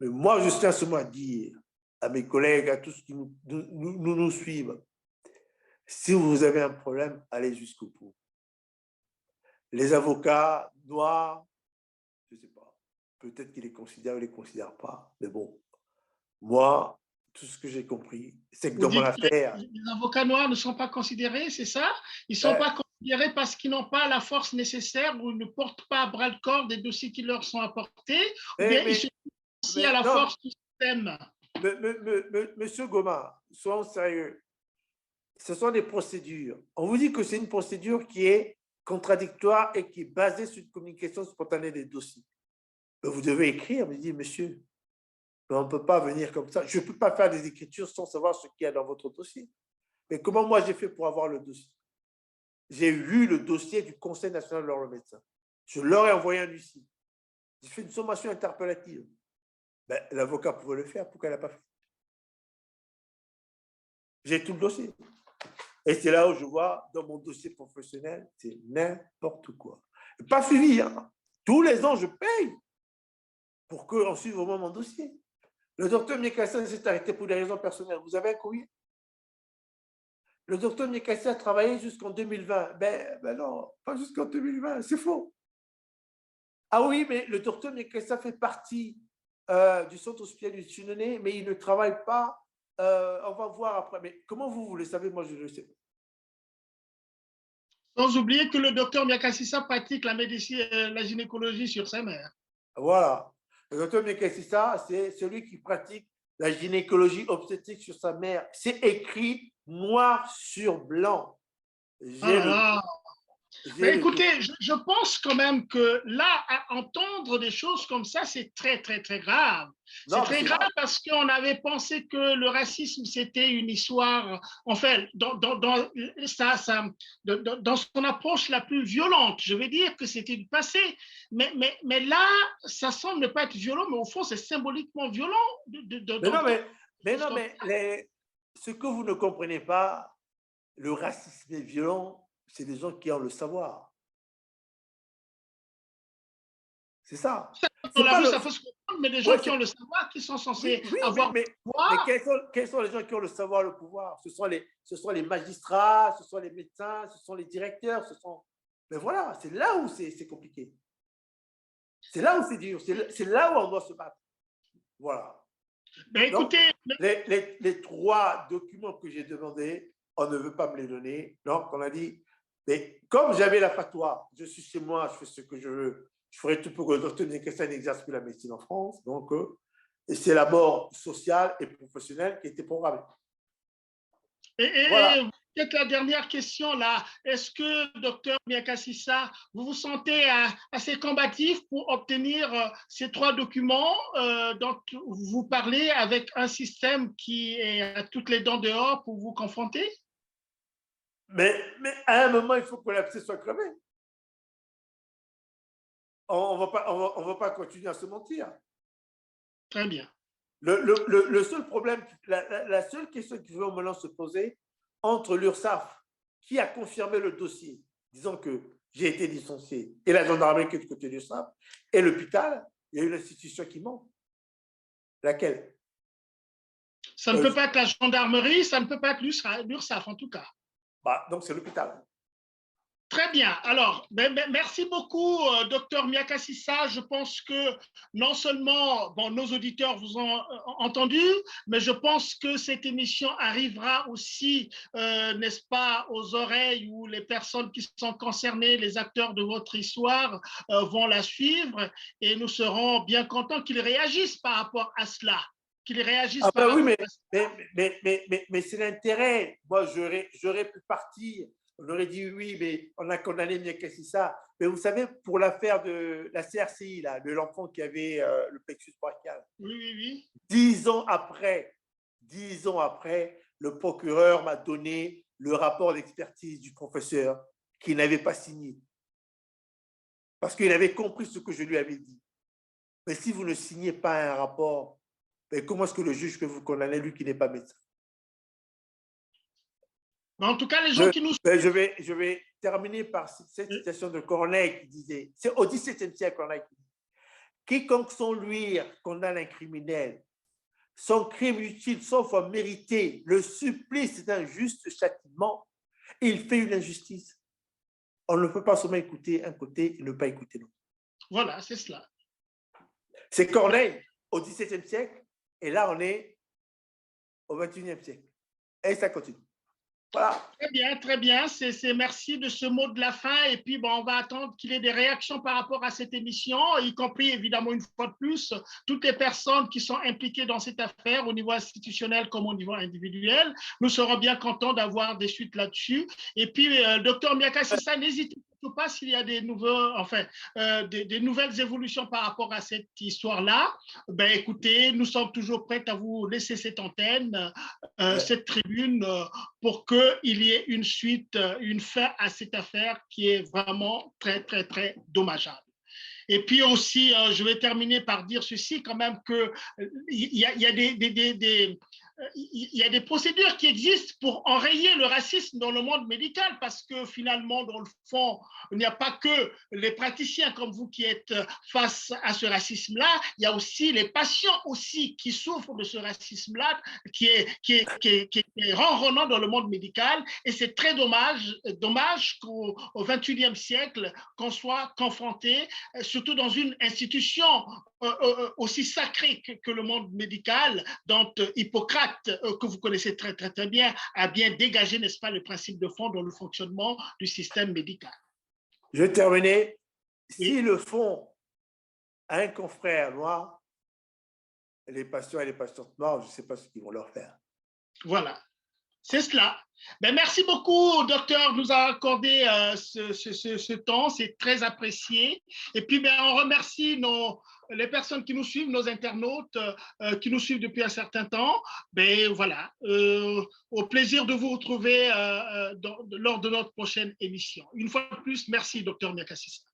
A: Mais moi, je tiens seulement à dire à mes collègues, à tous qui nous suivent, si vous avez un problème, allez jusqu'au bout. Les avocats noirs, je ne sais pas, peut-être qu'ils les considèrent ou ne les considèrent pas, mais bon, moi, tout ce que j'ai compris, c'est que dans mon affaire…
B: Les avocats noirs ne sont pas considérés, c'est ça? Ils ne sont pas considérés parce qu'ils n'ont pas la force nécessaire ou ils ne portent pas à bras-le-corps des dossiers qui leur sont apportés, ou bien ils sont aussi à la force du système.
A: Monsieur Goma, soyons sérieux. Ce sont des procédures. On vous dit que c'est une procédure qui est contradictoire et qui est basée sur une communication spontanée des dossiers. Mais vous devez écrire, me dit, monsieur, on ne peut pas venir comme ça. Je ne peux pas faire des écritures sans savoir ce qu'il y a dans votre dossier. Mais comment moi j'ai fait pour avoir le dossier? J'ai lu le dossier du Conseil national de l'ordre des médecins. Je leur ai envoyé un huissier. J'ai fait une sommation interpellative. Ben, l'avocat pouvait le faire, pourquoi elle n'a pas fait? J'ai tout le dossier. Et c'est là où je vois, dans mon dossier professionnel, c'est n'importe quoi. Pas suivi, hein. Tous les ans, je paye pour qu'on suive vraiment mon dossier. Le docteur Miekassa s'est arrêté pour des raisons personnelles. Vous avez un courrier? Le docteur Miekassa a travaillé jusqu'en 2020. Ben non, pas jusqu'en 2020, c'est faux. Ah oui, mais le docteur Miekassa fait partie du centre hospitalier du Chinonais, mais il ne travaille pas. On va voir après. Mais comment vous le savez? Moi, je ne le sais pas.
B: Sans oublier que le docteur Miakasissa pratique la médecine, la gynécologie sur sa mère.
A: Voilà. Le docteur Miekassa, c'est celui qui pratique la gynécologie obstétrique sur sa mère. C'est écrit noir sur blanc.
B: Mais écoutez, je pense quand même que là, à entendre des choses comme ça, c'est très, très, très grave. C'est très grave parce qu'on avait pensé que le racisme, c'était une histoire, en fait, dans son approche la plus violente. Je vais dire que c'était du passé. Mais là, ça semble ne pas être violent, mais au fond, c'est symboliquement violent.
A: Ce que vous ne comprenez pas, le racisme est violent. C'est des gens qui ont le savoir. C'est ça.
B: Dans la rue, ça peut se comprendre, mais des gens qui ont le savoir, qui sont censés avoir le pouvoir.
A: Mais quels sont les gens qui ont le savoir, le pouvoir? Ce sont les magistrats, ce sont les médecins, ce sont les directeurs, Mais voilà, c'est là où c'est compliqué. C'est là où c'est dur. C'est là où on doit se battre. Voilà.
B: Ben, écoutez,
A: donc, les 3 documents que j'ai demandés, on ne veut pas me les donner. Donc, on a dit, mais comme j'avais la fatwa, je suis chez moi, je fais ce que je veux, je ferai tout pour que le docteur Miekassa n'exerce plus la médecine en France. Donc, et c'est la mort sociale et professionnelle qui était programmée.
B: Voilà. Peut-être la dernière question là, est-ce que, docteur Miakasissa, vous vous sentez assez combatif pour obtenir ces 3 documents dont vous parlez avec un système qui est à toutes les dents dehors pour vous confronter?
A: Mais à un moment, il faut que l'abcès soit crevé. On ne va pas continuer à se mentir.
B: Très bien.
A: Le seul problème, la seule question qui va maintenant se poser entre l'URSSAF, qui a confirmé le dossier, disant que j'ai été licencié, et la gendarmerie qui est du côté de l'URSSAF, et l'hôpital, il y a une institution qui ment. Laquelle?
B: Ça ne peut pas être la gendarmerie, ça ne peut pas être l'URSSAF en tout cas.
A: Donc c'est l'hôpital.
B: Très bien. Alors, merci beaucoup, docteur Miakasissa. Je pense que non seulement nos auditeurs vous ont entendu, mais je pense que cette émission arrivera aussi, n'est-ce pas, aux oreilles où les personnes qui sont concernées, les acteurs de votre histoire, vont la suivre et nous serons bien contents qu'ils réagissent par rapport à cela. Qu'ils réagissent par rapport à cela.
A: Mais c'est l'intérêt. Moi, j'aurais pu partir. On aurait dit oui, mais on a condamné Miakasissa. Mais vous savez, pour l'affaire de la CRCI, là, de l'enfant qui avait le plexus brachial.
B: Oui.
A: 10 ans après, le procureur m'a donné le rapport d'expertise du professeur qu'il n'avait pas signé. Parce qu'il avait compris ce que je lui avais dit. Mais si vous ne signez pas un rapport, mais comment est-ce que le juge peut vous condamner, lui qui n'est pas médecin?
B: En tout cas, les gens qui nous...
A: Je vais terminer par cette citation de Corneille qui disait, c'est au XVIIe siècle, Corneille qui dit, quiconque sans luire condamne un criminel, son crime utile sauf à mériter, le supplice est un juste châtiment, il fait une injustice. On ne peut pas seulement écouter un côté et ne pas écouter l'autre.
B: Voilà, c'est cela.
A: C'est Corneille au XVIIe siècle, et là on est au XXIe siècle. Et ça continue. Voilà.
B: Très bien. Merci de ce mot de la fin. Et puis, on va attendre qu'il y ait des réactions par rapport à cette émission, y compris, évidemment, une fois de plus, toutes les personnes qui sont impliquées dans cette affaire, au niveau institutionnel comme au niveau individuel. Nous serons bien contents d'avoir des suites là-dessus. Et puis, docteur Miakasissa, n'hésitez pas s'il y a des nouvelles évolutions par rapport à cette histoire-là. Écoutez, nous sommes toujours prêts à vous laisser cette antenne, cette tribune, pour qu'il y ait une suite, une fin à cette affaire qui est vraiment très, très, très dommageable. Et puis aussi, je vais terminer par dire ceci quand même, qu'il y a il y a des procédures qui existent pour enrayer le racisme dans le monde médical, parce que finalement, dans le fond, il n'y a pas que les praticiens comme vous qui êtes face à ce racisme-là, il y a aussi les patients aussi qui souffrent de ce racisme-là, qui est ronronnant dans le monde médical. Et c'est très dommage qu'au XXIe siècle, qu'on soit confronté, surtout dans une institution aussi sacrée que le monde médical, dont Hippocrate, que vous connaissez très, très, très bien, a bien dégagé, n'est-ce pas, le principe de fond dans le fonctionnement du système médical.
A: Je vais terminer.
B: Oui.
A: Si le font à un confrère noir, les patients et les patientes noires, je ne sais pas ce qu'ils vont leur faire.
B: Voilà. C'est cela. Ben, merci beaucoup, docteur, de nous avoir accordé ce temps. C'est très apprécié. Et puis, ben, on remercie les personnes qui nous suivent, nos internautes qui nous suivent depuis un certain temps. Ben, voilà. Au plaisir de vous retrouver lors de notre prochaine émission. Une fois de plus, merci, docteur Miakassis.